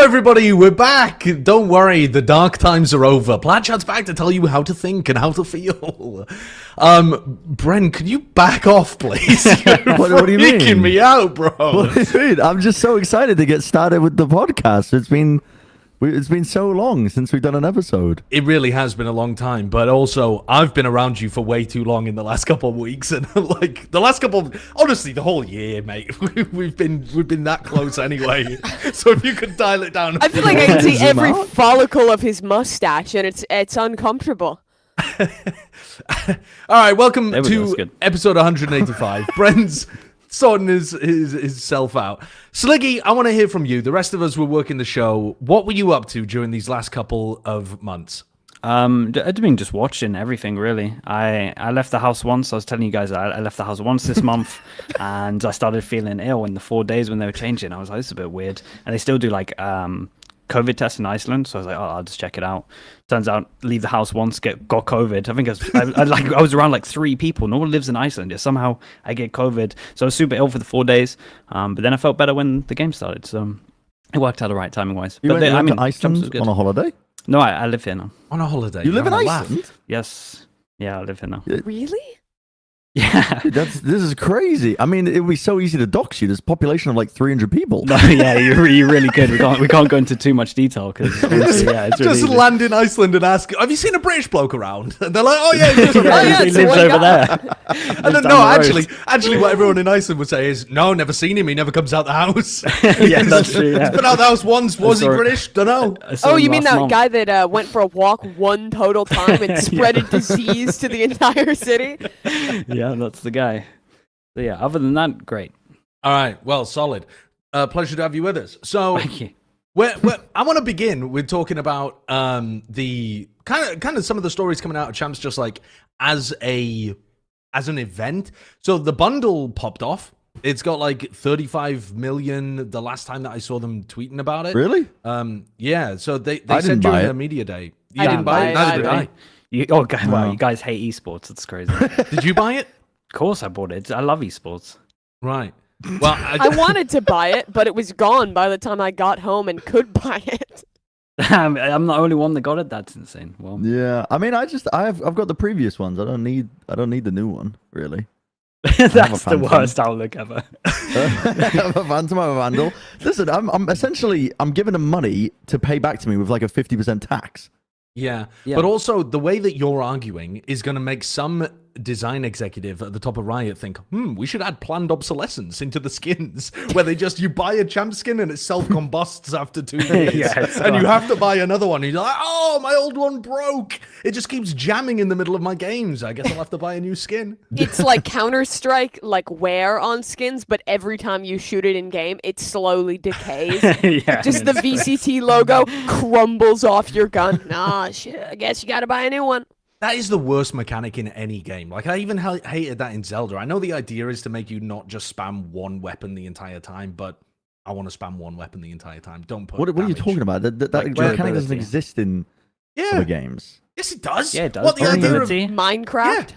everybody, we're back. Don't worry, the dark times are over. Plat Chat's back to tell you how to think and how to feel. Bren, can you back off, please? What do you mean? Freaking me out, bro. What do you mean? I'm just so excited to get started with the podcast. It's been so long since we've done an episode. It really has been a long time, but also I've been around you for way too long in the last couple of weeks, and like the last couple of, honestly, the whole year, mate. We've been that close anyway. So if you could dial it down. I feel like I can see every follicle of his mustache, and it's uncomfortable. All right, welcome to episode 185. Bren's sorting his self out. Sliggy, I want to hear from you. The rest of us were working the show. What were you up to during these last couple of months? I've been just watching everything, really. I left the house once. I was telling you guys I left the house once this month, and I started feeling ill in the 4 days when they were changing. I was like, this is a bit weird. And they still do like COVID tests in Iceland, so I was like, oh, I'll just check it out. Turns out, leave the house once, got COVID. I think I was around like 3 people. No one lives in Iceland. Yet somehow I get COVID, so I was super ill for the 4 days. But then I felt better when the game started, so it worked out alright timing wise. You went to Iceland on a holiday? No, I live here now. On a holiday? You live in Iceland? Yes. Yeah, I live here now. Really? Yeah. Dude, this is crazy. I mean, it would be so easy to dox you. There's a population of like 300 people. No, yeah, you really could. We can't go into too much detail because it's just really land in Iceland and ask, have you seen a British bloke around? And they're like, oh yeah, he lives over there. And no, actually, what everyone in Iceland would say is, no, never seen him. He never comes out the house. Yeah, that's true. Yeah. He's been out the house once. Was he British? Don't know. Oh, you mean that guy that went for a walk one total time and spread a disease to the entire city? Yeah, that's the guy. So yeah, other than that, great. All right, well, solid. Pleasure to have you with us. So, thank you. I want to begin with talking about the kind of some of the stories coming out of Champs, just like as an event. So the bundle popped off. It's got like 35 million the last time that I saw them tweeting about it. Really? Yeah. So they said during the media day. You didn't buy it? Neither did I. Wow, you guys hate esports. That's crazy. Did you buy it? Of course I bought it. I love esports. Right. Well, I wanted to buy it, but it was gone by the time I got home and could buy it. I'm the only one that got it. That's insane. Well, yeah. I mean, I've got the previous ones. I don't need the new one, really. That's the worst outlook ever. I have a Phantom, I have a Vandal. Listen, I'm giving them money to pay back to me with like a 50% tax. Yeah, but also the way that you're arguing is going to make some design executive at the top of Riot think, we should add planned obsolescence into the skins, where you buy a champ skin and it self-combusts after 2 years, and you have to buy another one. And you're like, oh, my old one broke. It just keeps jamming in the middle of my games. I guess I'll have to buy a new skin. It's like Counter-Strike, like wear on skins, but every time you shoot it in game, it slowly decays. Just the VCT logo crumbles off your gun. Nah, shit, I guess you gotta buy a new one. That is the worst mechanic in any game. Like, I even hated that in Zelda. I know the idea is to make you not just spam one weapon the entire time, but I want to spam one weapon the entire time. Don't put What are you talking about? That mechanic doesn't exist in other games. Yes, it does. Yeah, it does. What, the idea of Minecraft? Yeah.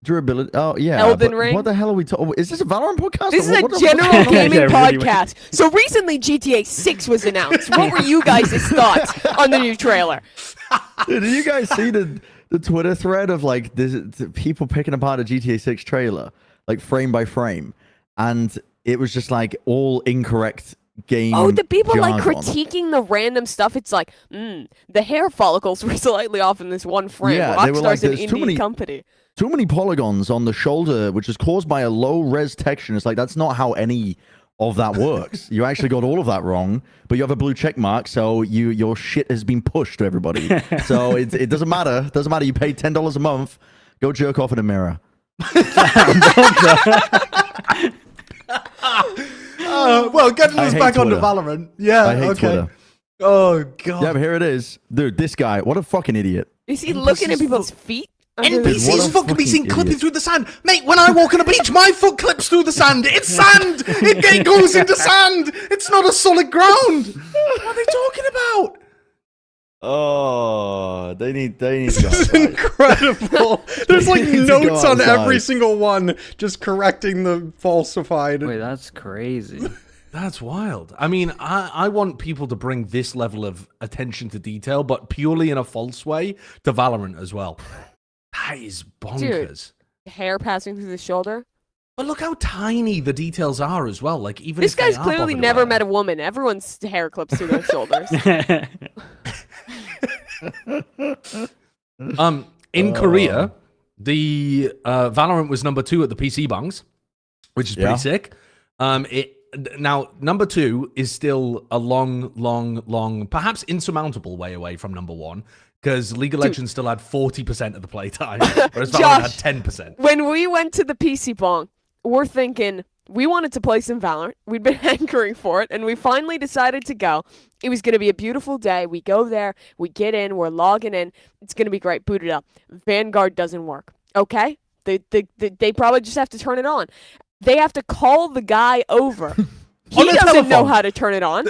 Durability. Oh, yeah. Elden Ring? What the hell are we talking? Is this a Valorant podcast? This is a general gaming podcast. So recently GTA 6 was announced. What were you guys' thoughts on the new trailer? Did you guys see the Twitter thread of like people picking apart a GTA 6 trailer, like frame by frame, and it was just like all incorrect game. Oh, the people jargon. like critiquing the random stuff. It's like, the hair follicles were slightly off in this one frame. Yeah, Rockstar's an indie company. Too many polygons on the shoulder, which is caused by a low res texture. It's like that's not how any of that works. You actually got all of that wrong, but you have a blue check mark, so your shit has been pushed to everybody. So it doesn't matter. It doesn't matter. You pay $10 a month. Go jerk off in a mirror. Well, getting us back onto Valorant. Yeah, I hate Twitter. Oh, God. Yeah, but here it is. Dude, this guy, what a fucking idiot. Is he looking at people's feet? NPCs fucking be seen clipping through the sand. Mate, when I walk on a beach, my foot clips through the sand. It's sand. It goes into sand. It's not a solid ground. What are they talking about? Oh, they need to This go is outside. incredible. There's like They need to notes go on every outside. single one just correcting the falsified. Wait, that's crazy. That's wild. I mean, I want people to bring this level of attention to detail, but purely in a false way, to Valorant as well. That is bonkers. Dude, hair passing through the shoulder. But look how tiny the details are as well. Like even This if they guy's are clearly bothered never about met it. a woman. Everyone's hair clips through their shoulders. In Korea, the Valorant was number 2 at the PC bungs, which is pretty sick. Now number 2 is still a long, perhaps insurmountable way away from number 1, because League of Legends still had 40% of the playtime, whereas Valorant had 10%. When we went to the PC bong, we're thinking we wanted to play some Valorant. We'd been hankering for it, and we finally decided to go. It was going to be a beautiful day. We go there, we get in, we're logging in. It's going to be great. Boot it up. Vanguard doesn't work. Okay? They probably just have to turn it on. They have to call the guy over. He doesn't know how to turn it on.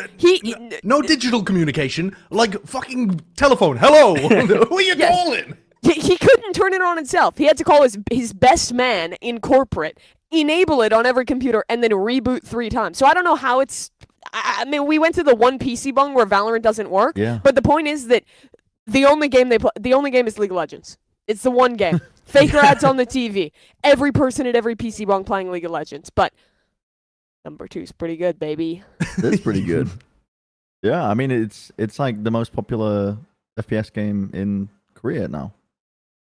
No digital communication, like fucking telephone. Hello, who are you calling? He couldn't turn it on himself. He had to call his best man in corporate, enable it on every computer, and then reboot 3 times. So I don't know how it's... I mean, we went to the one PC bung where Valorant doesn't work. Yeah. But the point is that the only game is League of Legends. It's the one game. Faker ads on the TV. Every person at every PC bung playing League of Legends. But number 2 is pretty good, baby. That's pretty good. Yeah, I mean it's like the most popular FPS game in Korea now.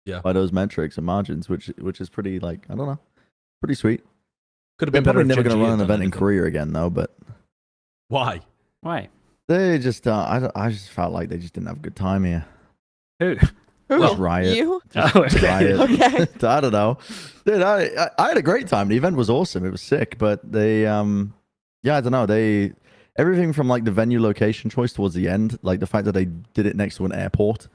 Yeah. By those metrics and margins, which is pretty, like, I don't know, pretty sweet. Could have They're been better. probably never Gen.G going to run an had done event in anything. Korea again, though. But Why? Why? they just, I just felt like they just didn't have a good time here. Who? Just Riot. You? Oh, okay. Riot. Okay. I don't know. Dude, I had a great time. The event was awesome. It was sick, but they, yeah, I don't know. Everything from like the venue location choice towards the end, like the fact that they did it next to an airport,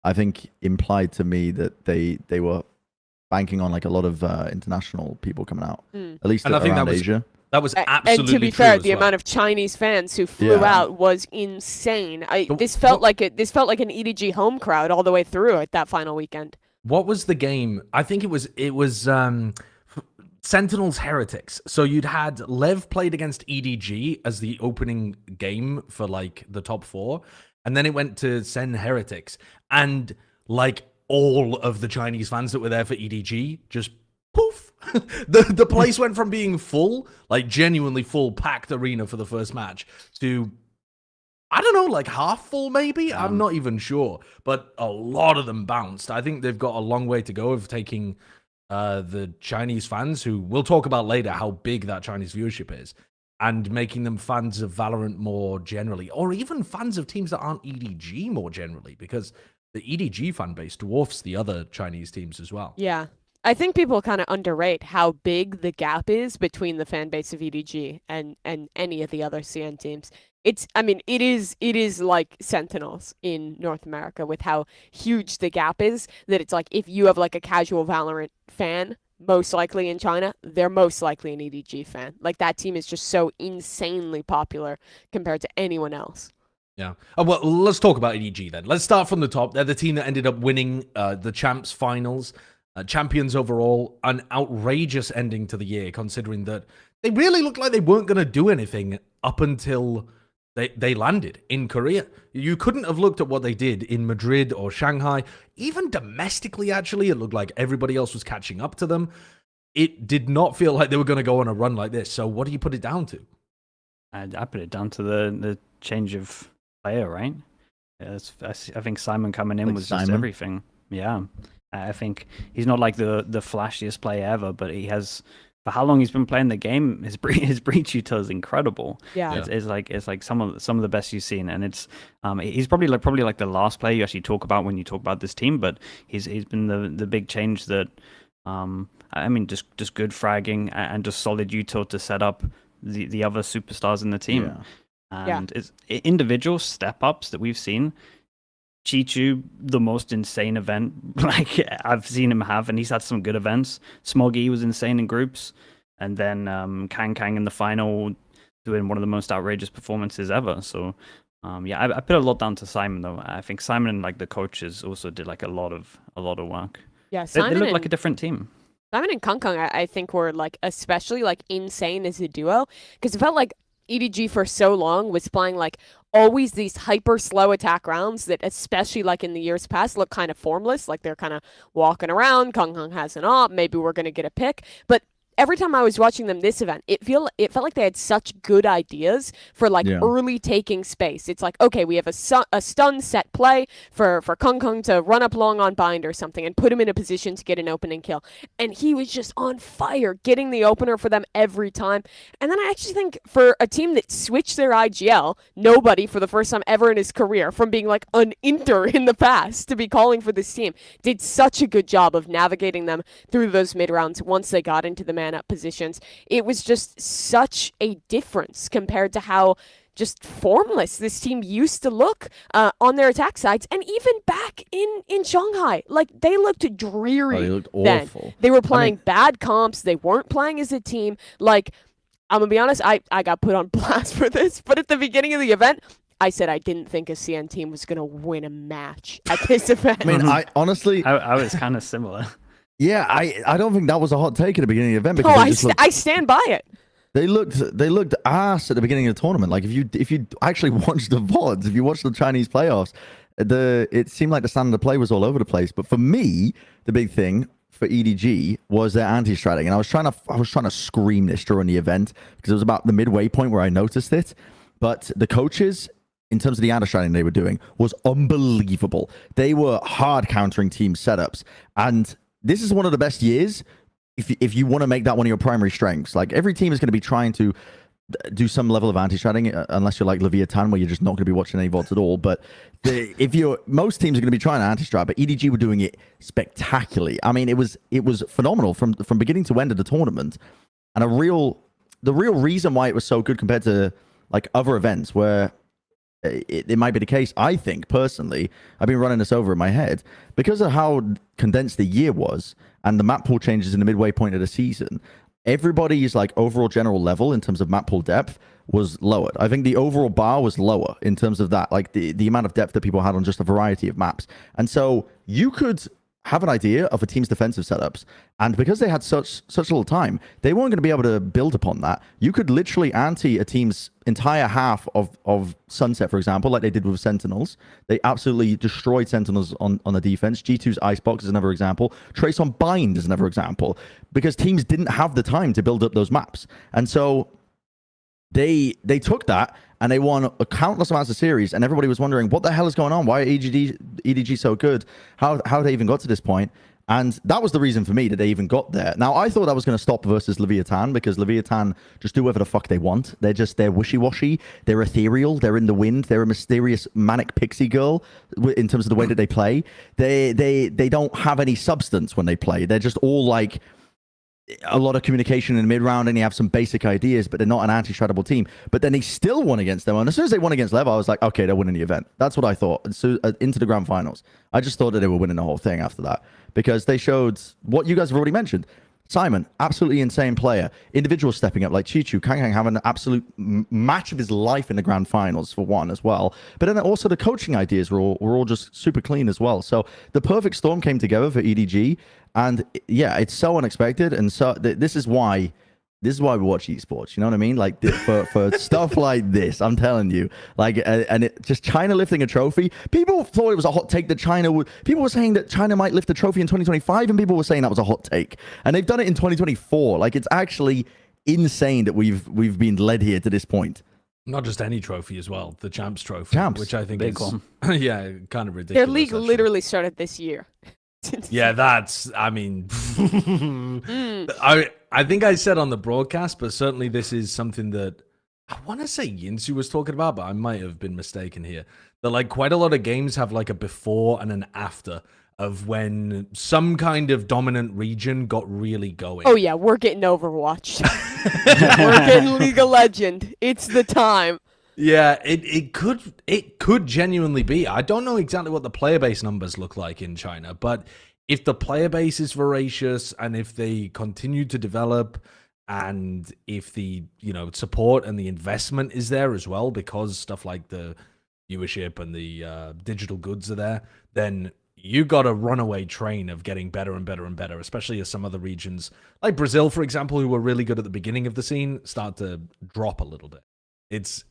I think implied to me that they were banking on like a lot of international people coming out, at least And I think around that was- Asia. That was absolutely And to be true fair, as the well. amount of Chinese fans who flew out was insane. This felt like an EDG home crowd all the way through at that final weekend. What was the game? I think it was Sentinels Heretics. So you'd had Lev played against EDG as the opening game for like the top 4, and then it went to Sen Heretics, and like all of the Chinese fans that were there for EDG just poof. the place went from being full, like genuinely full, packed arena for the first match, to I don't know, like half full maybe? I'm not even sure. But a lot of them bounced. I think they've got a long way to go of taking the Chinese fans, who we'll talk about later how big that Chinese viewership is, and making them fans of Valorant more generally, or even fans of teams that aren't EDG more generally, because the EDG fan base dwarfs the other Chinese teams as well. Yeah. I think people kind of underrate how big the gap is between the fan base of EDG and any of the other CN teams. It is like Sentinels in North America, with how huge the gap is, that it's like if you have like a casual Valorant fan, most likely in China, they're most likely an EDG fan. Like that team is just so insanely popular compared to anyone else. Yeah. Well, let's talk about EDG then. Let's start from the top. They're the team that ended up winning the Champs finals. Champions overall, an outrageous ending to the year, considering that they really looked like they weren't going to do anything up until they landed in Korea. You couldn't have looked at what they did in Madrid or Shanghai. Even domestically, actually, it looked like everybody else was catching up to them. It did not feel like they were going to go on a run like this. So what do you put it down to? I put it down to the change of player, right? I think Simon coming in was just everything. Yeah. I think he's not like the flashiest player ever, but he has, for how long he's been playing the game, his breach util is incredible. Yeah, it's like some of the best you've seen, and it's he's probably like the last player you actually talk about when you talk about this team, but he's been the big change that I mean just good fragging and just solid util to set up the other superstars in the team, and it's individual step ups that we've seen. Chichu, the most insane event like I've seen him have, and he's had some good events. Smoggy was insane in groups, and then Kang in the final doing one of the most outrageous performances ever. So I put a lot down to Simon though. I think Simon and like the coaches also did like a lot of work. Yeah, They look like a different team. Simon and Kang I think were like especially like insane as a duo, because it felt like EDG for so long was playing like always these hyper slow attack rounds that, especially like in the years past, look kind of formless. Like they're kind of walking around. Kung Hung has an op. Maybe we're gonna get a pick, but every time I was watching them this event, it felt like they had such good ideas for like early taking space. It's like, okay, we have a stun set play for Kung Kung to run up long on bind or something and put him in a position to get an opening kill. And he was just on fire getting the opener for them every time. And then I actually think for a team that switched their IGL, nobody for the first time ever in his career, from being like an Inter in the past to be calling for this team, did such a good job of navigating them through those mid rounds once they got into the man-up positions. It was just such a difference compared to how just formless this team used to look on their attack sides, and even back in Shanghai. Like, they looked dreary. They looked then. awful. They were playing bad comps. They weren't playing as a team. Like, I'm gonna be honest, I got put on blast for this, but at the beginning of the event, I said I didn't think a CN team was gonna win a match at this event. I mean, I honestly... I was kind of similar. Yeah, I don't think that was a hot take at the beginning of the event. Because I stand by it. They looked ass at the beginning of the tournament. Like, if you actually watch the VODs, if you watch the Chinese playoffs, it seemed like the standard of play was all over the place. But for me, the big thing for EDG was their anti-stratting, and I was trying to scream this during the event because it was about the midway point where I noticed it. But the coaches, in terms of the anti-stratting they were doing, was unbelievable. They were hard countering team setups, and this is one of the best years if you want to make that one of your primary strengths. Like, every team is going to be trying to do some level of anti-stratting, unless you're like Leviatán, where you're just not going to be watching any VODs at all. But most teams are going to be trying to anti-strat, but EDG were doing it spectacularly. I mean, it was phenomenal from beginning to end of the tournament. And the real reason why it was so good compared to like other events where it might be the case, I think, personally, I've been running this over in my head, because of how condensed the year was and the map pool changes in the midway point of the season, everybody's like overall general level in terms of map pool depth was lowered. I think the overall bar was lower in terms of that, like the amount of depth that people had on just a variety of maps. And so you could have an idea of a team's defensive setups, and because they had such little time, they weren't going to be able to build upon that. You could literally anti a team's entire half of Sunset, for example, like they did with Sentinels. They absolutely destroyed Sentinels on the defense. G2's Icebox is another example. Trace on Bind is another example, because teams didn't have the time to build up those maps. And so they took that and they won a countless amounts of series, and everybody was wondering, what the hell is going on? Why are EDG so good? How they even got to this point? And that was the reason for me that they even got there. Now, I thought that was going to stop versus Leviatán, because Leviatán just do whatever the fuck they want. They're wishy-washy. They're ethereal. They're in the wind. They're a mysterious manic pixie girl in terms of the way that they play. They don't have any substance when they play. They're just all like a lot of communication in the mid-round, and you have some basic ideas, but they're not an anti-stratable team. But then they still won against them, and as soon as they won against Lev, I was like, okay, they're winning the event. That's what I thought. And so into the grand finals, I just thought that they were winning the whole thing after that, because they showed what you guys have already mentioned. Simon, absolutely insane player. Individuals stepping up, like Chichu, Kang Kang having an absolute match of his life in the grand finals for one as well. But then also the coaching ideas were all just super clean as well. So the perfect storm came together for EDG. And yeah, it's so unexpected. And so this is why we watch esports. You know what I mean? Like for stuff like this, I'm telling you, like, and just China lifting a trophy. People thought it was a hot take that China would. People were saying that China might lift the trophy in 2025, and people were saying that was a hot take. And they've done it in 2024. Like, it's actually insane that we've been led here to this point. Not just any trophy as well, the Champs trophy, which I think big is one. Yeah, kind of ridiculous. Their league actually. literally started this year. Yeah, that's, I mean, I think I said on the broadcast, but certainly this is something that I want to say Yinsu was talking about, but I might have been mistaken here. That like quite a lot of games have like a before and an after of when some kind of dominant region got really going. Oh yeah, we're getting Overwatch. We're getting League of Legends. It's the time. Yeah, it could genuinely be. I don't know exactly what the player base numbers look like in China, but if the player base is voracious and if they continue to develop and if the support and the investment is there as well, because stuff like the viewership and the digital goods are there, then you got a runaway train of getting better and better and better, especially as some other regions like Brazil, for example, who were really good at the beginning of the scene, start to drop a little bit. It's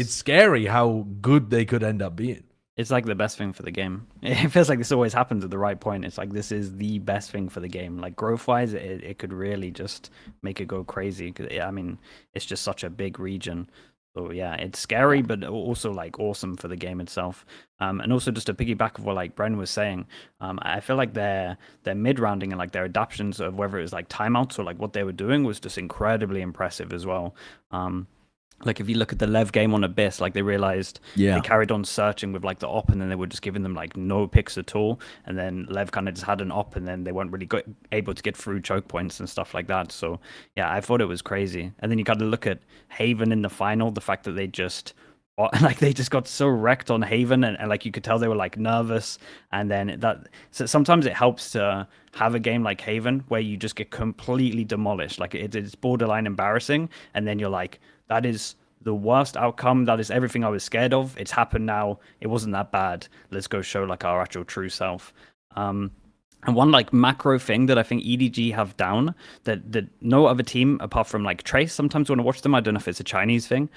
scary how good they could end up being. It's like the best thing for the game. It feels like this always happens at the right point. It's like this is the best thing for the game. Like growth-wise, it could really just make it go crazy. I mean, it's just such a big region. So yeah, it's scary, but also like awesome for the game itself. And also just to piggyback of what like Bren was saying, I feel like their mid-rounding and like their adaptations of whether it was like timeouts or like what they were doing was just incredibly impressive as well. Like if you look at the Lev game on Abyss, like they realized they carried on searching with like the op, and then they were just giving them like no picks at all, and then Lev kind of just had an op, and then they weren't really able to get through choke points and stuff like that. So yeah, I thought it was crazy. And then you got to look at Haven in the final, the fact that they just got so wrecked on Haven, and like you could tell they were like nervous. And then so sometimes it helps to have a game like Haven where you just get completely demolished, like it's borderline embarrassing, and then you're like, that is the worst outcome. That is everything I was scared of. It's happened now. It wasn't that bad. Let's go show like our actual true self. And one like macro thing that I think EDG have down that no other team apart from like Trace sometimes want to watch them. I don't know if it's a Chinese thing.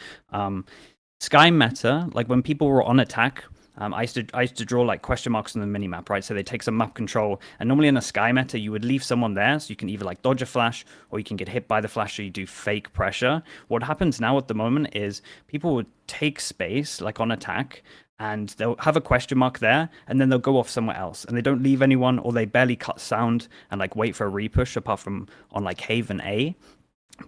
Sky meta, like when people were on attack, I used to draw like question marks on the minimap, right? So they take some map control, and normally in a Sky meta, you would leave someone there, so you can either like dodge a flash, or you can get hit by the flash, or you do fake pressure. What happens now at the moment is people would take space, like on attack, and they'll have a question mark there, and then they'll go off somewhere else, and they don't leave anyone, or they barely cut sound and like wait for a repush, apart from on like Haven A.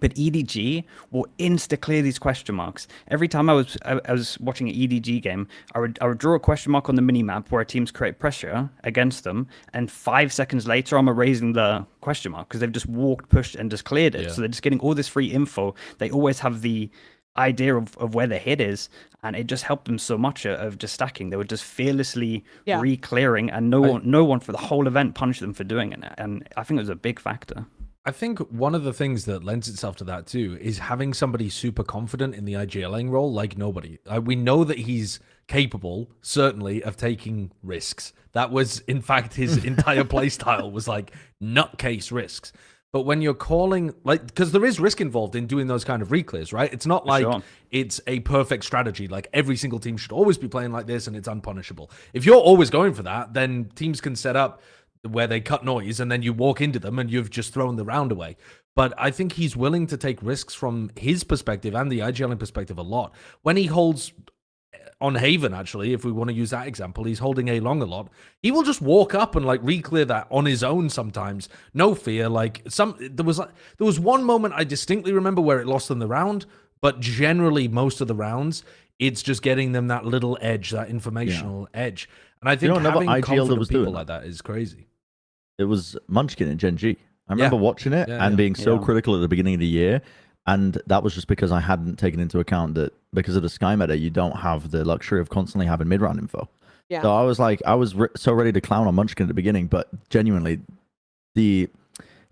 But EDG will insta clear these question marks. Every time I was watching an EDG game, I would draw a question mark on the minimap where teams create pressure against them, and 5 seconds later I'm erasing the question mark because they've just walked, pushed, and just cleared it. Yeah. So they're just getting all this free info. They always have the idea of where the hit is, and it just helped them so much of just stacking. They were just fearlessly re-clearing, and no one for the whole event punished them for doing it. And I think it was a big factor. I think one of the things that lends itself to that too is having somebody super confident in the IGLing role like nobody. We know that he's capable, certainly, of taking risks. That was, in fact, his entire playstyle was like nutcase risks. But when you're calling, like, because there is risk involved in doing those kind of reclears, right? It's not like it's a perfect strategy. Like every single team should always be playing like this and it's unpunishable. If you're always going for that, then teams can set up where they cut noise and then you walk into them and you've just thrown the round away. But I think he's willing to take risks from his perspective and the IGLing perspective a lot. When he holds on Haven, actually, if we want to use that example, he's holding A long a lot. He will just walk up and like re-clear that on his own sometimes. No fear. Like there was one moment I distinctly remember where it lost them the round, but generally most of the rounds, it's just getting them that little edge, that informational edge. And I think having confident people like that is crazy. It was Munchkin in Gen.G. I remember watching it and being so critical at the beginning of the year. And that was just because I hadn't taken into account that because of the Sky meta, you don't have the luxury of constantly having mid-round info. Yeah. So I was like, so ready to clown on Munchkin at the beginning, but genuinely, the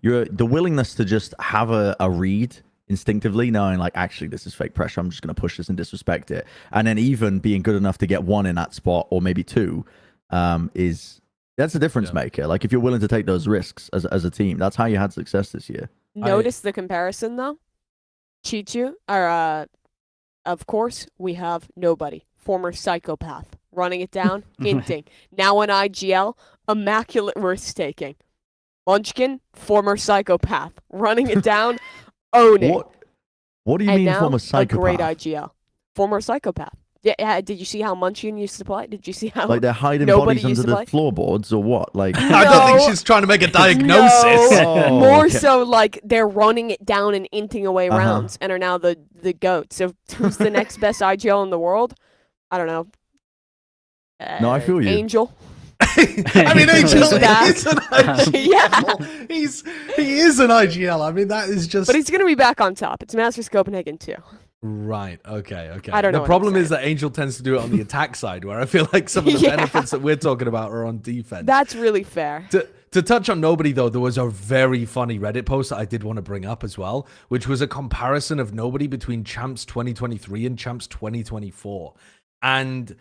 willingness to just have a read instinctively, knowing like, actually, this is fake pressure, I'm just going to push this and disrespect it. And then even being good enough to get one in that spot, or maybe two, that's a difference maker. Like if you're willing to take those risks as a team, that's how you had success this year. Notice the comparison though. Chichu, of course, we have nobody. Former psychopath. Running it down, hinting. Now on IGL, immaculate risk-taking. Munchkin, former psychopath. Running it down, owning. What do you mean former psychopath? A great IGL. Former psychopath. Yeah, did you see how Munchkin used to play? Did you see how like they're hiding bodies under the floorboards or what? Like no, I don't think she's trying to make a diagnosis. No. More so like they're running it down and inting away rounds and are now the GOAT. So who's the next best IGL in the world? I don't know. No, I feel you. Angel. I mean, Angel is an IGL. He is an IGL. I mean, that is just. But he's gonna be back on top. It's Masters Copenhagen too. Right. Okay. I don't know. The problem is that Angel tends to do it on the attack side, where I feel like some of the benefits that we're talking about are on defense. That's really fair. To touch on Nobody, though, there was a very funny Reddit post that I did want to bring up as well, which was a comparison of Nobody between Champs 2023 and Champs 2024. And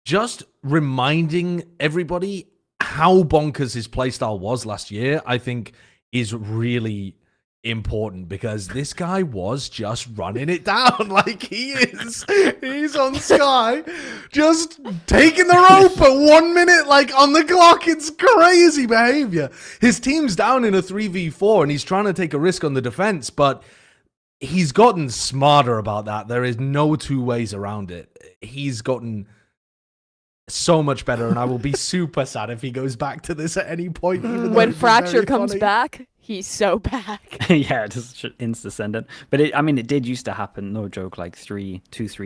just reminding everybody how bonkers his playstyle was last year, I think is really important because this guy was just running it down like he is. He's on Sky, just taking the rope at 1 minute, like on the clock. It's crazy behavior. His team's down in a 3v4 and he's trying to take a risk on the defense, but he's gotten smarter about that. There is no two ways around it. He's gotten so much better, and I will be super sad if he goes back to this at any point. When Fracture comes back, he's so back. Yeah, just insta send it. But it did used to happen, no joke, like three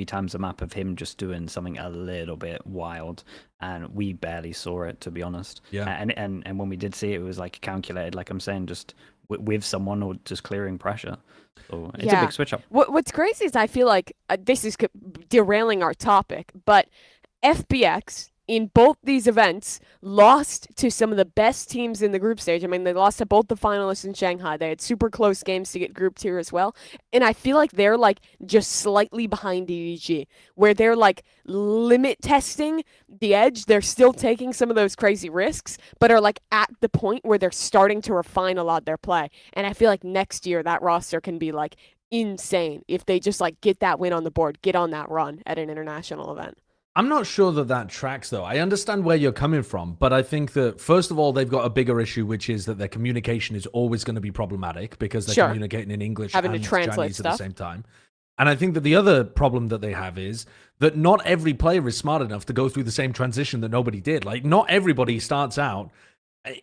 times a map of him just doing something a little bit wild, and we barely saw it, to be honest. Yeah. And when we did see it, it was like calculated, like I'm saying, just with someone or just clearing pressure. So it's a big switch up. What's crazy is I feel like this is derailing our topic, but FPX in both these events lost to some of the best teams in the group stage. I mean, they lost to both the finalists in Shanghai. They had super close games to get grouped here as well. And I feel like they're like just slightly behind EDG, where they're like limit testing the edge. They're still taking some of those crazy risks, but are like at the point where they're starting to refine a lot of their play. And I feel like next year that roster can be like insane if they just like get that win on the board, get on that run at an international event. I'm not sure that tracks, though. I understand where you're coming from, but I think that, first of all, they've got a bigger issue, which is that their communication is always going to be problematic because they're communicating in English having and to translate Chinese stuff at the same time. And I think that the other problem that they have is that not every player is smart enough to go through the same transition that nobody did. Like, not everybody starts out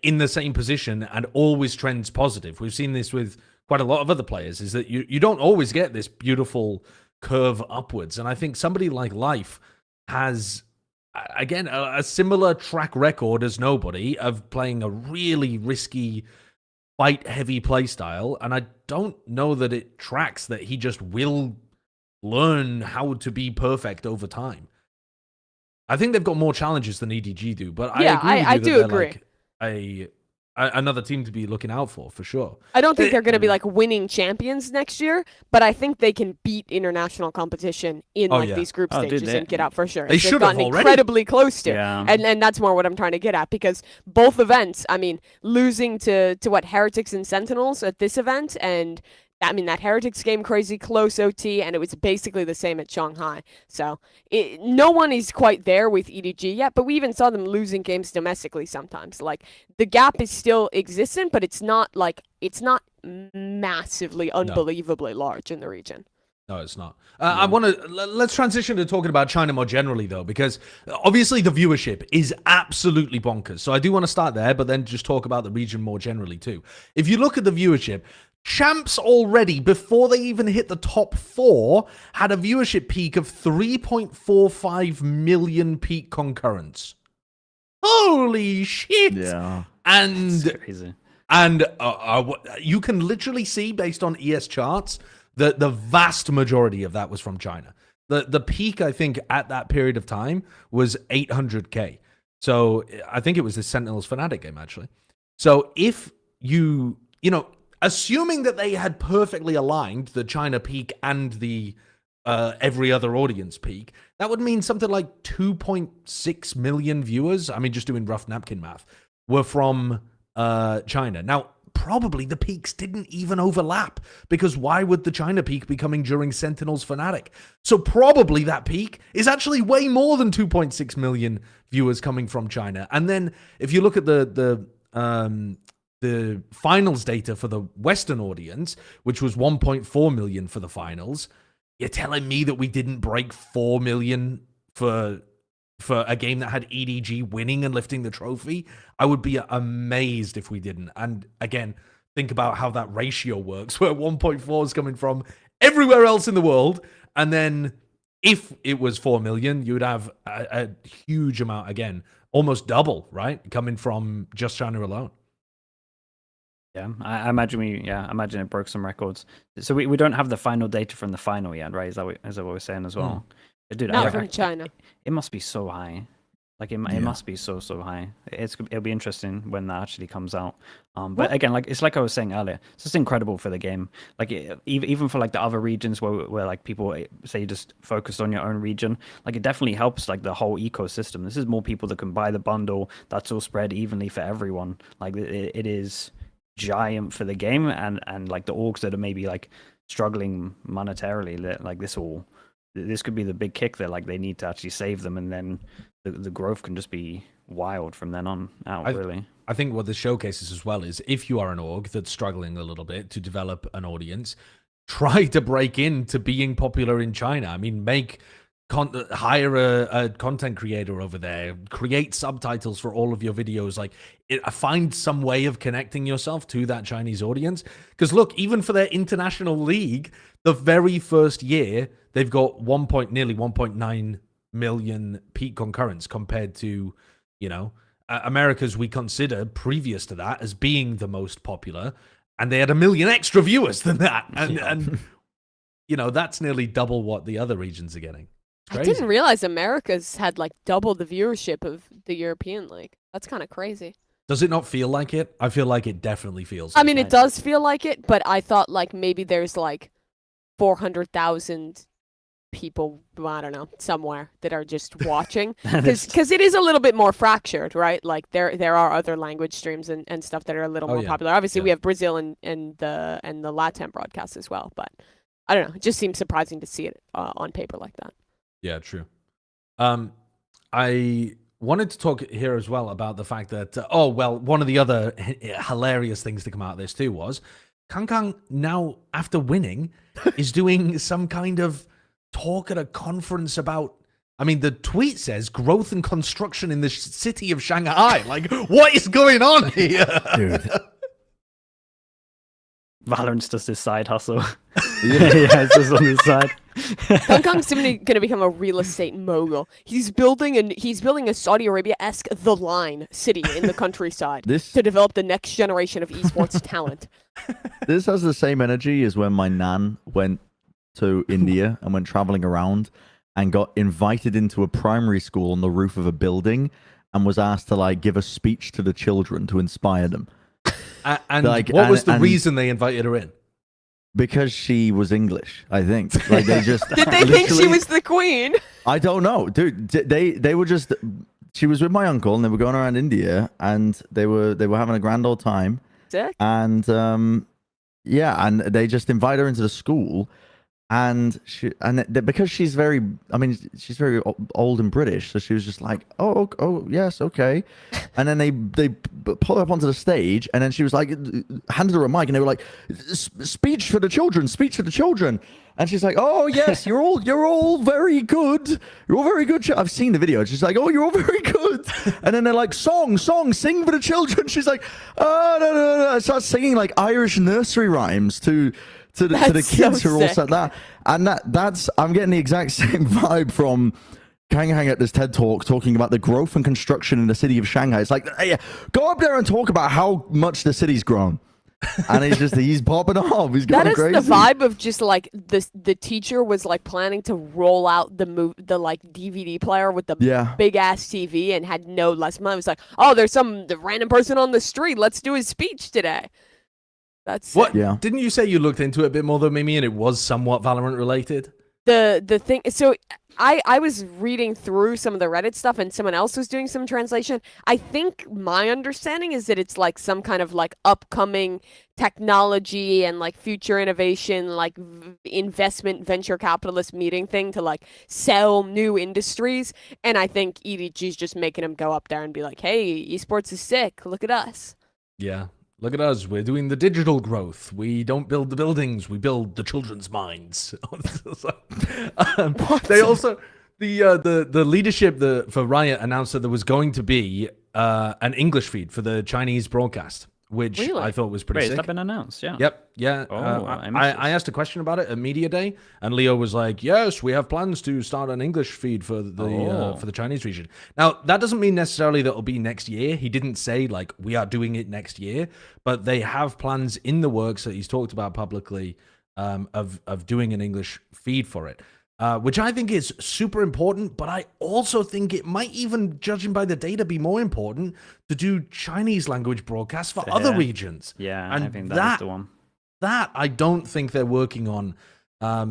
in the same position and always trends positive. We've seen this with quite a lot of other players, is that you don't always get this beautiful curve upwards. And I think somebody like Life has, again, a similar track record as nobody of playing a really risky, fight-heavy playstyle, and I don't know that it tracks that he just will learn how to be perfect over time. I think they've got more challenges than EDG do, but I do agree. Like another team to be looking out for sure. I don't think they're going to be like winning champions next year, but I think they can beat international competition in these group stages and get out for sure. They should have already. Incredibly close to, yeah. And that's more what I'm trying to get at, because both events, I mean, losing to what, Heretics and Sentinels at this event, and I mean, that Heretics game, crazy close OT, and it was basically the same at Shanghai. So no one is quite there with EDG yet, but we even saw them losing games domestically sometimes. Like, the gap is still existent, but it's not massively, unbelievably large in the region. No, it's not. Let's transition to talking about China more generally, though, because obviously the viewership is absolutely bonkers. So I do want to start there, but then just talk about the region more generally, too. If you look at the viewership, Champs already, before they even hit the top 4, had a viewership peak of 3.45 million peak concurrents. Holy shit! Yeah. And that's crazy. And you can literally see, based on ES charts, that the vast majority of that was from China. The peak, I think, at that period of time was 800K. So I think it was the Sentinels FNATIC game, actually. So if you know, assuming that they had perfectly aligned the China peak and the every other audience peak, that would mean something like 2.6 million viewers, I mean, just doing rough napkin math, were from China. Now, probably the peaks didn't even overlap, because why would the China peak be coming during Sentinels FNATIC? So probably that peak is actually way more than 2.6 million viewers coming from China. And then if you look at the finals data for the Western audience, which was 1.4 million for the finals, you're telling me that we didn't break 4 million for a game that had EDG winning and lifting the trophy? I would be amazed if we didn't. And again, think about how that ratio works, where 1.4 is coming from everywhere else in the world. And then if it was 4 million, you would have a huge amount, again, almost double, right? Coming from just China alone. Yeah, I imagine it broke some records. So we don't have the final data from the final yet, right? Is that what we're saying as well? Dude, not from China. It must be so high. Like it must be so high. It'll be interesting when that actually comes out. But again, like it's like I was saying earlier, it's just incredible for the game. Like even for like the other regions where like people say just focused on your own region, like it definitely helps like the whole ecosystem. This is more people that can buy the bundle. That's all spread evenly for everyone. Like it is giant for the game, and like the orgs that are maybe like struggling monetarily, like this could be the big kick that like they need to actually save them, and then the growth can just be wild from then on out. Really, I think what this showcases as well is if you are an org that's struggling a little bit to develop an audience, try to break into being popular in China. I mean, hire a content creator over there, create subtitles for all of your videos, like find some way of connecting yourself to that Chinese audience. Because look, even for their international league, the very first year, they've got nearly 1.9 million peak concurrents compared to, America's we consider previous to that as being the most popular, and they had 1 million extra viewers than that. And that's nearly double what the other regions are getting. I didn't realize America's had like double the viewership of the European League. That's kind of crazy. Does it not feel like it? I feel like it definitely feels. I mean, it does feel like it, but I thought like maybe there's like 400,000 people, I don't know, somewhere that are just watching, because it is a little bit more fractured, right? Like there are other language streams and stuff that are a little more popular. Obviously, we have Brazil and the Latam broadcasts as well, but I don't know. It just seems surprising to see it on paper like that. Yeah, true. I wanted to talk here as well about the fact that, one of the other hilarious things to come out of this too was Kang now, after winning, is doing some kind of talk at a conference about, I mean, the tweet says growth and construction in the city of Shanghai. Like, what is going on here? Dude. Valorant's just his side hustle. Yeah, it's just on his side. Kang's going to become a real estate mogul. He's building a Saudi Arabia-esque The Line city in the countryside to develop the next generation of esports talent. This has the same energy as when my nan went to India and went traveling around and got invited into a primary school on the roof of a building and was asked to like give a speech to the children to inspire them. And what was the reason they invited her in? Because she was English, I think. Like they just did they think she was the queen? I don't know, dude. They were just. She was with my uncle, and they were going around India, and they were having a grand old time. Sick. And and they just invite her into the school, and because she's very old and British, so she was just like, oh yes, okay. And then they pull her up onto the stage, and then she was like, handed her a mic, and they were like, speech for the children. And she's like, oh yes, you're all very good. You're all very good. I've seen the video. She's like, oh, you're all very good. And then they're like, sing for the children. She's like, oh no. I start singing like Irish nursery rhymes to the kids who are all set that. And that's I'm getting the exact same vibe from Kang at this TED Talk talking about the growth and construction in the city of Shanghai. It's like, hey, go up there and talk about how much the city's grown. And he's popping off. He's going crazy. That is the vibe of just like the teacher was like planning to roll out the like DVD player with the big ass TV and had no lesson. It was like, oh, there's the random person on the street. Let's do his speech today. That's what. Yeah. Didn't you say you looked into it a bit more though, Mimi, and it was somewhat Valorant related? The thing. So I was reading through some of the Reddit stuff, and someone else was doing some translation. I think my understanding is that it's like some kind of like upcoming technology and like future innovation, like investment venture capitalist meeting thing to like sell new industries. And I think EDG's just making them go up there and be like, "Hey, esports is sick. Look at us." Yeah. Look at us. We're doing the digital growth. We don't build the buildings. We build the children's minds. They also, the leadership for Riot announced that there was going to be an English feed for the Chinese broadcast, which really? I thought was pretty sick. Has that been announced? Yeah. Yep. Yeah. I asked a question about it at Media Day, and Leo was like, "Yes, we have plans to start an English feed for the Chinese region." Now, that doesn't mean necessarily that it'll be next year. He didn't say like we are doing it next year, but they have plans in the works that he's talked about publicly of doing an English feed for it. Which I think is super important, but I also think it might even, judging by the data, be more important to do Chinese language broadcasts for other regions. Yeah, and I think that is the one. That I don't think they're working on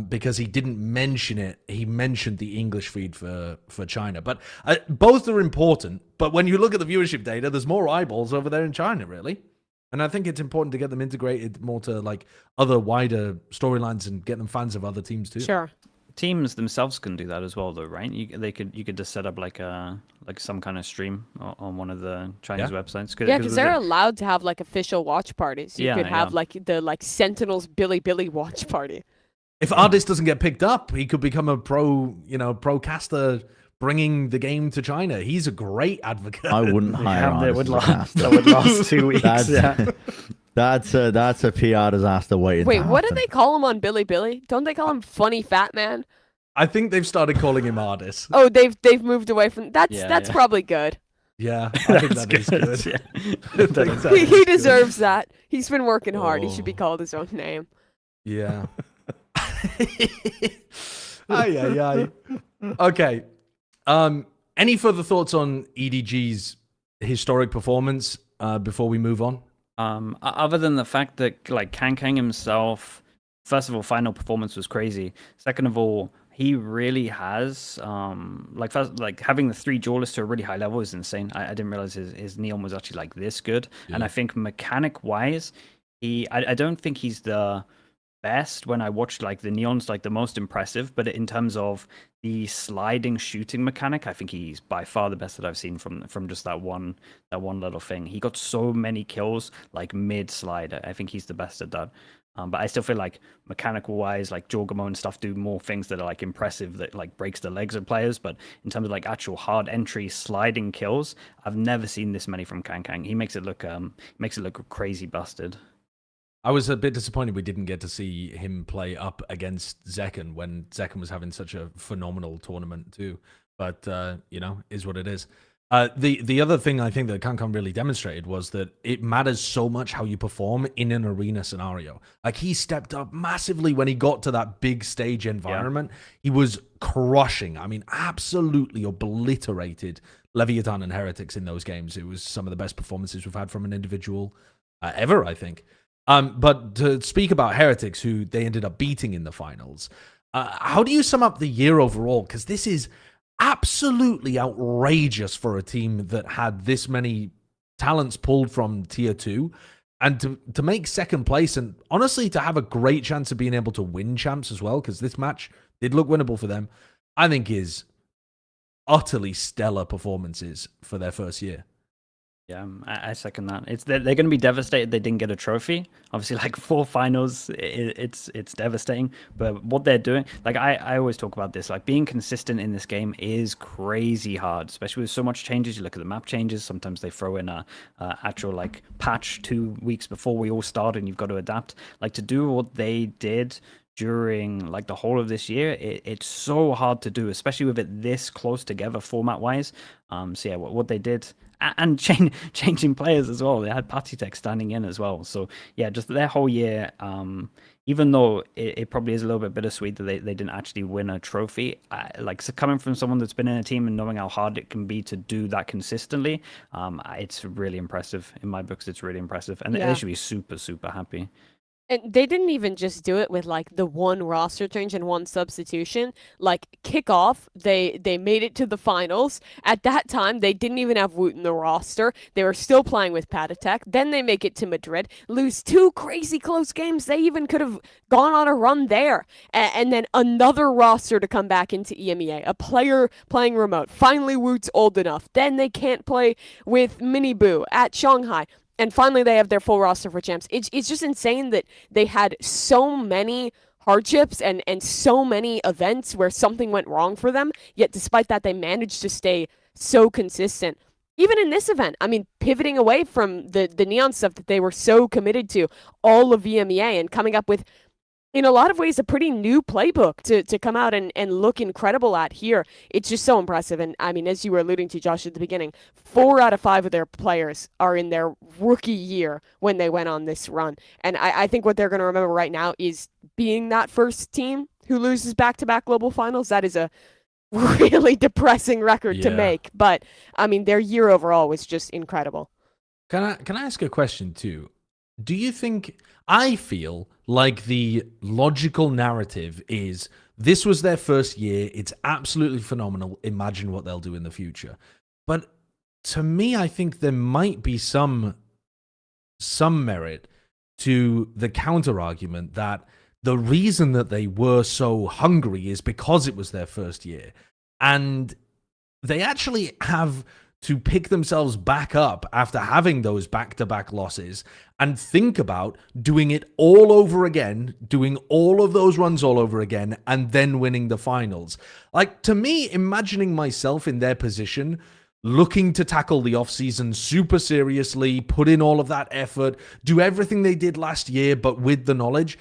because he didn't mention it. He mentioned the English feed for China. But both are important. But when you look at the viewership data, there's more eyeballs over there in China, really. And I think it's important to get them integrated more to like other wider storylines and get them fans of other teams too. Sure. Teams themselves can do that as well, though, right? You could just set up like some kind of stream on one of the Chinese websites. Yeah, because they're allowed to have like official watch parties. You could have like the Sentinels Billy watch party. If Ardis doesn't get picked up, he could become a pro caster bringing the game to China. He's a great advocate. I wouldn't hire Ardis. That would last 2 weeks. That's a PR disaster waiting. Wait, what do they call him on Billy? Don't they call him Funny Fat Man? I think they've started calling him Ardis. Oh, they've moved away from that's probably good. Yeah, I think that is good. Yeah. He deserves that. He's been working hard. He should be called his own name. Yeah. Ay. Okay. Any further thoughts on EDG's historic performance before we move on? Other than the fact that like Kang himself, first of all, final performance was crazy. Second of all, he really has having the 3 duelists to a really high level is insane. I didn't realize his Neon was actually like this good. Yeah. And I think mechanic wise, I don't think he's the best. When I watched like the Neon's like the most impressive, but in terms of the sliding shooting mechanic, I think he's by far the best that I've seen from just that one little thing. He got so many kills like mid slide. I think he's the best at that. But I still feel like mechanical wise, like Jorgamo and stuff do more things that are like impressive that like breaks the legs of players. But in terms of like actual hard entry sliding kills, I've never seen this many from Kang. He makes it look crazy busted. I was a bit disappointed we didn't get to see him play up against Zekken when Zekken was having such a phenomenal tournament too. But, is what it is. The other thing I think that Kang really demonstrated was that it matters so much how you perform in an arena scenario. Like, he stepped up massively when he got to that big stage environment. Yeah. He was crushing. I mean, absolutely obliterated Leviatán and Heretics in those games. It was some of the best performances we've had from an individual ever, I think. But to speak about Heretics, who they ended up beating in the finals, how do you sum up the year overall? Because this is absolutely outrageous for a team that had this many talents pulled from Tier 2. And to make second place and honestly to have a great chance of being able to win champs as well, because this match did look winnable for them, I think is utterly stellar performances for their first year. Yeah, I second that. They're going to be devastated they didn't get a trophy. Obviously, like 4 finals, it's devastating. But what they're doing, like I always talk about this, like being consistent in this game is crazy hard, especially with so much changes. You look at the map changes. Sometimes they throw in a actual like patch 2 weeks before we all start, and you've got to adapt. Like to do what they did during like the whole of this year, it's so hard to do, especially with it this close together format wise. So yeah, what they did. And changing players as well. They had PRX standing in as well. So yeah, just their whole year, even though it probably is a little bit bittersweet that they didn't actually win a trophy, so coming from someone that's been in a team and knowing how hard it can be to do that consistently, it's really impressive. In my books, it's really impressive. And they should be super, super happy. And they didn't even just do it with like the one roster change and one substitution. Like kickoff, they made it to the finals. At that time, they didn't even have Woot in the roster. They were still playing with PRX. Then they make it to Madrid, lose 2 crazy close games. They even could have gone on a run there. And then another roster to come back into EMEA, a player playing remote. Finally, Woot's old enough. Then they can't play with Mini Boo at Shanghai. And finally, they have their full roster for champs. It's just insane that they had so many hardships and so many events where something went wrong for them. Yet despite that, they managed to stay so consistent. Even in this event, I mean, pivoting away from the Neon stuff that they were so committed to all of EMEA and coming up with, in a lot of ways, a pretty new playbook to come out and look incredible at here. It's just so impressive. And I mean, as you were alluding to, Josh, at the beginning, 4 out of 5 of their players are in their rookie year when they went on this run. And I think what they're going to remember right now is being that first team who loses back-to-back global finals. That is a really depressing record to make. But I mean, their year overall was just incredible. Can I ask a question too? Do you think, I feel like the logical narrative is this was their first year, it's absolutely phenomenal, imagine what they'll do in the future. But to me, I think there might be some some merit to the counter argument that the reason that they were so hungry is because it was their first year. And they actually have to pick themselves back up after having those back-to-back losses and think about doing it all over again, doing all of those runs all over again, and then winning the finals. Like, to me, imagining myself in their position, looking to tackle the offseason super seriously, put in all of that effort, do everything they did last year, but with the knowledge,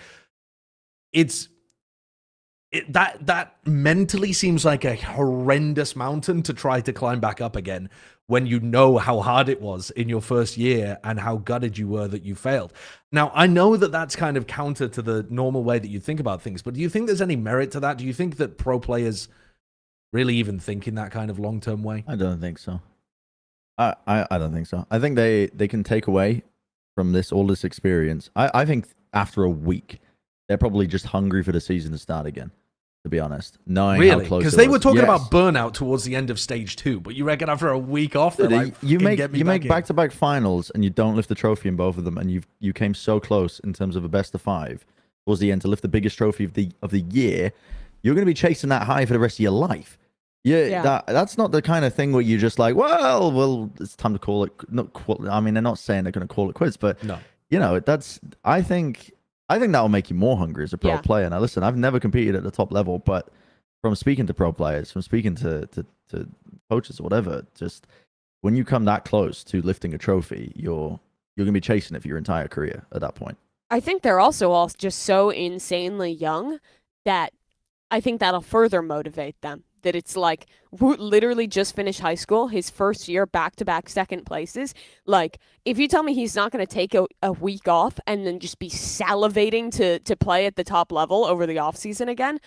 that mentally seems like a horrendous mountain to try to climb back up again when you know how hard it was in your first year and how gutted you were that you failed. Now, I know that that's kind of counter to the normal way that you think about things, but do you think there's any merit to that? Do you think that pro players really even think in that kind of long-term way? I don't think so. I don't think so. I think they can take away from all this experience. I think after a week, they're probably just hungry for the season to start again, to be honest. Knowing really? How close Because it they was. were talking Yes. about burnout towards the end of stage 2, but you reckon after a week off, they're like, you make back back-to-back finals and you don't lift the trophy in both of them, and you came so close in terms of a best of 5 towards the end to lift the biggest trophy of the year. You're going to be chasing that high for the rest of your life. Yeah. That's not the kind of thing where you're just like, well, it's time to call it. I mean, they're not saying they're going to call it quits, but No. you know, I think that will make you more hungry as a pro player. Now, listen, I've never competed at the top level, but from speaking to pro players, from speaking to coaches or whatever, just when you come that close to lifting a trophy, you're going to be chasing it for your entire career at that point. I think they're also all just so insanely young that I think that'll further motivate them. That it's like, Woot literally just finished high school, his first year back-to-back second places. Like, if you tell me he's not going to take a week off and then just be salivating to play at the top level over the offseason again,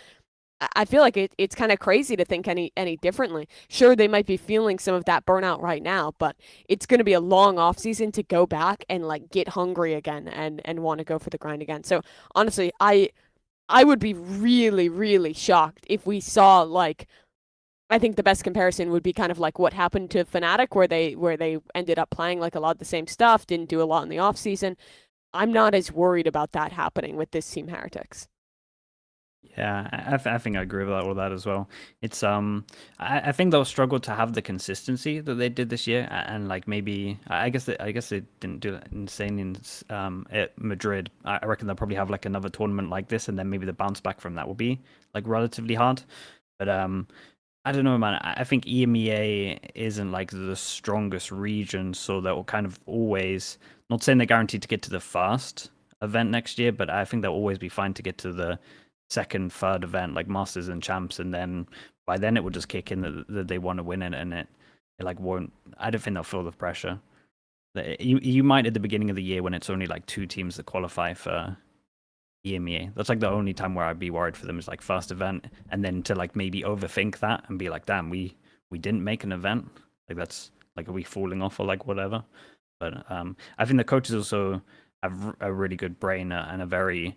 I feel like it's kind of crazy to think any differently. Sure, they might be feeling some of that burnout right now, but it's going to be a long offseason to go back and like get hungry again and want to go for the grind again. So honestly, I would be really, really shocked if we saw like, I think the best comparison would be kind of like what happened to FNATIC, where they ended up playing like a lot of the same stuff, didn't do a lot in the off season. I'm not as worried about that happening with this team Heretics. Yeah, I think I agree with all that as well. It's I think they'll struggle to have the consistency that they did this year, and like maybe I guess they didn't do that insane in at Madrid. I reckon they'll probably have like another tournament like this, and then maybe the bounce back from that will be like relatively hard. But I don't know, man. I think EMEA isn't like the strongest region, so that will kind of always, not saying they're guaranteed to get to the first event next year, but I think they'll always be fine to get to the second, third event, like Masters and Champs, and then by then it will just kick in that they want to win it, and it like won't. I don't think they'll feel the pressure. You might at the beginning of the year when it's only like 2 teams that qualify for EMEA. That's like the only time where I'd be worried for them is like first event, and then to like maybe overthink that and be like, damn, we didn't make an event. Like that's like, are we falling off or like whatever? But I think the coaches also have a really good brain and a very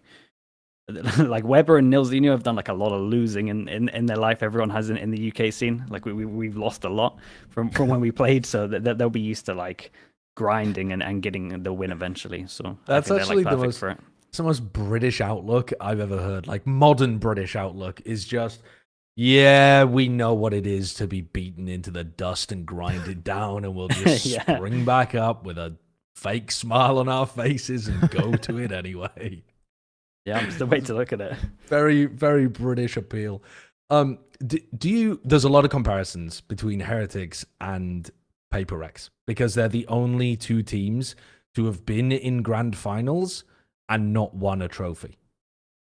like Weber and Nilzinho have done like a lot of losing in their life. Everyone has in the UK scene. Like we've lost a lot from when we played, so that they'll be used to like grinding and getting the win eventually. So that's actually like the most British outlook I've ever heard. Like modern British outlook is just, yeah, we know what it is to be beaten into the dust and grinded down, and we'll just spring back up with a fake smile on our faces and go to it anyway. Yeah, it's the way to look at it. Very, very British appeal. There's a lot of comparisons between Heretics and PRX because they're the only 2 teams to have been in Grand Finals and not won a trophy.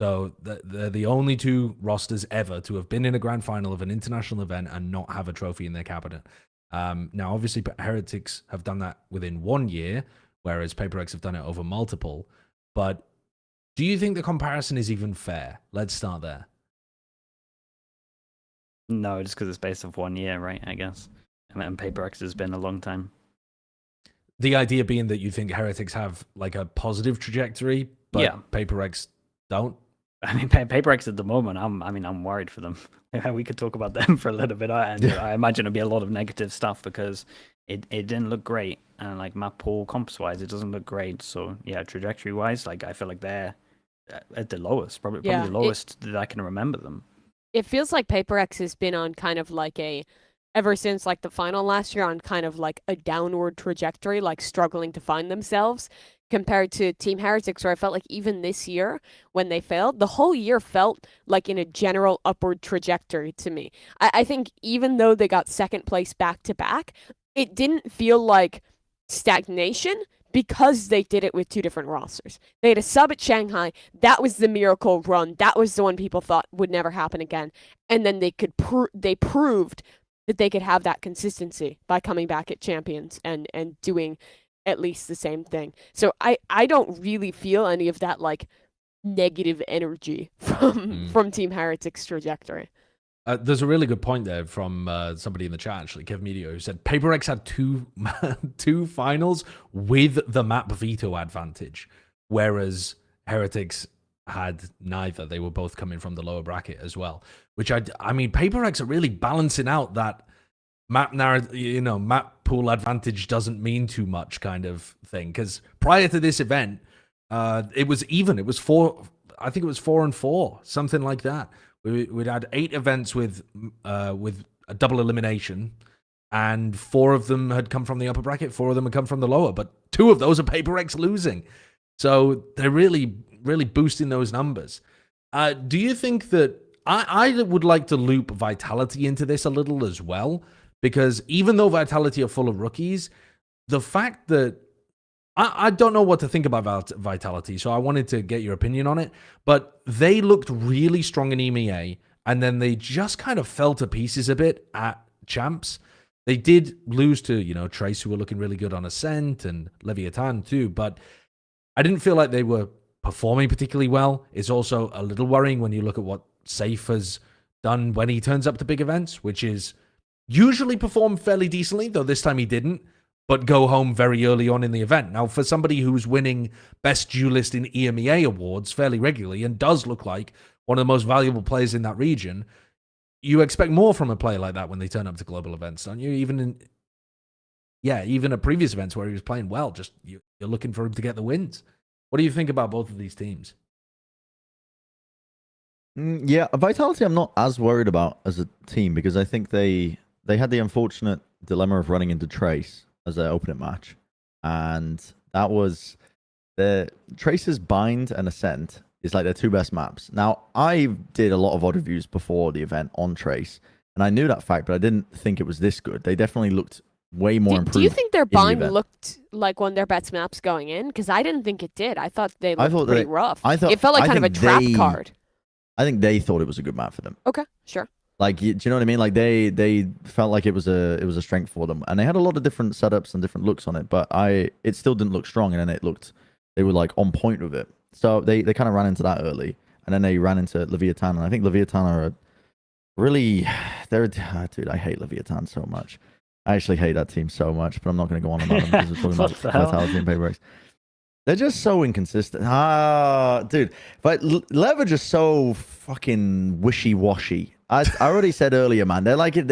So they're the only 2 rosters ever to have been in a Grand Final of an international event and not have a trophy in their cabinet. Now, obviously, Heretics have done that within 1 year, whereas PRX have done it over multiple. But do you think the comparison is even fair? Let's start there. No, just because it's based off 1 year, right? I guess. And PRX has been a long time. The idea being that you think Heretics have like a positive trajectory, but PRX don't. I mean, PRX at the moment, I'm worried for them. We could talk about them for a little bit. I imagine it'll be a lot of negative stuff because it didn't look great, and like map pool comps wise, it doesn't look great. So yeah, trajectory wise, like I feel like they're at the lowest, probably the lowest that I can remember them. It feels like PaperX has been on kind of like ever since like the final last year, on kind of like a downward trajectory, like struggling to find themselves, compared to Team Heretics, where I felt like even this year when they failed, the whole year felt like in a general upward trajectory to me. I think even though they got second place back to back, it didn't feel like stagnation, because they did it with two different rosters. They had a sub at Shanghai. That was the miracle run. That was the one people thought would never happen again. And then they proved that they could have that consistency by coming back at Champions and doing at least the same thing. So I don't really feel any of that like negative energy from Team Heretics' trajectory. There's a really good point there from somebody in the chat, actually, Kev Media, who said PaperX had two finals with the map veto advantage, whereas Heretics had neither. They were both coming from the lower bracket as well, which I mean, PaperX are really balancing out that map pool advantage doesn't mean too much kind of thing. Because prior to this event, it was even. It was I think it was 4-4, something like that. We'd had 8 events with a double elimination, and 4 of them had come from the upper bracket, 4 of them had come from the lower, but 2 of those are PaperX losing. So they're really, really boosting those numbers. Do you think that I would like to loop Vitality into this a little as well? Because even though Vitality are full of rookies, the fact that I don't know what to think about Vitality, so I wanted to get your opinion on it. But they looked really strong in EMEA, and then they just kind of fell to pieces a bit at Champs. They did lose to, Trace, who were looking really good on Ascent, and Leviatán too, but I didn't feel like they were performing particularly well. It's also a little worrying when you look at what Safe has done when he turns up to big events, which is usually perform fairly decently, though this time he didn't, but go home very early on in the event. Now, for somebody who's winning Best Duelist in EMEA awards fairly regularly and does look like one of the most valuable players in that region, you expect more from a player like that when they turn up to global events, don't you? Even at previous events where he was playing well, just you're looking for him to get the wins. What do you think about both of these teams? Yeah, Vitality I'm not as worried about as a team, because I think they had the unfortunate dilemma of running into Trace as their opening match, and that was the Trace's Bind and Ascent is like their 2 best maps. Now, I did a lot of odd reviews before the event on Trace, and I knew that fact, but I didn't think it was this good. They definitely looked way more improved. Do you think their Bind looked like one of their best maps going in? Because I didn't think it did. I thought they looked pretty rough. It felt like kind of a trap card. I think they thought it was a good map for them. Okay, sure. Like, do you know what I mean? Like they felt like it was a strength for them, and they had a lot of different setups and different looks on it. But it still didn't look strong, and then they were like on point with it. So they kind of ran into that early, and then they ran into Leviatán, and I think Leviatán are dude, I hate Leviatán so much. I actually hate that team so much, but I'm not going to go on about them because we're talking about Vitality and PaperX. They're just so inconsistent. Dude, but Lev are just so fucking wishy-washy. I already said earlier, man. They're like you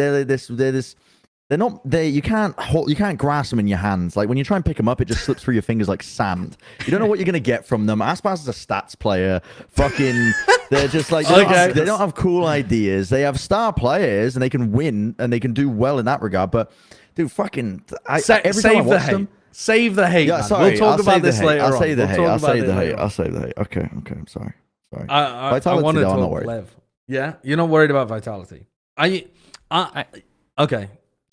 can't grasp them in your hands. Like when you try and pick them up, it just slips through your fingers like sand. You don't know what you're gonna get from them. Aspas is a stats player. Fucking, they're just like they don't have cool ideas. They have star players and they can win and they can do well in that regard. But dude, fucking, every time I watch them. Save the hate. Yeah, man. sorry. We'll talk about this later on. I'll save the hate. I'll save the hate. Okay. I'm sorry. I want to talk Lev. Yeah, you're not worried about Vitality. Okay,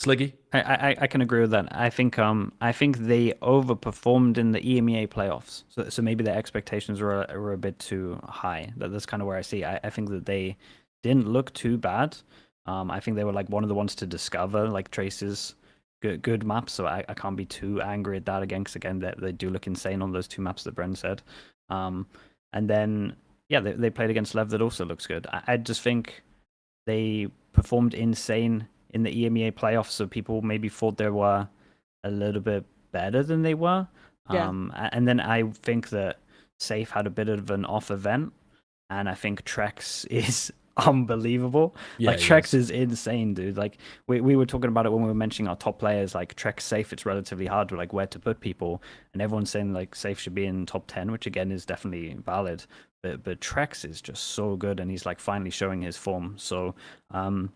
Sliggy. I can agree with that. I think they overperformed in the EMEA playoffs. So maybe their expectations were a bit too high. That's kind of where I see. I think that they didn't look too bad. I think they were like one of the ones to discover like Trace's good maps. So I can't be too angry at that again, because again they do look insane on those 2 maps that Bren said. And then yeah, they played against Lev that also looks good. I just think they performed insane in the EMEA playoffs, so people maybe thought they were a little bit better than they were. Yeah. And then I think that Safe had a bit of an off event, and I think Trex is unbelievable. Yeah, Like he Trex is. is insane, dude. Like we were talking about it when we were mentioning our top players. Like Trex safe, it's relatively hard to like where to put people, and everyone's saying like safe should be in top 10, which again is definitely valid. But Trex is just so good, and he's like finally showing his form. So I'm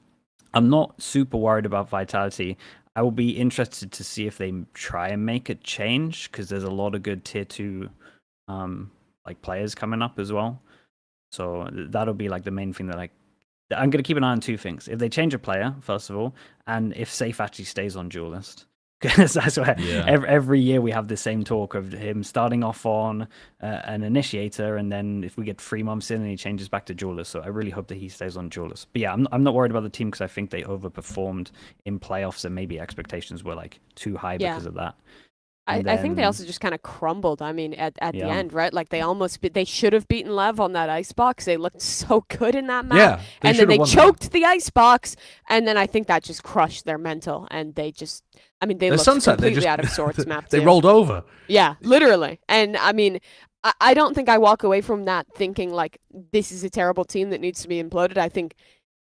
not super worried about Vitality. I will be interested to see if they try and make a change, because there's a lot of good tier 2 like players coming up as well. So that'll be like the main thing that I'm going to keep an eye on 2 things. If they change a player, first of all, and if Safe actually stays on Duelist. Because that's where every year we have the same talk of him starting off on an Initiator, and then if we get 3 months in and he changes back to Duelist. So I really hope that he stays on Duelist. But yeah, I'm not worried about the team, because I think they overperformed in playoffs, and maybe expectations were like too high because of that. I think they also just kind of crumbled. I mean, at the end, right? Like they should have beaten Lev on that icebox. They looked so good in that map. Yeah, and then they choked the icebox, and then I think that just crushed their mental, and they just, I mean, they looked completely out of sorts map They too. rolled over. Yeah, literally. And I mean, I don't think I walk away from that thinking like this is a terrible team that needs to be imploded. I think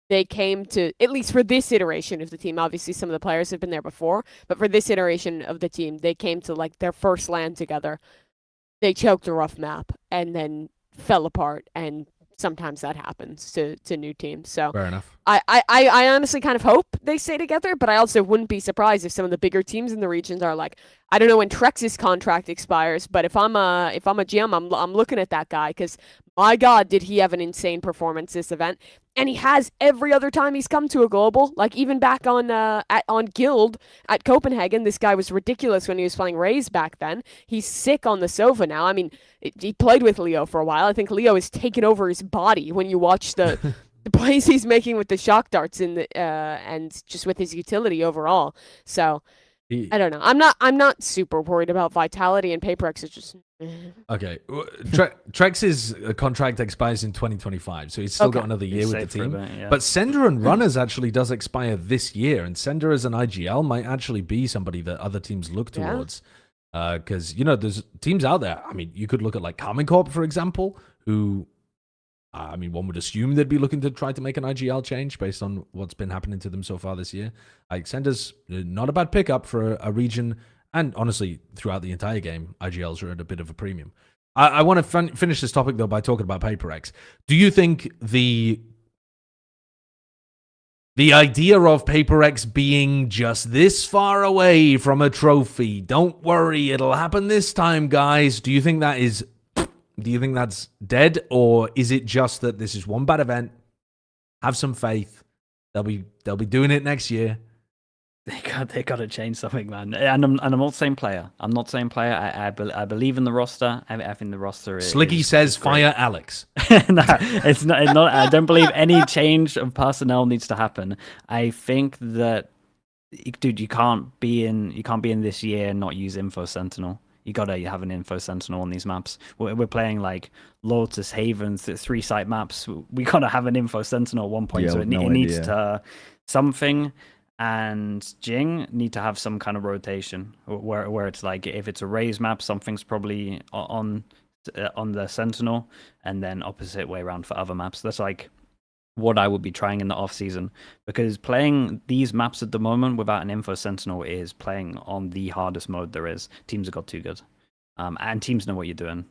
they came to, at least for this iteration of the team, obviously some of the players have been there before, but for this iteration of the team, they came to like their first LAN together. They choked a rough map and then fell apart, and sometimes that happens to new teams. So Fair enough. I honestly kind of hope they stay together, but I also wouldn't be surprised if some of the bigger teams in the regions are like, I don't know when Trex's contract expires, but if I'm a GM, I'm looking at that guy, because my God, did he have an insane performance this event? And he has every other time he's come to a global. Like even back on Guild at Copenhagen, this guy was ridiculous when he was playing Raze back then. He's sick on the Sova now. I mean, he played with Leo for a while. I think Leo has taken over his body when you watch the plays he's making with the shock darts in the and just with his utility overall. So I don't know. I'm not super worried about Vitality, and PaperX is just Okay. Trex's contract expires in 2025, so he's still got another year with the team. But Sender and Runners actually does expire this year, and Sender as an IGL might actually be somebody that other teams look towards. Because, you know, there's teams out there. I mean, you could look at like Carmine Corp, for example, who, I mean, one would assume they'd be looking to try to make an IGL change based on what's been happening to them so far this year. Like, Sender's not a bad pickup for a region. And honestly, throughout the entire game, IGLs are at a bit of a premium. I want to finish this topic, though, by talking about PaperX. Do you think the idea of PaperX being just this far away from a trophy, don't worry, it'll happen this time, guys, do you think that's dead? Or is it just that this is one bad event? Have some faith. They'll be doing it next year. They got to change something, man. And I'm not saying player. I'm not saying player. I believe in the roster. I think the roster is. Slicky says fire Alex. No, it's not. I don't believe any change of personnel needs to happen. I think that, dude, you can't be in this year and not use Info Sentinel. You gotta have an Info Sentinel on these maps. We're playing like Lotus Haven, 3-site maps. We gotta have an Info Sentinel at one point. So it needs to something. And Jing need to have some kind of rotation where it's like, if it's a Raze map, something's probably on the Sentinel, and then opposite way around for other maps. That's like what I would be trying in the off season, because playing these maps at the moment without an Info Sentinel is playing on the hardest mode there is. Teams have got too good, and teams know what you're doing.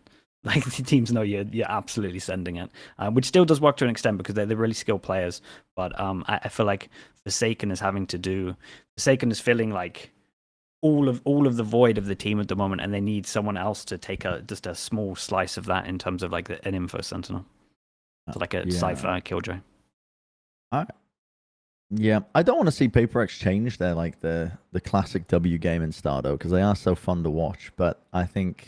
Like, the teams know you're absolutely sending it, which still does work to an extent because they're really skilled players. But I feel like Forsaken is Forsaken is feeling like all of the void of the team at the moment, and they need someone else to take just a small slice of that in terms of like an Info Sentinel, so like a Cypher Killjoy. Yeah, I don't want to see PaperX change their like the classic W game in Stardo, because they are so fun to watch. But I think.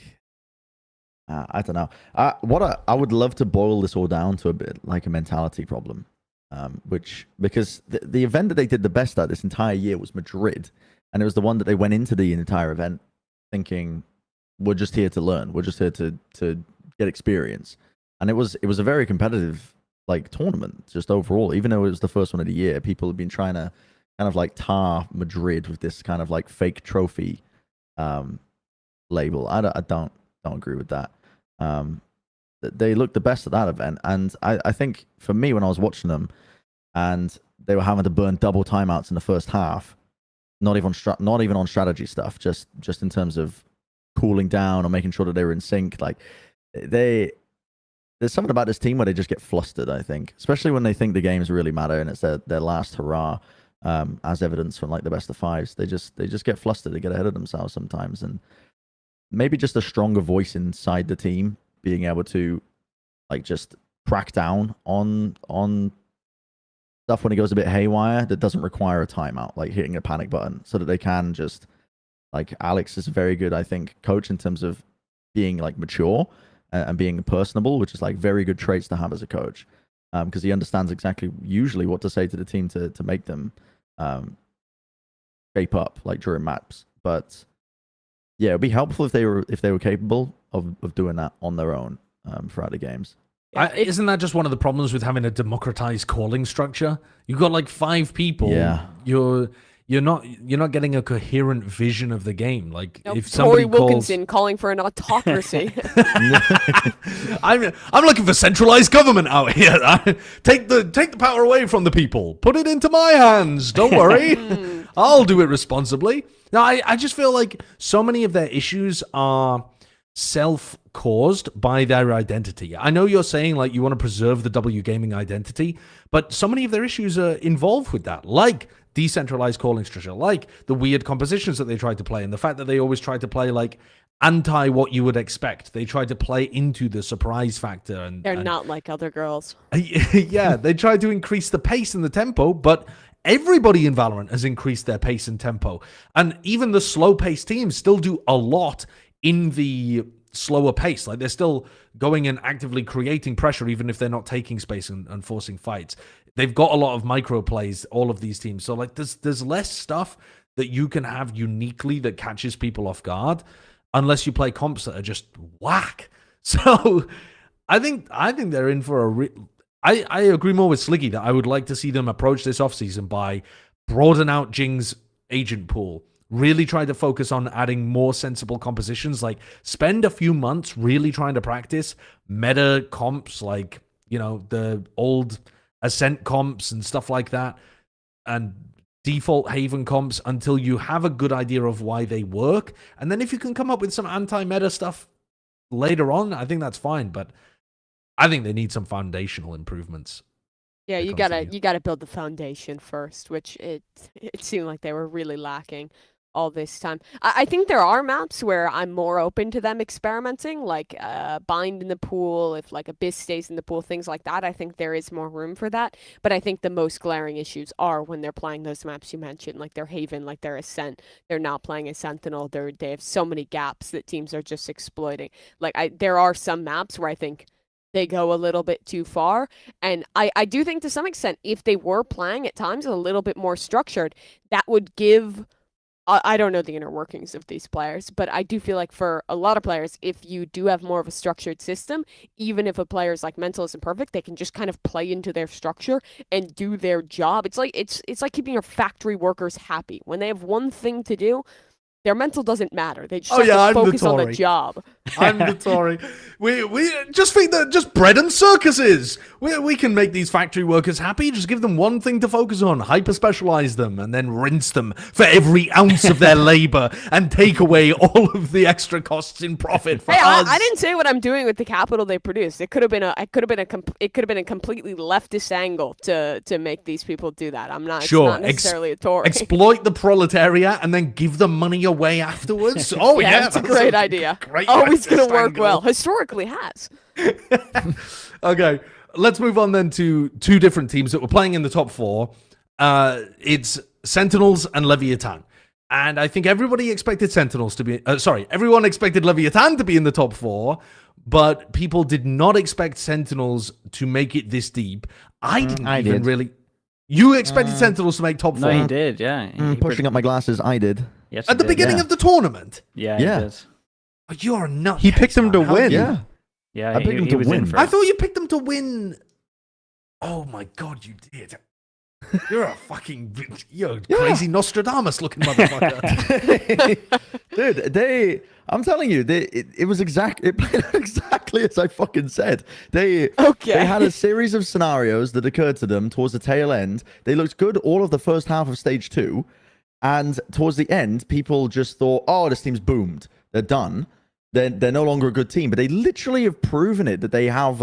I don't know. I would love to boil this all down to a bit like a mentality problem, because the event that they did the best at this entire year was Madrid, and it was the one that they went into the entire event thinking, we're just here to learn, we're just here to get experience, and it was a very competitive like tournament just overall. Even though it was the first one of the year, people have been trying to kind of like tar Madrid with this kind of like fake trophy label. I don't agree with that. they looked the best at that event. And I think for me, when I was watching them, and they were having to burn double timeouts in the first half, not even on strategy stuff, just in terms of cooling down or making sure that they were in sync. Like there's something about this team where they just get flustered, I think, especially when they think the games really matter and it's their last hurrah, as evidence from like the best of fives. They just get flustered, they get ahead of themselves sometimes. And maybe just a stronger voice inside the team being able to like just crack down on stuff when it goes a bit haywire that doesn't require a timeout, like hitting a panic button, so that they can just, like, Alex is a very good, I think, coach in terms of being like mature and being personable, which is like very good traits to have as a coach, because he understands exactly usually what to say to the team to make them shape up like during maps. But yeah, it'd be helpful if they were capable of doing that on their own throughout the games. Isn't that just one of the problems with having a democratized calling structure? You've got like 5 people. Yeah. You're not getting a coherent vision of the game. Like if Tory somebody Wilkinson calling for an autocracy. I'm looking for centralized government out here. Take the power away from the people. Put it into my hands. Don't worry. I'll do it responsibly. Now I just feel like so many of their issues are self-caused by their identity. I know you're saying like you want to preserve the W gaming identity, but so many of their issues are involved with that, like decentralized calling structure, like the weird compositions that they tried to play, and the fact that they always tried to play like anti what you would expect. They tried to play into the surprise factor, and They're not like other girls. Yeah, they tried to increase the pace and the tempo, but everybody in Valorant has increased their pace and tempo, and even the slow-paced teams still do a lot in the slower pace. Like they're still going and actively creating pressure, even if they're not taking space and forcing fights. They've got a lot of micro plays, all of these teams. So like there's less stuff that you can have uniquely that catches people off guard, unless you play comps that are just whack. So I think they're in for I agree more with Sliggy that I would like to see them approach this offseason by broaden out Jing's agent pool. Really try to focus on adding more sensible compositions. Like spend a few months really trying to practice meta comps, like, you know, the old Ascent comps and stuff like that, and default Haven comps until you have a good idea of why they work. And then if you can come up with some anti-meta stuff later on, I think that's fine. But I think they need some foundational improvements. Yeah, you gotta build the foundation first, which it seemed like they were really lacking all this time. I think there are maps where I'm more open to them experimenting, like Bind in the pool, if like Abyss stays in the pool, things like that. I think there is more room for that. But I think the most glaring issues are when they're playing those maps you mentioned, like their Haven, like their Ascent. They're not playing a Sentinel. They have so many gaps that teams are just exploiting. Like there are some maps where I think they go a little bit too far. And I do think to some extent, if they were playing at times a little bit more structured, that would give... I don't know the inner workings of these players, but I do feel like for a lot of players, if you do have more of a structured system, even if a player's like mental isn't perfect, they can just kind of play into their structure and do their job. It's like keeping your factory workers happy. When they have one thing to do, their mental doesn't matter. They just have to focus on the job. I'm the Tory. We just feed just bread and circuses. We can make these factory workers happy. Just give them one thing to focus on, hyper specialize them, and then rinse them for every ounce of their labor and take away all of the extra costs in profit for us. I didn't say what I'm doing with the capital they produced. It could have been a completely leftist angle to make these people do that. I'm not sure. It's not necessarily a Tory. Exploit the proletariat and then give them money away afterwards. Oh yeah, that's a great idea. Great. Always gonna work well. Historically has. Okay, let's move on then to 2 different teams that were playing in the top 4. It's Sentinels and Leviatán. And I think everybody expected Sentinels to be... everyone expected Leviatán to be in the top 4, but people did not expect Sentinels to make it this deep. I didn't really... You expected Sentinels to make top 4? No, he did, yeah. Pushing up my glasses, I did. Yes, At the beginning of the tournament? Yeah, Yeah. he did. Oh, you're nuts. He picked them to win. Yeah. Yeah, I picked him to was in win. for I it. thought you picked them to win. Oh my god, you did. You're a fucking... You're a crazy Nostradamus looking motherfucker. Dude, I'm telling you, it was it played out exactly as I fucking said. They had a series of scenarios that occurred to them towards the tail end. They looked good all of the first half of stage 2, and towards the end, people just thought, "Oh, this team's boomed. They're done. They're no longer a good team." But they literally have proven it that they have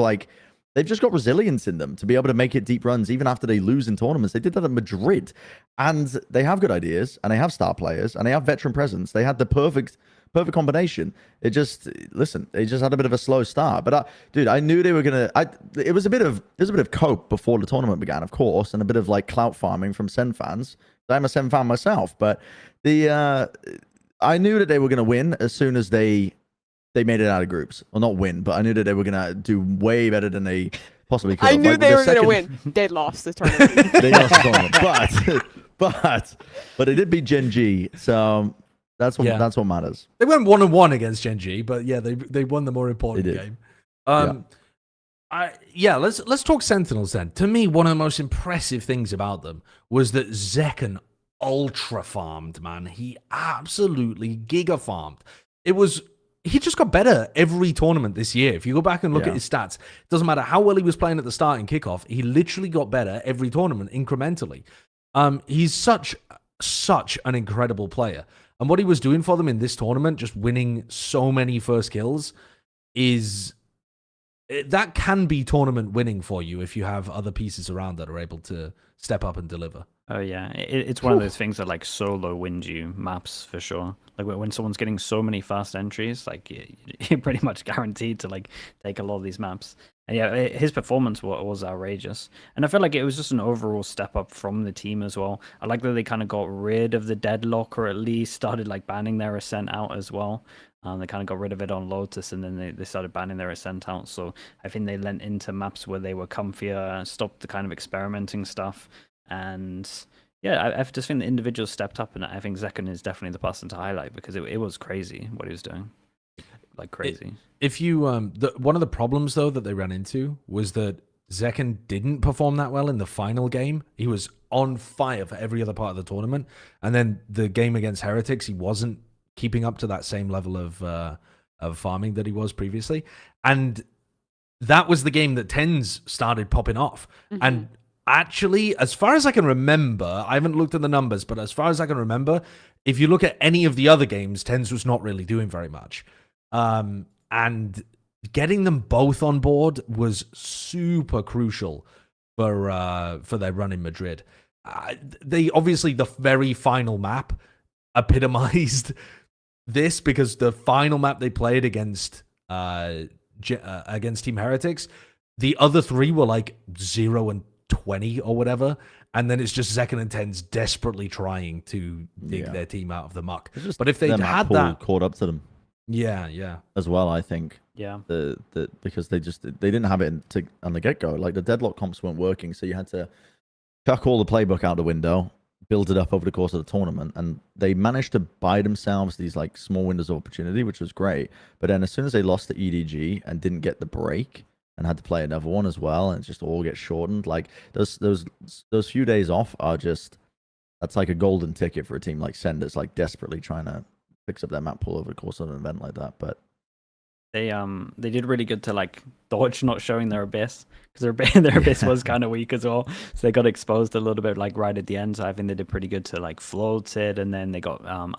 they've just got resilience in them to be able to make it deep runs even after they lose in tournaments. They did that at Madrid, and they have good ideas, and they have star players, and they have veteran presence. They had the perfect combination. They just had a bit of a slow start. But dude, I knew they were gonna. There was a bit of cope before the tournament began, of course, and a bit of clout farming from Sen fans. I'm a Sen fan myself, but I knew that they were gonna win as soon as they made it out of groups. Well, not win, but I knew that they were going to do way better than they possibly could. I knew they were going to win. They lost the tournament. They lost the tournament. But they did beat Gen.G, so that's what matters. They went 1-1 against Gen.G, but yeah, they won the more important game. Let's talk Sentinels then. To me, one of the most impressive things about them was that Zekken ultra farmed, man. He absolutely giga farmed. He just got better every tournament this year. If you go back and look at his stats, it doesn't matter how well he was playing at the start in kickoff, he literally got better every tournament incrementally. He's such an incredible player. And what he was doing for them in this tournament, just winning so many first kills, that can be tournament winning for you if you have other pieces around that are able to step up and deliver. Oh yeah, it's one of those things that solo wins you maps for sure. When someone's getting so many fast entries, you're pretty much guaranteed to take a lot of these maps. And yeah, his performance was outrageous, and I feel like it was just an overall step up from the team as well. I like that they kind of got rid of the deadlock, or at least started banning their Ascent out as well. They kind of got rid of it on Lotus, and then they started banning their Ascent out. So I think they lent into maps where they were comfier, stopped the kind of experimenting stuff. And yeah, I just think the individuals stepped up, and I think Zekken is definitely the person to highlight because it was crazy what he was doing. Crazy. If you one of the problems though that they ran into was that Zekken didn't perform that well in the final game. He was on fire for every other part of the tournament, and then the game against Heretics, he wasn't keeping up to that same level of farming that he was previously, and that was the game that TenZ started popping off. And actually, as far as I can remember, I haven't looked at the numbers, but as far as I can remember, if you look at any of the other games, TenZ was not really doing very much. And getting them both on board was super crucial for their run in Madrid. They obviously, the very final map epitomized this, because the final map they played against Team Heretics, the other three were 0 and 20 or whatever, and then it's just Zekken and TenZ desperately trying to dig their team out of the muck. But if they had that caught up to them, as well, I think, because they didn't have it on the get-go. The deadlock comps weren't working, so you had to chuck all the playbook out the window, build it up over the course of the tournament, and they managed to buy themselves these small windows of opportunity, which was great. But then as soon as they lost the EDG and didn't get the break, and had to play another one as well, and it just all gets shortened. Those few days off are that's a golden ticket for a team like Sen that's desperately trying to fix up their map pool over the course of an event like that. But they did really good to dodge not showing their abyss, because their abyss was kind of weak as well, so they got exposed a little bit right at the end. So I think they did pretty good to float it, and then they got I'm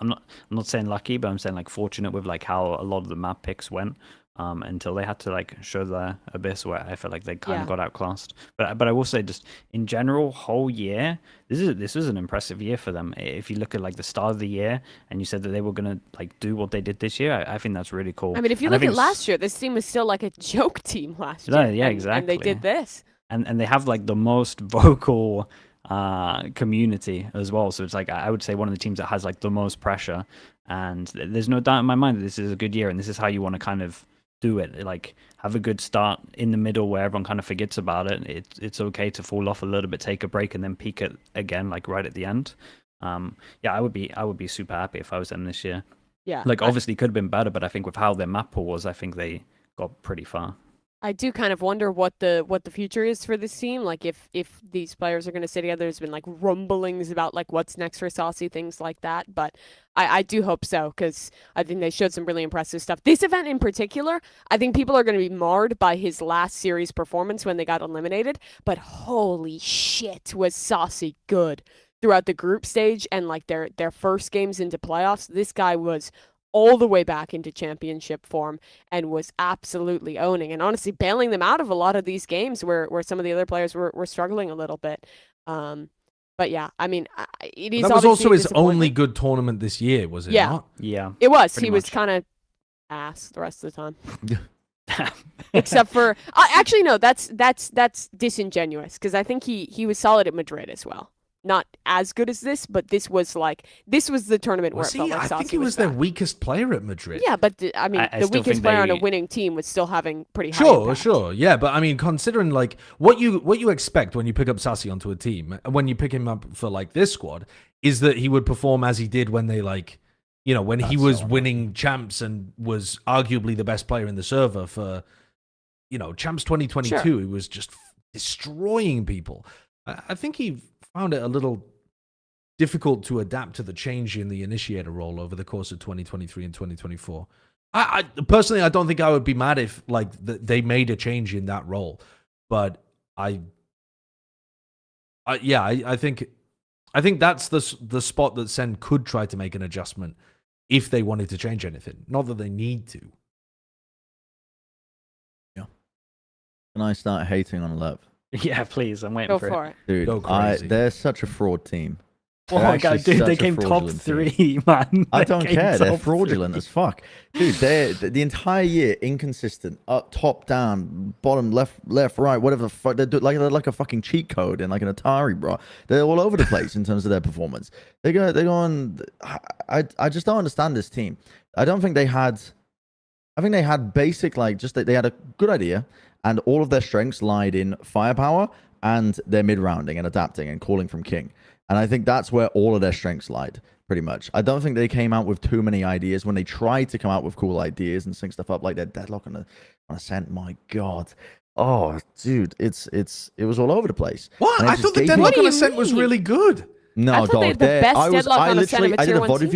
not saying lucky, but I'm saying fortunate with how a lot of the map picks went. Until they had to show their abyss, where I felt they kind of got outclassed. But I will say, just in general, whole year, this was an impressive year for them. If you look at the start of the year, and you said that they were gonna do what they did this year, I think that's really cool. I mean, if you look at last year, this team was still a joke team last year. Yeah, exactly. And they did this. And they have the most vocal community as well. So it's I would say one of the teams that has the most pressure. And there's no doubt in my mind that this is a good year, and this is how you want to kind of do it. Have a good start in the middle where everyone kind of forgets about it. It's okay to fall off a little bit, take a break, and then peak it again right at the end. I would be super happy if I was them this year. Yeah, obviously could have been better, but I think with how their map pool was, I think they got pretty far. I do kind of wonder what the future is for this team. Like if these players are going to stay together. There's been like rumblings about like what's next for Saucy, things like that. But I do hope so, because I think they showed some really impressive stuff. This event in particular, I think people are going to be marred by his last series performance when they got eliminated. But holy shit, was Saucy good throughout the group stage and like their first games into playoffs. This guy was all the way back into championship form and was absolutely owning and honestly bailing them out of a lot of these games where some of the other players were struggling a little bit. But yeah, I mean, it is. That was also his only good tournament this year, was it not? Yeah, it was. Pretty He was much. kind of ass the rest of the time. Except for actually no, that's disingenuous, because I think he was solid at Madrid as well. Not as good as this, but this was the tournament where it felt like I Saucy think he was back. their weakest player at Madrid. Yeah, but I mean, I the still weakest think player on a they- winning team was still having pretty high impact. Sure, yeah, but I mean, considering like what you expect when you pick up Sassy onto a team, when you pick him up for like this squad, is that he would perform as he did when they like, you know, when he was winning champs and was arguably the best player in the server for, you know, champs 2022. Sure. He was just destroying people. I think he found it a little difficult to adapt to the change in the initiator role over the course of 2023 and 2024. I personally, I don't think I would be mad if like they made a change in that role, but I think that's the spot that Sen could try to make an adjustment if they wanted to change anything. Not that they need to. Can I start hating on Lev? Yeah, please. I'm waiting Go for for it. Dude, Go crazy. they're such a fraud team. Oh They're my god, actually dude, they such a came top fraudulent team. 3, man. I They don't came care. They're top fraudulent 3. as fuck. Dude, they're the entire year inconsistent. Up, top, down, bottom, left, right, whatever the fuck. They're like a fucking cheat code in like an Atari, bro. They're all over the place in terms of their performance. They go on. I just don't understand this team. I think they had basic, like, just that they had a good idea, and all of their strengths lied in firepower and their mid-rounding and adapting and calling from King. And I think that's where all of their strengths lied, pretty much. I don't think they came out with too many ideas. When they tried to come out with cool ideas and sync stuff up, like their deadlock on Ascent, my god. Oh, dude, it was all over the place. What? And it I just thought the gave me- deadlock What do on you Ascent was mean? really good. No, I thought they dog. had the best deadlock on Ascent of a I did tier a one VOD team.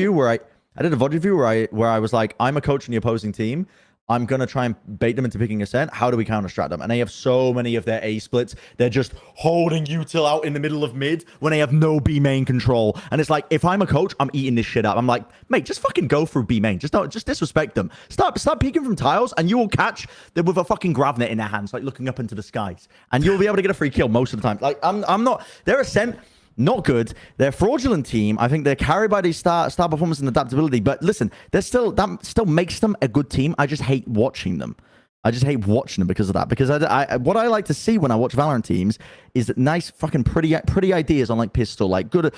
review where I was like, I'm a coach in the opposing team. I'm going to try and bait them into picking Ascent. How do we counter-strat them? And they have so many of their A splits. They're just holding util out in the middle of mid when they have no B main control. And it's like, if I'm a coach, I'm eating this shit up. I'm like, mate, just fucking go through B main. Just disrespect them. Start peeking from tiles, and you will catch them with a fucking grav net in their hands, like looking up into the skies. And you'll be able to get a free kill most of the time. Like, I'm not... They're Ascent... Not good. They're a fraudulent team. I think they're carried by these star performance and adaptability. But listen, that still makes them a good team. I just hate watching them. I just hate watching them because of that. Because what I like to see when I watch Valorant teams is nice fucking pretty ideas on like pistol, like good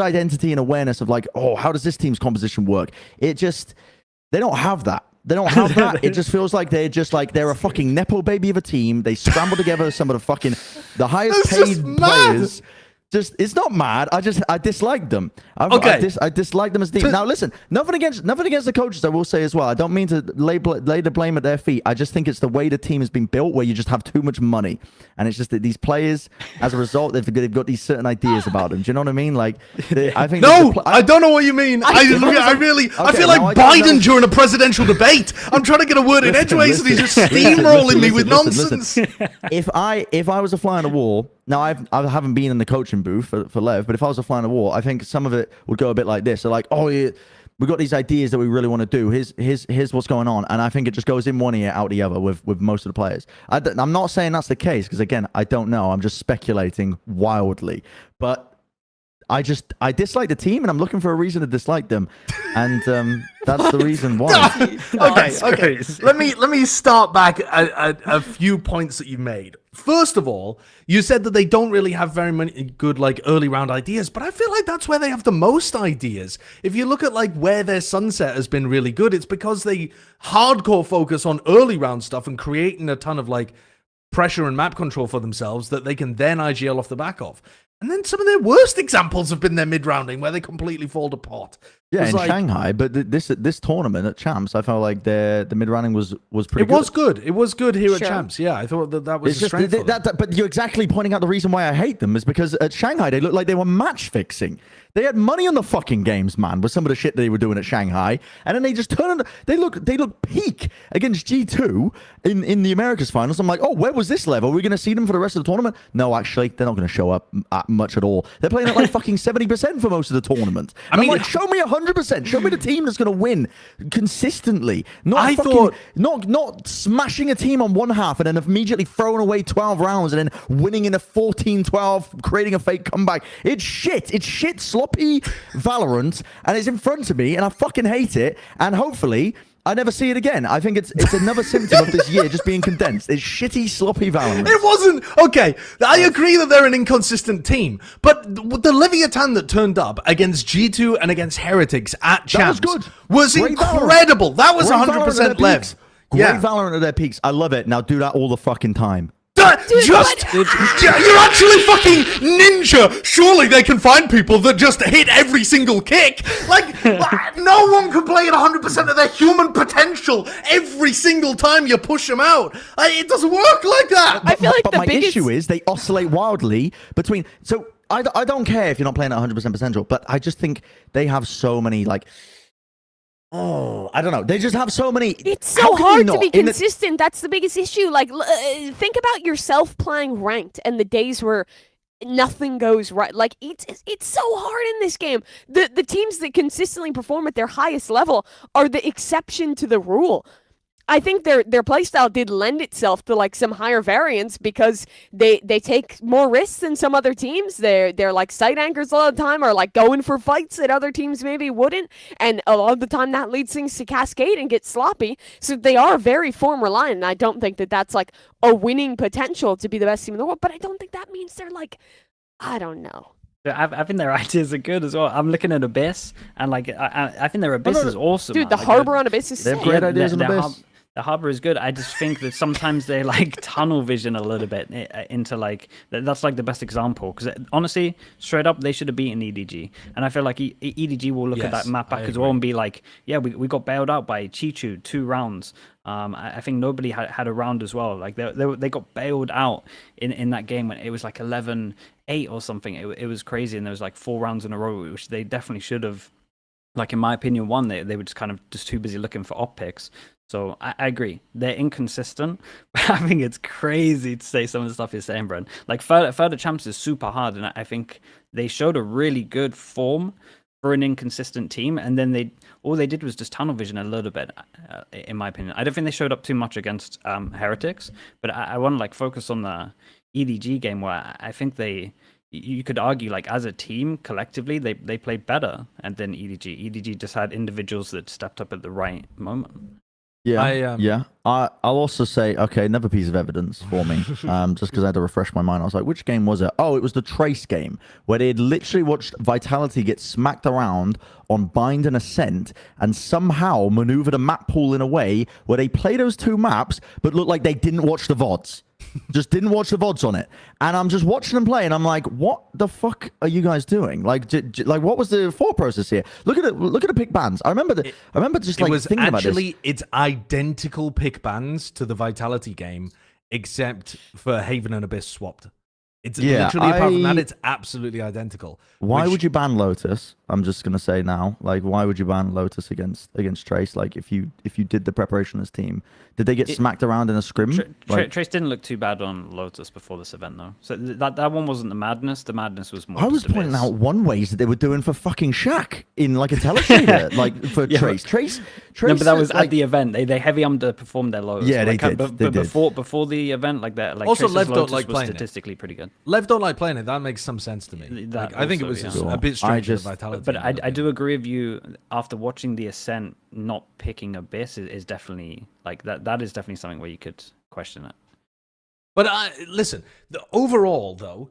identity and awareness of like, oh, how does this team's composition work? They don't have that. They don't have that. It just feels like they're a fucking nepo baby of a team. They scramble together some of the highest That's just paid mad. players. It's not mad. I dislike them. I dislike them as a team. Now listen, nothing against the coaches. I will say as well. I don't mean to lay the blame at their feet. I just think it's the way the team has been built, where you just have too much money, and it's just that these players, as a result, they've got these certain ideas about them. Do you know what I mean? Like, I think No, I don't know what you mean. I feel like Biden during a presidential debate. I'm trying to get a word in edgeways, and he's just steamrolling me with nonsense. If I was a fly on the wall. Now, I haven't been in the coaching booth for Lev, but if I was a fly on the wall, I think some of it would go a bit like this. So like, oh, yeah, we've got these ideas that we really want to do. Here's what's going on. And I think it just goes in one ear, out the other with most of the players. I'm not saying that's the case, because, again, I don't know. I'm just speculating wildly. But I dislike the team, and I'm looking for a reason to dislike them. And that's the reason why. Okay. Let me start back at a few points that you made. First of all, you said that they don't really have very many good like early round ideas, but I feel like that's where they have the most ideas. If you look at like where their Sunset has been really good, it's because they hardcore focus on early round stuff and creating a ton of like pressure and map control for themselves that they can then IGL off the back of. And then some of their worst examples have been their mid-rounding, where they completely fall apart. Yeah, was in like- Shanghai, but this tournament at Champs, I felt like the mid running was pretty It good. was good. It was good here at Sure. Champs. Yeah, I thought that was It's a just strength for them. but you're exactly pointing out the reason why I hate them is because at Shanghai they looked like they were match fixing. They had money on the fucking games, man, with some of the shit they were doing at Shanghai, and then they just turned. They look peak against G2 in the Americas finals. I'm like, oh, where was this level? Are we going to see them for the rest of the tournament? No, actually, they're not going to show up much at all. They're playing at like fucking 70% for most of the tournament. I mean, I'm like, show me 100%. Show me the team that's going to win consistently. I thought- Not smashing a team on one half and then immediately throwing away 12 rounds and then winning in a 14-12, creating a fake comeback. It's shit. It's shit, sloppy Valorant, and it's in front of me, and I fucking hate it. And hopefully, I never see it again. I think it's another symptom of this year just being condensed. It's shitty, sloppy Valorant. It wasn't okay. I agree that they're an inconsistent team, but the Leviatán that turned up against G2 and against Heretics at Champs That was good. was Great incredible. Valorant. That was Great 100% Valorant at their Lev. peaks. Great Valorant at their peaks. I love it. Now do that all the fucking time. You're actually fucking ninja. Surely they can find people that just hit every single kick. Like, no one can play at 100% of their human potential every single time you push them out. It doesn't work like that. I feel like But the my biggest issue is they oscillate wildly between. So I don't care if you're not playing at 100% potential, but I just think they have so many like. Oh, I don't know. They just have so many. It's How so can you hard to not? be In the- consistent. That's the biggest issue. Like, think about yourself playing ranked and the days where nothing goes right. Like, it's so hard in this game. The teams that consistently perform at their highest level are the exception to the rule. I think their playstyle did lend itself to like some higher variance because they take more risks than some other teams. They're like side anchors a lot of the time, or like going for fights that other teams maybe wouldn't, and a lot of the time that leads things to cascade and get sloppy. So they are very form reliant. And I don't think that that's like a winning potential to be the best team in the world. But I don't think that means they're like, I don't know. I think their ideas are good as well. I'm looking at Abyss, and like I think their Abyss is awesome. Dude, man. the Like, harbor on Abyss is They have sick. great ideas on their Abyss. The harbor is good. I just think that sometimes they like tunnel vision a little bit into like that's like the best example because honestly, straight up, they should have beaten EDG, and I feel like EDG will look at Yes, that map I back as agree. well and be like, yeah, we got bailed out by Chichu 2 rounds. I think nobody had a round as well. Like they got bailed out in that game when it was like 11-8 or something. It was crazy, and there was like 4 rounds in a row, which they definitely should have. Like in my opinion, won. They were just kind of just too busy looking for op picks. So I agree. They're inconsistent. But I think it's crazy to say some of the stuff you're saying, Bren. Like further champs is super hard, and I think they showed a really good form for an inconsistent team. And then all they did was just tunnel vision a little bit, in my opinion. I don't think they showed up too much against Heretics, but I want to like focus on the EDG game where I think you could argue like as a team collectively they played better and then EDG just had individuals that stepped up at the right moment. Yeah, I'll also say, okay, another piece of evidence for me, just because I had to refresh my mind. I was like, which game was it? Oh, it was the Trace game, where they had literally watched Vitality get smacked around on Bind and Ascent, and somehow maneuvered a map pool in a way where they play those 2 maps, but looked like they didn't watch the VODs. Just didn't watch the VODs on it. And I'm just watching them play, and I'm like, what the fuck are you guys doing? Like, like what was the thought process here? Look at it. Look at the pick bans. I remember just like thinking about this. Actually, it's identical pick bans to the Vitality game, except for Haven and Abyss swapped. It's literally, apart from that, it's absolutely identical. Why would you ban Lotus? I'm just gonna say now, like, why would you ban Lotus against Trace? Like, if you did the preparation as team, did they get smacked around in a scrim? Trace didn't look too bad on Lotus before this event though, so that one wasn't the madness. The madness was more. I was just pointing Abyss. out one ways that they were doing for fucking Shaq in like a telestrator, like for Trace. Trace. No, but that was like, at the event. They heavy underperformed their Lotus. Yeah, like, they did. But they did. before the event, like that, like Also, Trace's Lev don't Lotus like was playing it. statistically pretty good. Lev don't like playing it. That makes some sense to me. That Like, I think it also, was yeah. a bit strange with Vitality. But I do agree with you. After watching the Ascent, not picking Abyss is definitely like that. That is definitely something where you could question it. But listen, overall though,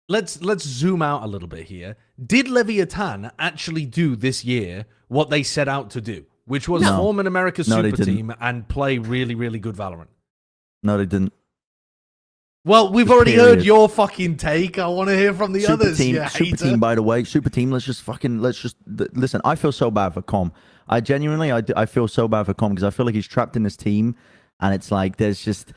let's zoom out a little bit here. Did Leviatán actually do this year what they set out to do, which was form an America's No, they super didn't. team and play really, really good Valorant? No, they didn't. Well, we've Just already heard period. your fucking take. I want to hear from the Super others. team, you super hater. team. By the way, super team. Let's just listen. I feel so bad for Com. I genuinely, I feel so bad for Com because I feel like he's trapped in this team, and it's like there's just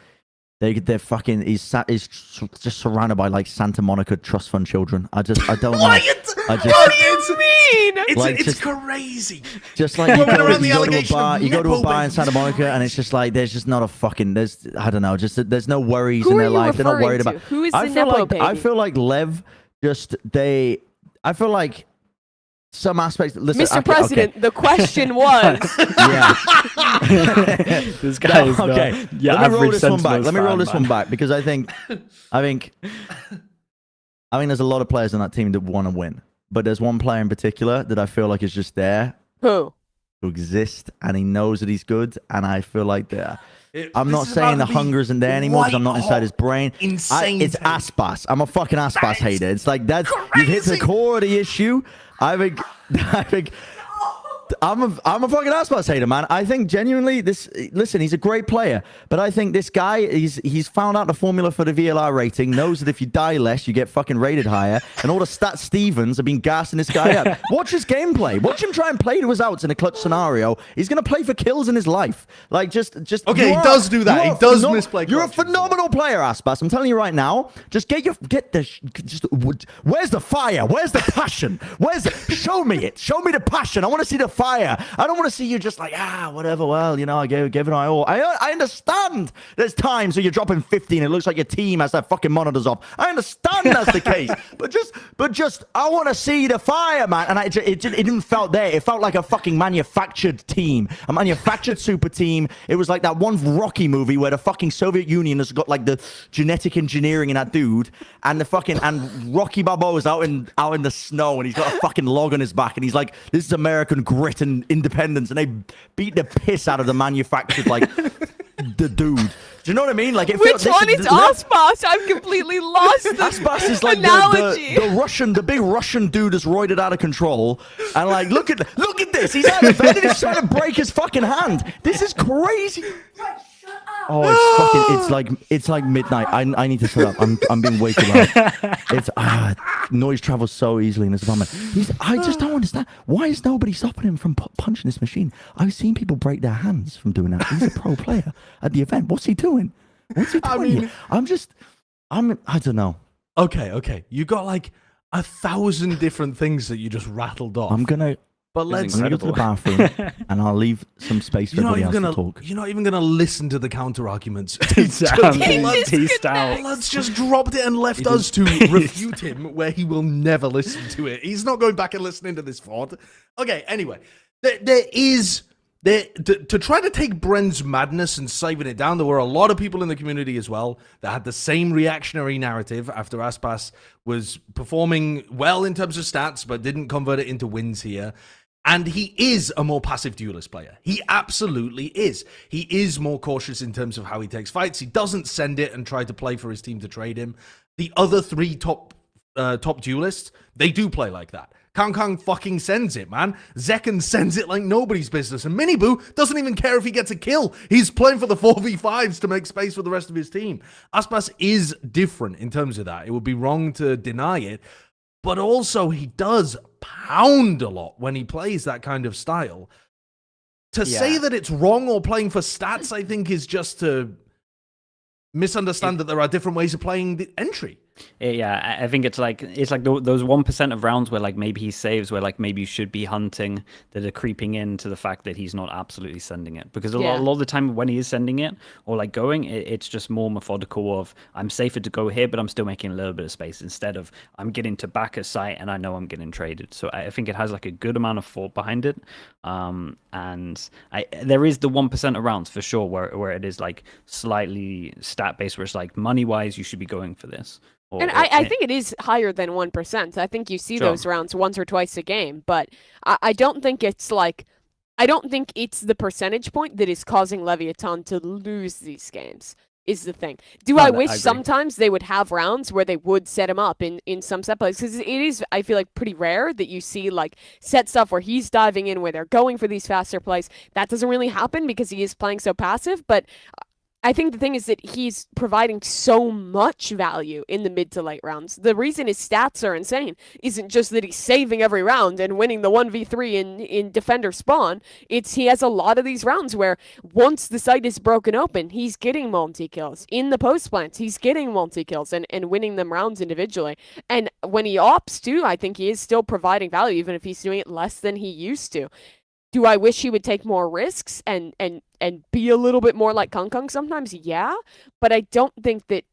they're fucking. He's just surrounded by like Santa Monica trust fund children. I don't know. What do you mean? It's, Like, it's just- crazy. Just like you Walking go, around the you go to a allegation bar, of you go to a Nepo bar in babies. Santa Monica, and it's just like there's just not a fucking I don't know, just there's no worries Who in are their you life. They're not referring worried to? about. Who is I the feel Nepo like baby? I feel like Lev I feel like some aspects. Listen, Mr. okay, President, the question was. Okay. Yeah. This guy is Okay. the Let me roll average this one back. Sentinels Let me roll fan, this man. one back because I think there's a lot of players on that team that want to win, but there's one player in particular that I feel like is just there Who? to exist, and he knows that he's good, and I feel like I'm This not is saying about the to be hunger isn't there anymore because I'm not inside his brain. Insane. It's take. Aspas. I'm a fucking Aspas That is hater. It's like you've hit the crazy. core of the issue. I think I'm a fucking Aspas hater, man. I think genuinely listen, he's a great player, but I think this guy he's found out the formula for the VLR rating, knows that if you die less, you get fucking rated higher, and all the stat Stevens have been gassing this guy up. Watch his gameplay. Watch him try and play to his outs in a clutch scenario. He's gonna play for kills in his life. Like just Okay, you he does do that. you are He does phenom- misplay You're a clutches. phenomenal player, Aspas. I'm telling you right now. Just where's the fire? Where's the passion? Show me it. Show me the passion. I want to see the fire. I don't want to see you just like, whatever. Well, I gave it my all. I understand there's times where you're dropping 50 and it looks like your team has their fucking monitors off. I understand that's the case. But just, I want to see the fire, man. And it didn't felt there. It felt like a fucking manufactured team, a manufactured super team. It was like that one Rocky movie where the fucking Soviet Union has got like the genetic engineering in that dude, and and Rocky Balboa's out in the snow, and he's got a fucking log on his back, and he's like, this is American grit and independence, and they beat the piss out of the manufactured like the dude. Do you know what I mean? Like it Which one is Aspas? Aspas? I've completely lost the Aspas is like analogy. the big Russian dude is roided out of control, and like look at this. He's out of bed and he's trying to break his fucking hand. This is crazy. Oh, it's like midnight. I need to shut up. I'm being way too loud. It's noise travels so easily in this apartment. I just don't understand. Why is nobody stopping him from punching this machine? I've seen people break their hands from doing that. He's a pro player at the event. What's he doing? Here? I don't know. Okay. You got like 1,000 different things that you just rattled off. But I'm gonna go to the bathroom and I'll leave some space for everybody else to talk. You're not even gonna listen to the counter arguments. He's out. Let's just dropped it and left us to refute him where he will never listen to it. He's not going back and listening to this VOD. Okay, anyway. To try to take Bren's madness and saving it down, there were a lot of people in the community as well that had the same reactionary narrative after Aspas was performing well in terms of stats, but didn't convert it into wins here. And he is a more passive duelist player. He absolutely is. He is more cautious in terms of how he takes fights. He doesn't send it and try to play for his team to trade him. The other three top duelists, they do play like that. Kang fucking sends it, man. Zekken sends it like nobody's business. And Miniboo doesn't even care if he gets a kill. He's playing for the 4v5s to make space for the rest of his team. Aspas is different in terms of that. It would be wrong to deny it. But also, he does pound a lot when he plays that kind of style. To say that it's wrong or playing for stats, I think, is just to misunderstand that there are different ways of playing the entry. Yeah, I think it's like those 1% of rounds where like maybe he saves, where like maybe you should be hunting, that are creeping into the fact that he's not absolutely sending it. Because a lot of the time when he is sending it or like going, it's just more methodical of I'm safer to go here, but I'm still making a little bit of space instead of I'm getting to back a site and I know I'm getting traded. So I think it has like a good amount of thought behind it. And there is the 1% of rounds for sure where it is like slightly stat based, where it's like money wise you should be going for this. I think it is higher than 1%. I think you see those rounds once or twice a game, but I don't think it's the percentage point that is causing Leviatán to lose these games, is the thing. I wish sometimes they would have rounds where they would set him up in some set plays, because it is, I feel like, pretty rare that you see like set stuff where he's diving in, where they're going for these faster plays. That doesn't really happen because he is playing so passive, but I think the thing is that he's providing so much value in the mid to late rounds. The reason his stats are insane isn't just that he's saving every round and winning the 1v3 in defender spawn. It's he has a lot of these rounds where once the site is broken open, he's getting multi-kills. In the post plants, he's getting multi-kills and winning them rounds individually. And when he opts too, I think he is still providing value, even if he's doing it less than he used to. Do I wish he would take more risks and be a little bit more like Kung Kung sometimes? Yeah, but I don't think that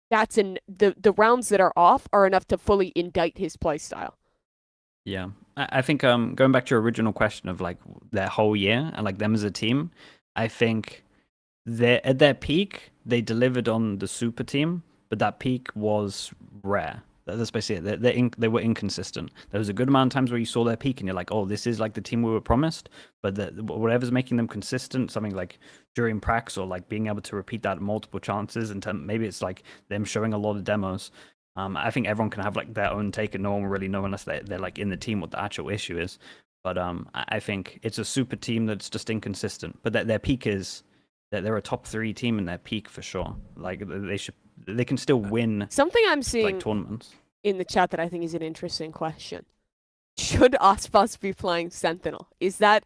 that's the rounds that are off are enough to fully indict his play style. Yeah, I think going back to your original question of like their whole year and like them as a team, I think at their peak they delivered on the super team, but that peak was rare. That's basically it. They were inconsistent. There was a good amount of times where you saw their peak and you're like, oh, this is like the team we were promised. But whatever's making them consistent, something like during pracs or like being able to repeat that multiple chances, and maybe it's like them showing a lot of demos. I think everyone can have like their own take, and no one will really know unless they're like in the team what the actual issue is. But I think it's a super team that's just inconsistent. But their peak is that they're a top 3 team in their peak for sure. Like they can still win. Something I'm seeing like tournaments in the chat that I think is an interesting question. Should Aspas be playing Sentinel? Is that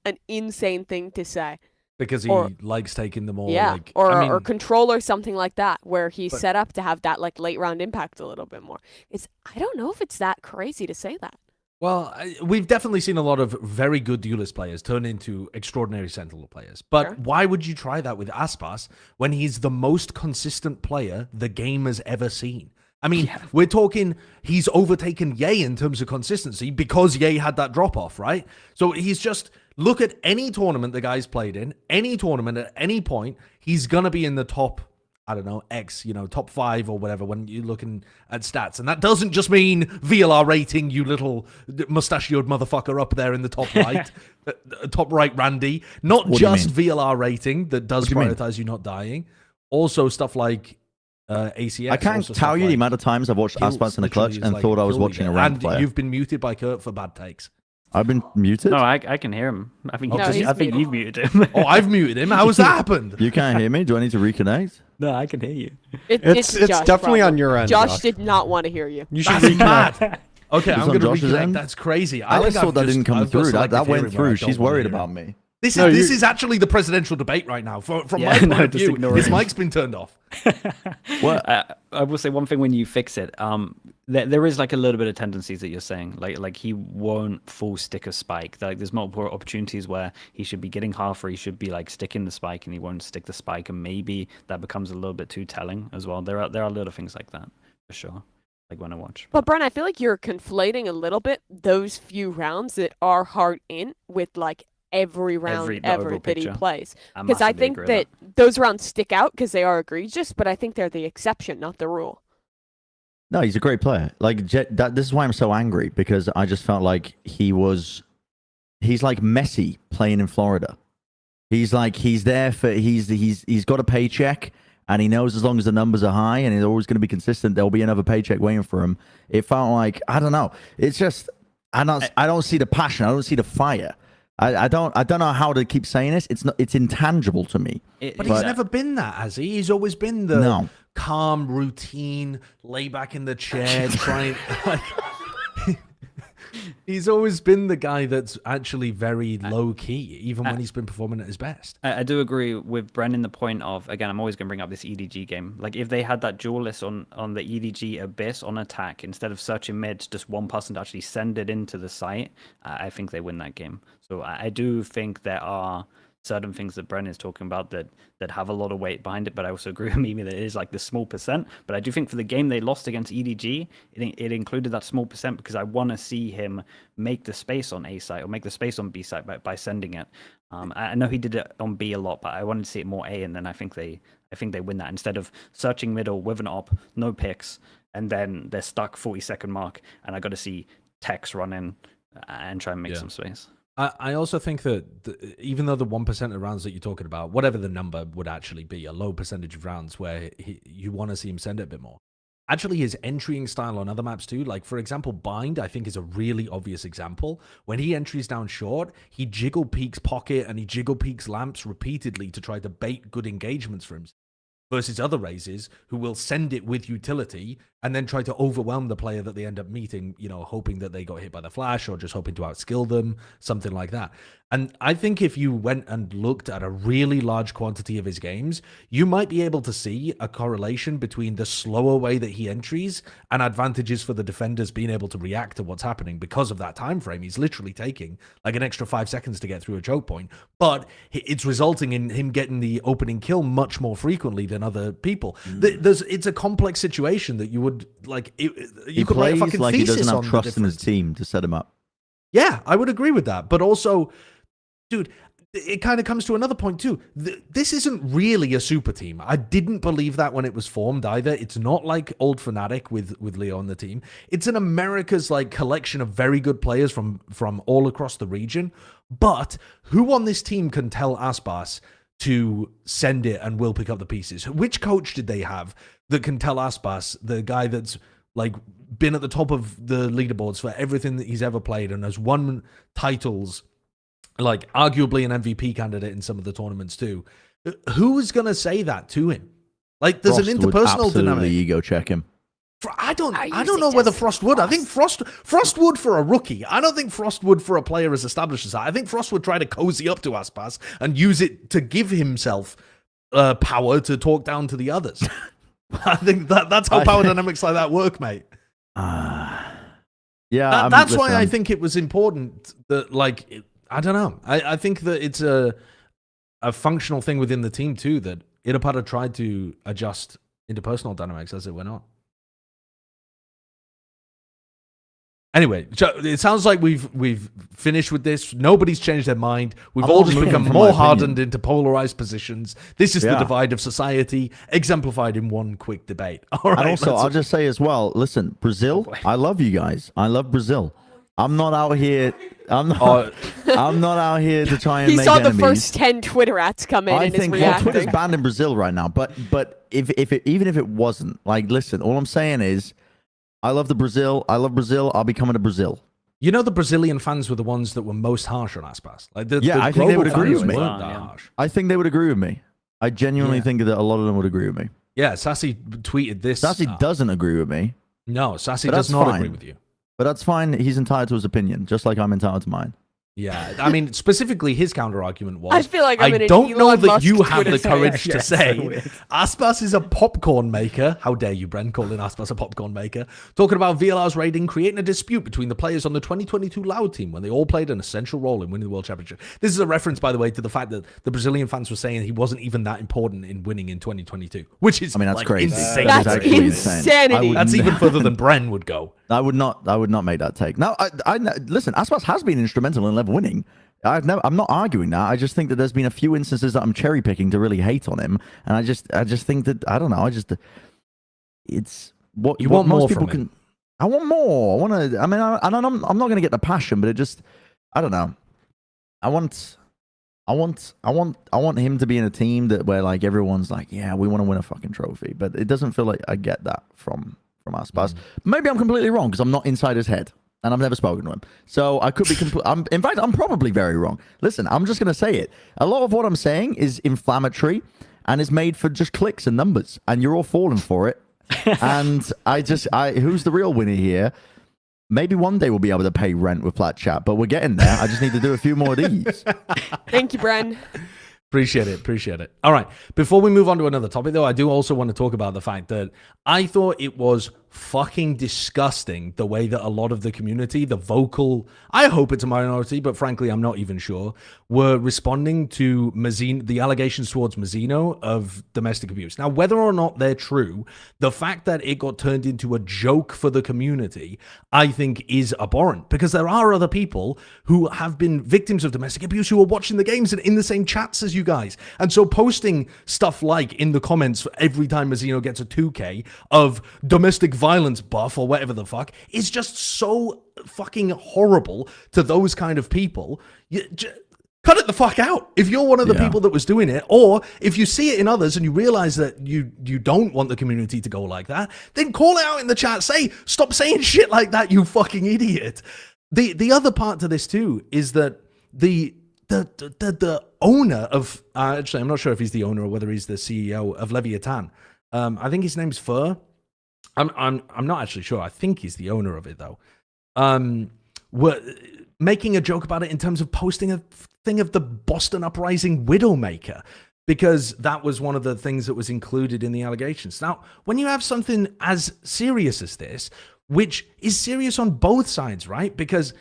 an insane thing to say? Because he likes taking them all. Yeah, like, or Control or something like that, where he's set up to have that like late round impact a little bit more. I don't know if it's that crazy to say that. Well, we've definitely seen a lot of very good duelist players turn into extraordinary Sentinel players. But Sure. Why would you try that with Aspas when he's the most consistent player the game has ever seen? I mean, we're talking he's overtaken Ye in terms of consistency because Ye had that drop-off, right? So he's just, look at any tournament the guy's played in, any tournament at any point, he's going to be in the top, I don't know, top 5 or whatever when you're looking at stats. And that doesn't just mean VLR rating, you little mustachioed motherfucker up there in the top right, top right Randy. Not just VLR rating that does prioritize you not dying. Also stuff like ACS. I can't tell you the amount of times I've watched Aspas in the clutch and thought I was watching a ranked player. You've been muted by Kurt for bad takes. I've been muted? No, I can hear him. I think, you've muted him. Oh, I've muted him. How has that happened? You can't hear me? Do I need to reconnect? No, I can hear you. It's Josh, definitely on your end. Josh did not want to hear you. You should That's reconnect. mad. Okay, I'm going to reconnect. That's crazy. I thought that didn't come through. That went through. She's worried about me. This is actually the presidential debate right now. From my point of view, his mic's been turned off. Well, I will say one thing when you fix it. There is like a little bit of tendencies that you're saying. Like he won't full stick a spike. Like there's multiple opportunities where he should be getting half, or he should be like sticking the spike, and he won't stick the spike, and maybe that becomes a little bit too telling as well. There are little things like that for sure. Like when I watch. But Brian, I feel like you're conflating a little bit those few rounds that are hard in with like every round ever that he plays. Because I think that those rounds stick out because they are egregious, but I think they're the exception, not the rule. No, he's a great player. Like this is why I'm so angry, because I just felt like he's like Messi playing in Florida. He's there for he's got a paycheck, and he knows as long as the numbers are high and he's always going to be consistent, there'll be another paycheck waiting for him. It felt like, I don't know. It's just I don't see the passion. I don't see the fire. I don't know how to keep saying this. It's intangible to me. But he's never been that, has he? He's always been the calm routine, lay back in the chair, trying like he's always been the guy that's actually very low key, even when he's been performing at his best. I do agree with Brennan the point of, again, I'm always going to bring up this EDG game. Like if they had that duelist on the EDG Abyss on attack, instead of searching mid, just one person to actually send it into the site, I think they win that game. So I do think there are certain things that Brennan is talking about that have a lot of weight behind it, but I also agree with Mimi that it is like the small percent. But I do think for the game they lost against EDG, it included that small percent because I want to see him make the space on A site or make the space on B site by sending it. I know he did it on B a lot, but I wanted to see it more A, and then I think they win that instead of searching middle with an op, no picks, and then they're stuck 40-second mark, and I got to see Tex run in and try and make some space. I also think that even though the 1% of rounds that you're talking about, whatever the number would actually be, a low percentage of rounds where you want to see him send it a bit more, actually his entrying style on other maps too. Like, for example, Bind, I think, is a really obvious example. When he entries down short, he jiggle peeks pocket and he jiggle peeks lamps repeatedly to try to bait good engagements for himself. Versus other raises who will send it with utility and then try to overwhelm the player that they end up meeting, you know, hoping that they got hit by the flash or just hoping to outskill them, something like that. And I think if you went and looked at a really large quantity of his games, you might be able to see a correlation between the slower way that he entries and advantages for the defenders being able to react to what's happening because of that time frame. He's literally taking like an extra 5 seconds to get through a choke point, but it's resulting in him getting the opening kill much more frequently than other people. It's a complex situation that you would like. You could write a fucking like he thesis doesn't on have the trust in his team to set him up. Yeah, I would agree with that. But also, dude, it kind of comes to another point too. This isn't really a super team. I didn't believe that when it was formed either. It's not like old FNATIC with Leo on the team. It's an America's like collection of very good players from all across the region. But who on this team can tell Aspas to send it and will pick up the pieces? Which coach did they have that can tell Aspas, the guy that's like been at the top of the leaderboards for everything that he's ever played and has won titles, like arguably an MVP candidate in some of the tournaments too? Who's going to say that to him? Like, there's Frost an would interpersonal absolutely dynamic. ego check him. I don't know whether Frost would. I think Frost would for a rookie. I don't think Frost would for a player as established as that. I think Frost would try to cozy up to Aspas and use it to give himself power to talk down to the others. I think that's how power dynamics like that work, mate. Yeah, that's why I think it was important that, like, I don't know. I think that it's a functional thing within the team too, that Irapada tried to adjust interpersonal dynamics as it went on. Anyway, it sounds like we've finished with this. Nobody's changed their mind. We've all just become more hardened into polarized positions. This is the divide of society, exemplified in one quick debate. All right. And also, I'll just say as well, listen, Brazil, I love you guys. I love Brazil. I'm not out here. I'm not out here to try and he make saw enemies. the first 10 Twitter ads come in and is reacting. Twitter's banned in Brazil right now. But even if it wasn't, like, listen, all I'm saying is, I love Brazil. I'll be coming to Brazil. You know, the Brazilian fans were the ones that were most harsh on Aspas. Like, I think they would agree with me. Harsh. I think they would agree with me. I genuinely think that a lot of them would agree with me. Yeah, Sassy tweeted this. Sassy doesn't agree with me. No, Sassy does not agree with you. But that's fine. He's entitled to his opinion, just like I'm entitled to mine. Yeah, I mean, specifically, his counter-argument was, I feel like I'm in an don't know Elon that Musk you have the Twitter courage thread. to say Aspas is a popcorn maker. How dare you, Bren, calling Aspas a popcorn maker? Talking about VLR's raiding, creating a dispute between the players on the 2022 Loud team when they all played an essential role in winning the World Championship. This is a reference, by the way, to the fact that the Brazilian fans were saying he wasn't even that important in winning in 2022, which is, that's like, crazy. insane. That's actually insanity. That's even further than Bren would go. I would not make that take. Now, I listen. Aspas has been instrumental in level winning. I'm not arguing that. I just think that there's been a few instances that I'm cherry picking to really hate on him, and I just think that I don't know. It's what you what want most more people from him. can. I want more. I want to. I mean, I'm not going to get the passion, but it just, I don't know. I want him to be in a team where like everyone's like, yeah, we want to win a fucking trophy, but it doesn't feel like I get that from Aspas. Maybe I'm completely wrong because I'm not inside his head. And I've never spoken to him. So I could be in fact, I'm probably very wrong. Listen, I'm just going to say it. A lot of what I'm saying is inflammatory and is made for just clicks and numbers. And you're all falling for it. And who's the real winner here? Maybe one day we'll be able to pay rent with Plat Chat, but we're getting there. I just need to do a few more of these. Thank you, Bren. Appreciate it. All right. Before we move on to another topic, though, I do also want to talk about the fact that I thought it was fucking disgusting the way that a lot of the community, the vocal, I hope it's a minority, but frankly, I'm not even sure, were responding to Mazzino, the allegations towards Mazzino of domestic abuse. Now, whether or not they're true, the fact that it got turned into a joke for the community, I think is abhorrent, because there are other people who have been victims of domestic abuse who are watching the games and in the same chats as you guys. And so posting stuff like in the comments every time Mazzino gets a 2K of domestic violence buff or whatever the fuck is just so fucking horrible to those kind of people. cut it the fuck out. If you're one of the people that was doing it, or if you see it in others and you realize that you don't want the community to go like that, then call it out in the chat. Say, stop saying shit like that, you fucking idiot. The other part to this too is that the owner of actually, I'm not sure if he's the owner or whether he's the CEO of Leviatán. I think his name's Fur. I'm not actually sure. I think he's the owner of it though. Were making a joke about it in terms of posting a thing of the Boston Uprising Widowmaker, because that was one of the things that was included in the allegations. Now, when you have something as serious as this, which is serious on both sides, right? Because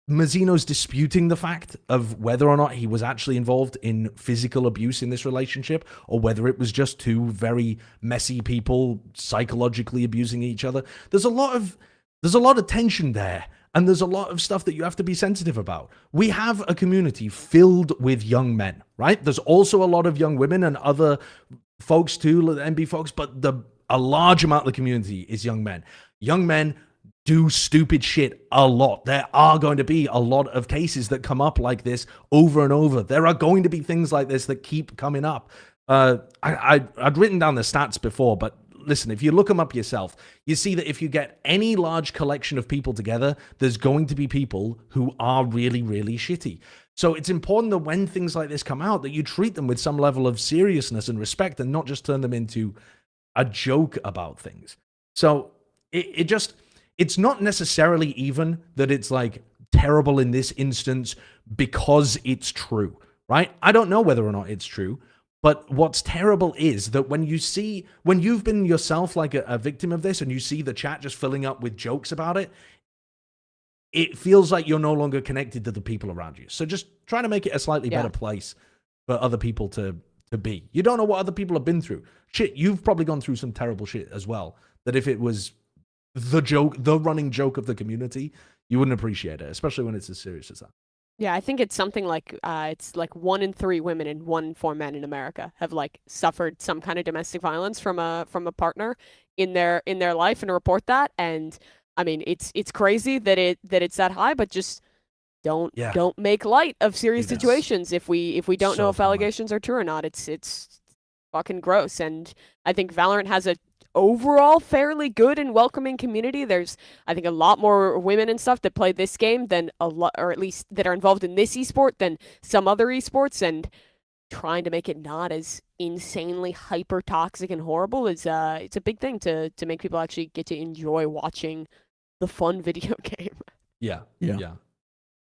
Mazzino's disputing the fact of whether or not he was actually involved in physical abuse in this relationship, or whether it was just two very messy people psychologically abusing each other. There's a lot of tension there. And there's a lot of stuff that you have to be sensitive about. We have a community filled with young men, right? There's also a lot of young women and other folks too, NB folks, but a large amount of the community is young men. Young men do stupid shit a lot. There are going to be a lot of cases that come up like this over and over. There are going to be things like this that keep coming up. I'd written down the stats before, but listen, if you look them up yourself, you see that if you get any large collection of people together, there's going to be people who are really, really shitty. So it's important that when things like this come out, that you treat them with some level of seriousness and respect and not just turn them into a joke about things. So it's not necessarily even that it's like terrible in this instance because it's true, right? I don't know whether or not it's true. But what's terrible is that when you've been yourself like a victim of this and you see the chat just filling up with jokes about it, it feels like you're no longer connected to the people around you. So just try to make it a slightly better place for other people to be. You don't know what other people have been through. Shit, you've probably gone through some terrible shit as well. That if it was the running joke of the community, you wouldn't appreciate it, especially when it's as serious as that. Yeah, I think it's something like it's like 1 in 3 women and 1 in 4 men in America have like suffered some kind of domestic violence from a partner in their life, and to report that. And I mean, it's crazy that it's that high, but just don't make light of serious situations if we don't know if allegations are true or not. It's fucking gross. And I think Valorant has a overall fairly good and welcoming community. There's, I think, a lot more women and stuff that play this game than a lot, or at least that are involved in this esport than some other esports. And trying to make it not as insanely hyper toxic and horrible is it's a big thing to make people actually get to enjoy watching the fun video game. Yeah.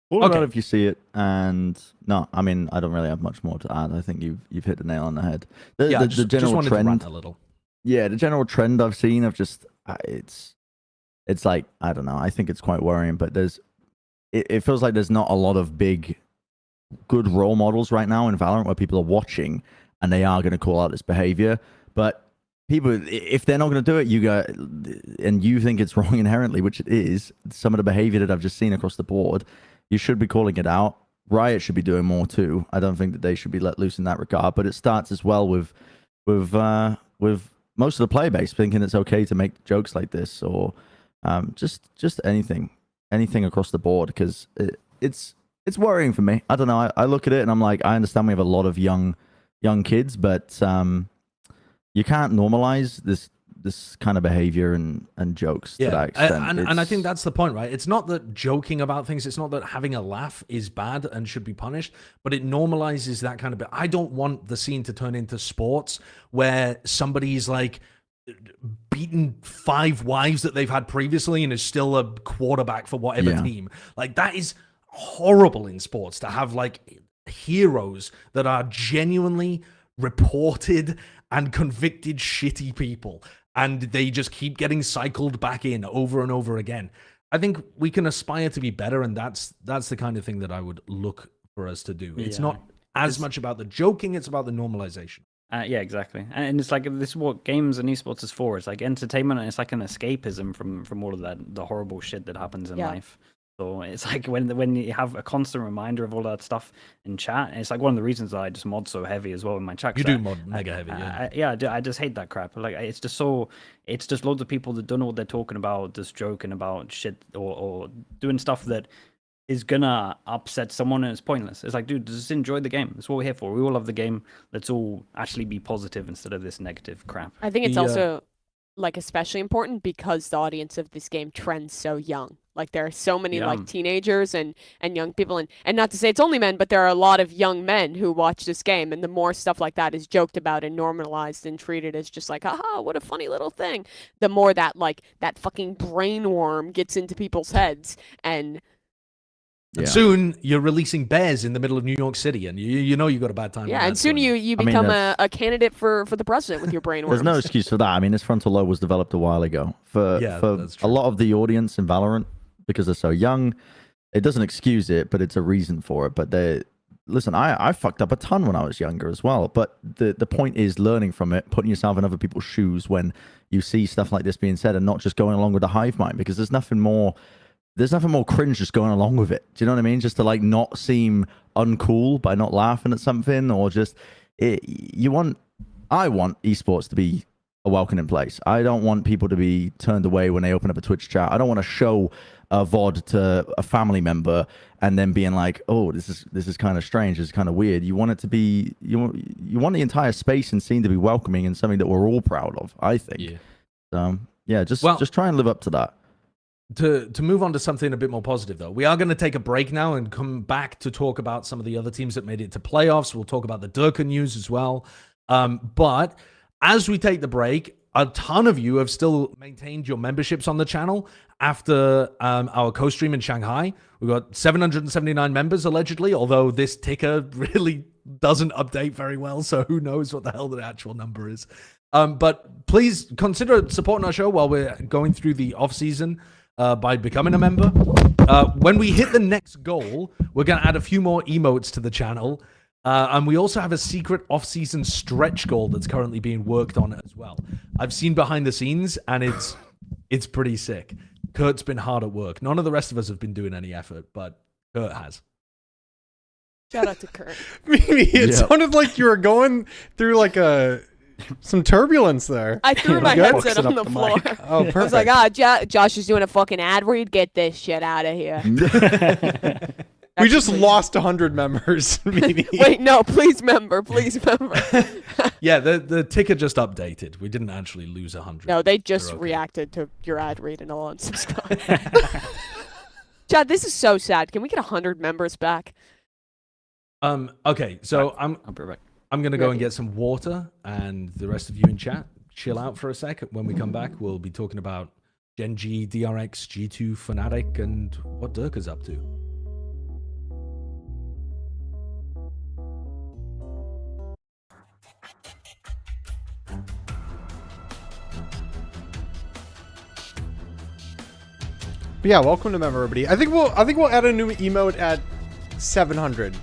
Call it out if you see it, and no, I mean, I don't really have much more to add. I think you've hit the nail on the head. The general just trend, to rant a little. Yeah, the general trend I've seen of just it's like, I don't know. I think it's quite worrying, but it feels like there's not a lot of big, good role models right now in Valorant where people are watching and they are going to call out this behavior. But people, if they're not going to do it, and you think it's wrong inherently, which it is, some of the behavior that I've just seen across the board, you should be calling it out. Riot should be doing more too. I don't think that they should be let loose in that regard. But it starts as well with most of the player base thinking it's okay to make jokes like this, or just anything across the board, because it's worrying for me. I don't know. I look at it and I'm like, I understand we have a lot of young kids, but you can't normalize this kind of behavior and jokes to that extent. And I think that's the point, right? It's not that joking about things, it's not that having a laugh is bad and should be punished, but it normalizes that kind of bit. I don't want the scene to turn into sports where somebody's like beaten 5 wives that they've had previously and is still a quarterback for whatever team. Like, that is horrible in sports, to have like heroes that are genuinely reported and convicted shitty people, and they just keep getting cycled back in over and over again. I think we can aspire to be better, and that's the kind of thing that I would look for us to do. It's not as much about the joking, it's about the normalization. Yeah, exactly. And it's like, this is what games and esports is for. It's like entertainment, and it's like an escapism from all of the horrible shit that happens in life. So it's like when you have a constant reminder of all that stuff in chat, and it's like one of the reasons that I just mod so heavy as well in my chat. You do mod mega heavy, I just hate that crap. Like, it's just loads of people that don't know what they're talking about, just joking about shit or doing stuff that is gonna upset someone and it's pointless. It's like, dude, just enjoy the game. That's what we're here for. We all love the game. Let's all actually be positive instead of this negative crap. I think it's also like especially important because the audience of this game trends so young. Like there are so many like teenagers and young people and not to say it's only men, but there are a lot of young men who watch this game, and the more stuff like that is joked about and normalized and treated as just like, haha, what a funny little thing, the more that like that fucking brain worm gets into people's heads. And soon you're releasing bears in the middle of New York City, and you know you got a bad time. Yeah, and soon you become a candidate for the president with your brain worms. There's no excuse for that. I mean, this frontal lobe was developed a while ago for a lot of the audience in Valorant, because they're so young. It doesn't excuse it, but it's a reason for it. But listen, I fucked up a ton when I was younger as well. But the point is learning from it, putting yourself in other people's shoes when you see stuff like this being said, and not just going along with the hive mind, because there's nothing more cringe just going along with it. Do you know what I mean? Just to like not seem uncool by not laughing at something, or just I want esports to be a welcoming place. I don't want people to be turned away when they open up a Twitch chat. I don't want to show a VOD to a family member and then being like, oh, this is kind of strange, this is kind of weird. You want it to be, you want the entire space and scene to be welcoming and something that we're all proud of, I think. Yeah. Just try and live up to that. To move on to something a bit more positive, though, we are going to take a break now and come back to talk about some of the other teams that made it to playoffs. We'll talk about the Derke news as well. But as we take the break, a ton of you have still maintained your memberships on the channel after our co-stream in Shanghai. We've got 779 members, allegedly, although this ticker really doesn't update very well, so who knows what the hell the actual number is. But please consider supporting our show while we're going through the off-season by becoming a member. When we hit the next goal, we're going to add a few more emotes to the channel. And we also have a secret off-season stretch goal that's currently being worked on as well. I've seen behind the scenes, and it's pretty sick. Kurt's been hard at work. None of the rest of us have been doing any effort, but Kurt has. Shout out to Kurt. Mimi, it sounded like you were going through like some turbulence there. I threw my headset on the floor. Oh, perfect. I was like, Josh is doing a fucking ad read. Get this shit out of here. We just lost 100 members. Wait, no, please member. Yeah, the ticker just updated. We didn't actually lose 100. No, they just reacted to your ad read and all unsubscribed. Chad, this is so sad. Can we get 100 members back? Okay, so I'll be right back. I'm gonna go and get some water, and the rest of you in chat, chill out for a sec. When we come back, we'll be talking about Gen.G, DRX, G2, FNATIC, and what Derke's up to. But yeah, welcome to member, everybody. I think we'll add a new emote at 700,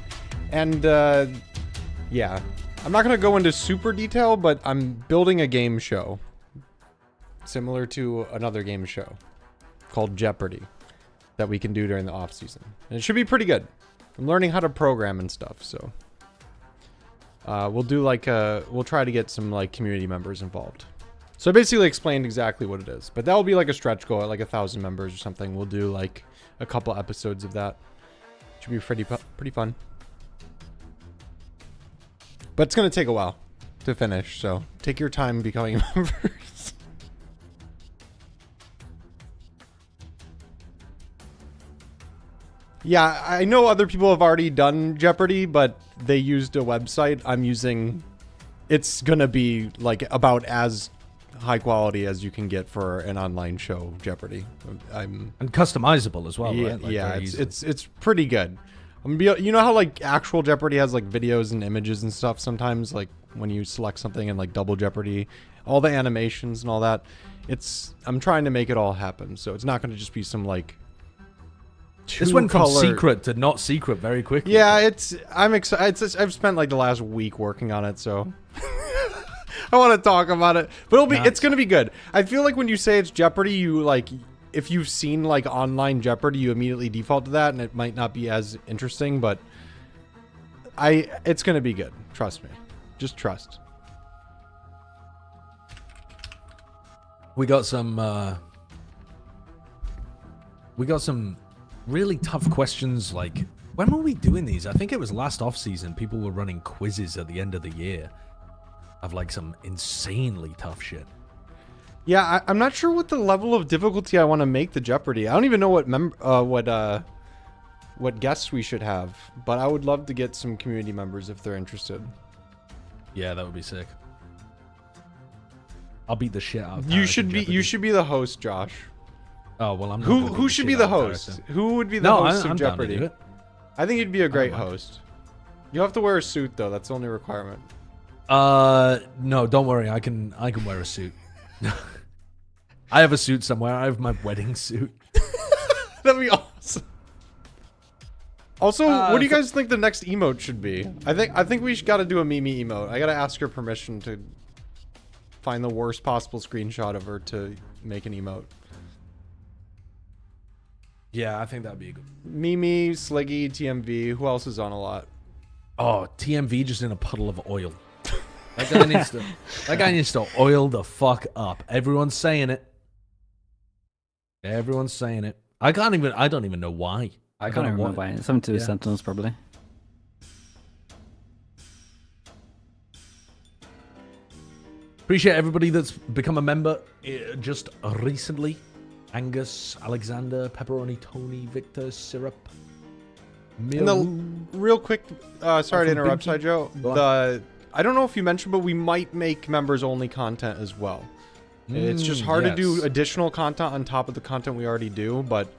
and yeah, I'm not gonna go into super detail, but I'm building a game show similar to another game show called Jeopardy that we can do during the off season, and it should be pretty good. I'm learning how to program and stuff, so we'll do like we'll try to get some like community members involved. So I basically explained exactly what it is, but that will be like a stretch goal at like 1,000 members or something. We'll do like a couple episodes of that. Should be pretty fun. But it's going to take a while to finish, so take your time becoming members. Yeah, I know other people have already done Jeopardy, but they used a website. I'm using... It's going to be like about as high quality as you can get for an online show, Jeopardy. And customizable as well, yeah, right? Like yeah, it's pretty good. You know how like actual Jeopardy has like videos and images and stuff sometimes, like when you select something in like Double Jeopardy, all the animations and all that. I'm trying to make it all happen, so it's not going to just be some like this went from secret to not secret very quickly. Yeah, I'm excited. I've spent like the last week working on it, so I want to talk about it. But it's going to be good. I feel like when you say it's Jeopardy, you like, if you've seen like online Jeopardy, you immediately default to that, and it might not be as interesting, but it's going to be good. Trust me. Just trust. We got some really tough questions like, when were we doing these? I think it was last off-season. People were running quizzes at the end of the year of like some insanely tough shit. Yeah, I'm not sure what the level of difficulty I want to make the Jeopardy. I don't even know what guests we should have, but I would love to get some community members if they're interested. Yeah, that would be sick. I'll beat the shit out of You should be the host, Josh. Oh, well, I'm not Who should be the host? Who would be the host of Jeopardy? I think you'd be a great host. You have to wear a suit though. That's the only requirement. No, don't worry. I can wear a suit. I have a suit somewhere. I have my wedding suit. That'd be awesome. Also, what do you guys think the next emote should be? I think we got to do a Mimi emote. I got to ask her permission to find the worst possible screenshot of her to make an emote. Yeah, I think that'd be a good. Mimi, Sliggy, TMV. Who else is on a lot? Oh, TMV just in a puddle of oil. That guy needs to oil the fuck up. Everyone's saying it. Everyone's saying it. I don't even know why. I can't remember why. Something to do with Sentinels, probably. Appreciate everybody that's become a member just recently. Angus, Alexander, Pepperoni, Tony, Victor, Syrup. Real quick, sorry to interrupt, Joe. I don't know if you mentioned, but we might make members only content as well. It's just hard to do additional content on top of the content we already do, but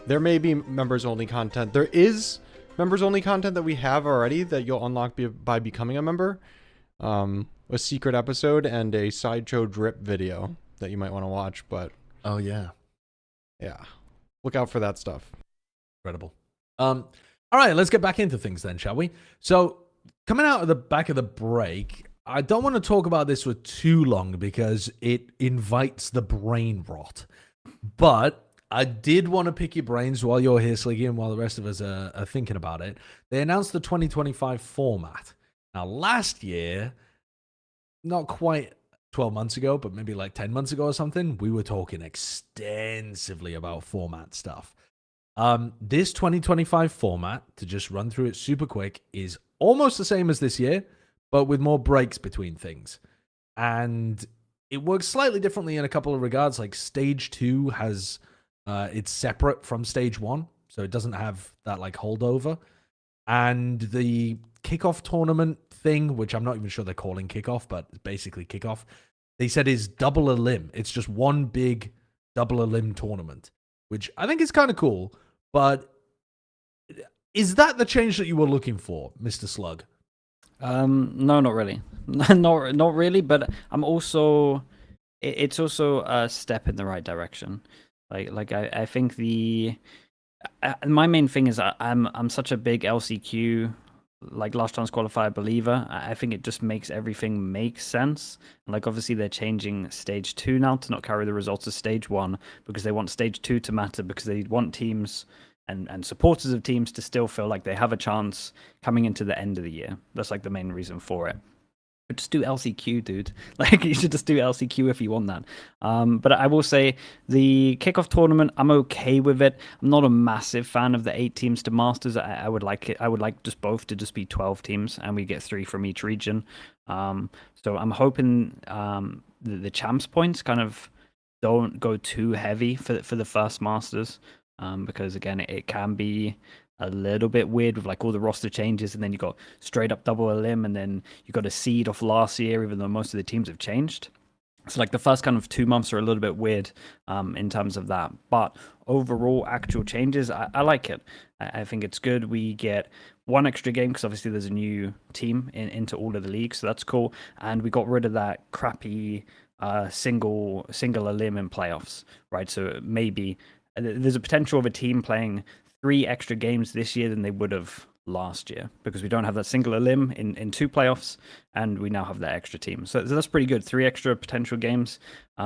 there may be members only content. There is members only content that we have already that you'll unlock by becoming a member. A secret episode and a Sideshow drip video that you might want to watch, but oh yeah. Yeah. Look out for that stuff. Incredible. All right, let's get back into things then, shall we? So, coming out of the back of the break, I don't want to talk about this for too long because it invites the brain rot. But I did want to pick your brains while you're here, Sliggy, and while the rest of us are thinking about it. They announced the 2025 format. Now, last year, not quite 12 months ago, but maybe like 10 months ago or something, we were talking extensively about format stuff. This 2025 format, to just run through it super quick, is almost the same as this year, but with more breaks between things. And it works slightly differently in a couple of regards. Like Stage 2 has, it's separate from Stage 1, so it doesn't have that like holdover. And the kickoff tournament thing, which I'm not even sure they're calling kickoff, but it's basically kickoff, they said is double a limb. It's just one big double a limb tournament, which I think is kind of cool. But is that the change that you were looking for, Mr. Slug? No, not really. not really, but I'm also it's also a step in the right direction. Like I think my main thing is I'm such a big LCQ, like last chance qualifier believer. I think it just makes everything make sense. Like obviously they're changing Stage 2 now to not carry the results of Stage 1 because they want Stage 2 to matter, because they want teams and supporters of teams to still feel like they have a chance coming into the end of the year. That's like the main reason for it. But just do LCQ, dude. Like, you should just do LCQ if you want that. But I will say, the kickoff tournament, I'm okay with it. I'm not a massive fan of the 8 teams to Masters. I would like it. I would like just both to just be 12 teams, and we get 3 from each region. So I'm hoping the champs points kind of don't go too heavy for the first Masters, because again, it can be a little bit weird with like all the roster changes, and then you got straight up double a limb, and then you got a seed off last year, even though most of the teams have changed. So like the first kind of 2 months are a little bit weird in terms of that. But overall, actual changes, I like it. I think it's good. We get 1 extra game because obviously there's a new team into all of the leagues, so that's cool. And we got rid of that crappy single a limb in playoffs, right? So maybe there's a potential of a team playing 3 extra games this year than they would have last year, because we don't have that singular limb in 2 playoffs, and we now have that extra team. So that's pretty good. 3 extra potential games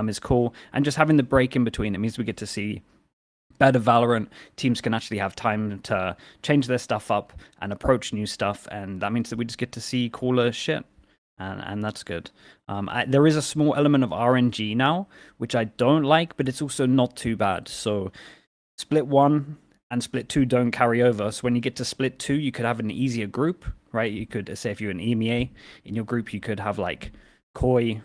is cool. And just having the break in between, it means we get to see better Valorant. Teams can actually have time to change their stuff up and approach new stuff, and that means that we just get to see cooler shit. And that's good. There is a small element of RNG now, which I don't like, but it's also not too bad. So Split 1, and split 2 don't carry over. So when you get to split 2, you could have an easier group, right? You could say if you're an EMEA in your group, you could have like Koi,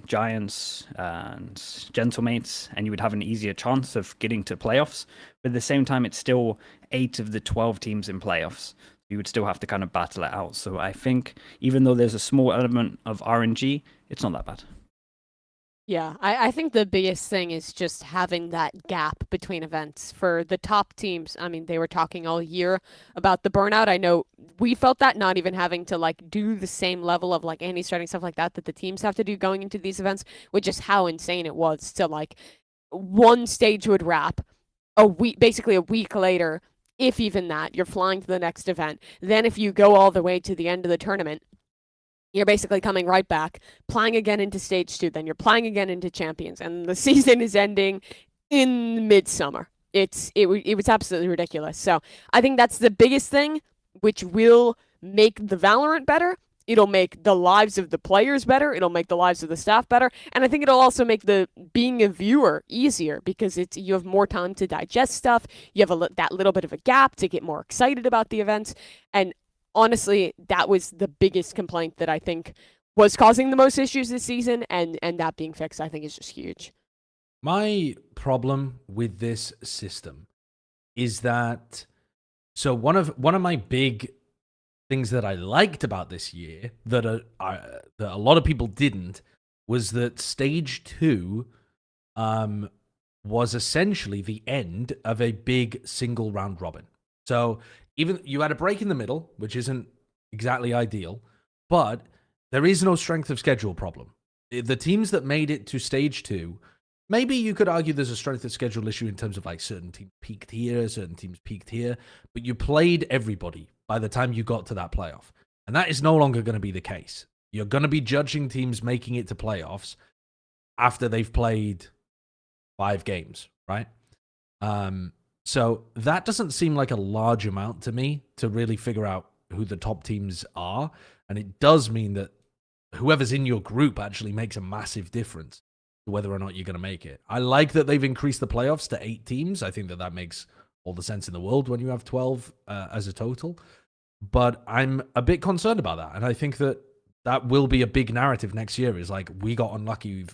Giants, and Gentlemates, and you would have an easier chance of getting to playoffs. But at the same time, it's still 8 of the 12 teams in playoffs. You would still have to kind of battle it out. So I think even though there's a small element of RNG, it's not that bad. Yeah, I think the biggest thing is just having that gap between events for the top teams. I mean, they were talking all year about the burnout. I know we felt that, not even having to like do the same level of like anti-starting stuff like that the teams have to do going into these events, which is how insane it was to like one stage would wrap basically a week later, if even that, you're flying to the next event. Then if you go all the way to the end of the tournament, you're basically coming right back, playing again into stage 2, then you're playing again into champions, and the season is ending in midsummer. It was absolutely ridiculous. So I think that's the biggest thing, which will make the Valorant better. It'll make the lives of the players better. It'll make the lives of the staff better. And I think it'll also make the being a viewer easier, because you have more time to digest stuff. You have that little bit of a gap to get more excited about the events. And honestly, that was the biggest complaint that I think was causing the most issues this season, and that being fixed, I think, is just huge. My problem with this system is that, so one of my big things that I liked about this year that a lot of people didn't was that stage 2 was essentially the end of a big single round robin. So even you had a break in the middle, which isn't exactly ideal, but there is no strength of schedule problem. The teams that made it to stage 2, maybe you could argue there's a strength of schedule issue in terms of like certain teams peaked here, certain teams peaked here, but you played everybody by the time you got to that playoff. And that is no longer going to be the case. You're going to be judging teams making it to playoffs after they've played 5 games, right? So that doesn't seem like a large amount to me to really figure out who the top teams are. And it does mean that whoever's in your group actually makes a massive difference to whether or not you're going to make it. I like that they've increased the playoffs to 8 teams. I think that makes all the sense in the world when you have 12 as a total. But I'm a bit concerned about that. And I think that will be a big narrative next year, is like, we got unlucky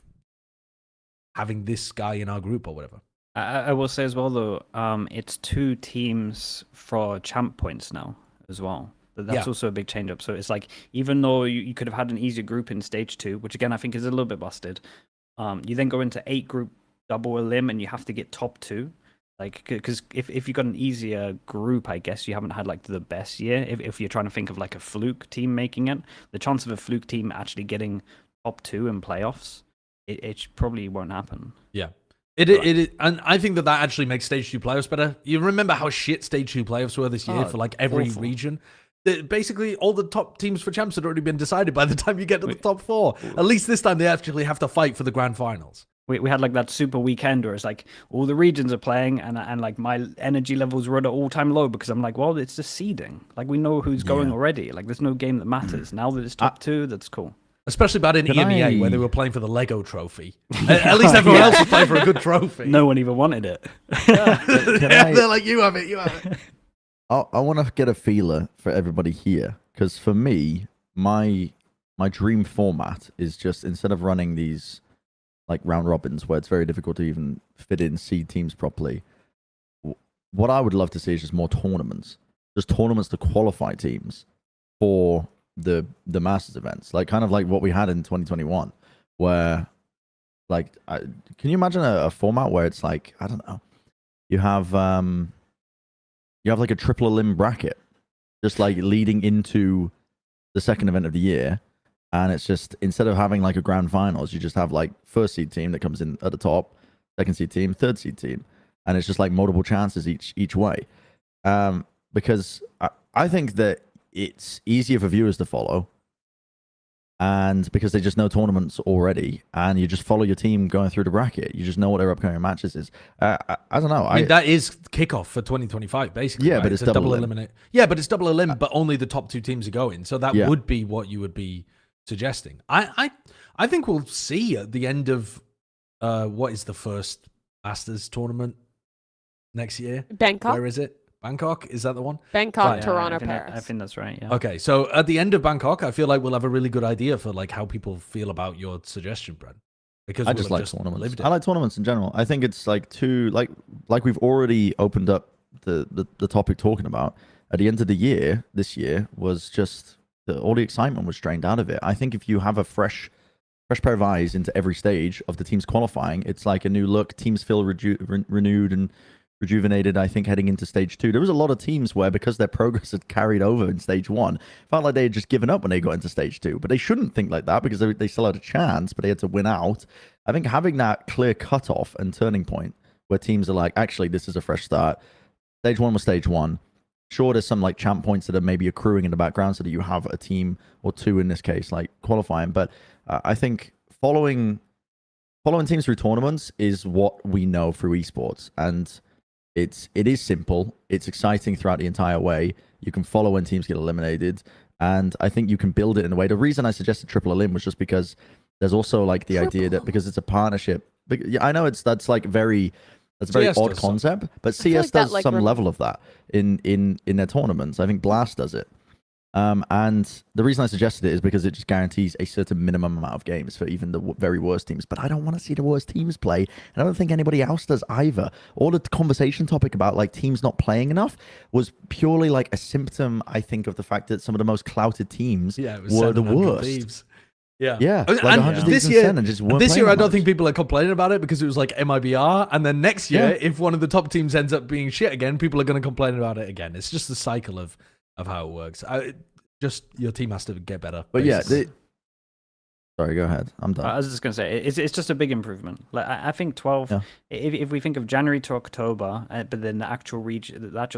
having this guy in our group or whatever. I will say as well, though, it's 2 teams for champ points now as well. That's also a big change up. So it's like, even though you could have had an easier group in stage 2, which again I think is a little bit busted, you then go into 8 group double elim and you have to get top 2. Like, because if you got an easier group, I guess you haven't had like the best year. If you're trying to think of like a fluke team making it, the chance of a fluke team actually getting top 2 in playoffs, it probably won't happen. Yeah. It and I think that actually makes stage 2 playoffs better. You remember how shit stage 2 playoffs were this year for like every region? Basically, all the top teams for champs had already been decided by the time you get to the top 4. At least this time they actually have to fight for the grand finals. We had like that super weekend where it's like all the regions are playing, and like my energy levels were at an all-time low, because I'm like, well, it's just seeding. Like, we know who's going already. Like, there's no game that matters. Now that it's top 2, that's cool. Especially bad in EMEA, where they were playing for the Lego trophy. At least everyone else was playing for a good trophy. No one even wanted it. They're like, you have it, you have it. I want to get a feeler for everybody here, because for me, my dream format is just, instead of running these like round robins where it's very difficult to even fit in seed teams properly, what I would love to see is just more tournaments. Just tournaments to qualify teams for the Masters events, like kind of like what we had in 2021, where like can you imagine a format where it's like, I don't know, you have like a triple elim bracket just like leading into the second event of the year, and it's just, instead of having like a grand finals, you just have like first seed team that comes in at the top, second seed team, third seed team, and it's just like multiple chances each way, because I think that it's easier for viewers to follow, and because they just know tournaments already, and you just follow your team going through the bracket. You just know what their upcoming matches is. I don't know. I mean, that is kickoff for 2025, basically. Yeah, right? but it's double eliminate. Yeah, but it's double elim, but only the top 2 teams are going. So that would be what you would be suggesting. I think we'll see at the end of what is the first Masters tournament next year. Bangkok. Where is it? Bangkok? Is that the one? Bangkok, Right. Toronto, I think Paris. I think that's right. Yeah. Okay, so at the end of Bangkok, I feel like we'll have a really good idea for like how people feel about your suggestion, Brent. Because I we'll just have like tournaments. lived it. I like tournaments in general. I think it's like we've already opened up the topic talking about. At the end of the year, this year was just all the excitement was drained out of it. I think if you have a fresh pair of eyes into every stage of the teams qualifying, it's like a new look. Teams feel renewed and rejuvenated. I think heading into stage 2, there was a lot of teams where because their progress had carried over in stage 1, felt like they had just given up when they got into stage 2. But they shouldn't think like that because they still had a chance, but they had to win out. I think having that clear cutoff and turning point where teams are like, actually, this is a fresh start. Stage 1 was stage 1. Sure, there's some like champ points that are maybe accruing in the background so that you have a team or two in this case like qualifying. But I think following teams through tournaments is what we know through esports, and it is simple. It's exciting throughout the entire way. You can follow when teams get eliminated, and I think you can build it in a way. The reason I suggested triple elim was just because there's also like the idea that because it's a partnership. Yeah, I know that's a very odd concept, but CS does some level of that in their tournaments. I think Blast does it. And the reason I suggested it is because it just guarantees a certain minimum amount of games for even the very worst teams. But I don't want to see the worst teams play, and I don't think anybody else does either. All the conversation topic about like teams not playing enough was purely like a symptom, I think, of the fact that some of the most clouted teams were the worst. Thieves. Yeah, like and this year, I don't much. think people are complaining about it because it was like MIBR, and then next year, if one of the top teams ends up being shit again, people are going to complain about it again. It's just the cycle of how it works. Just your team has to get better. But sorry, go ahead. I'm done. I was just gonna say it's just a big improvement. Like I think 12. Yeah. If we think of January to October, but then the actual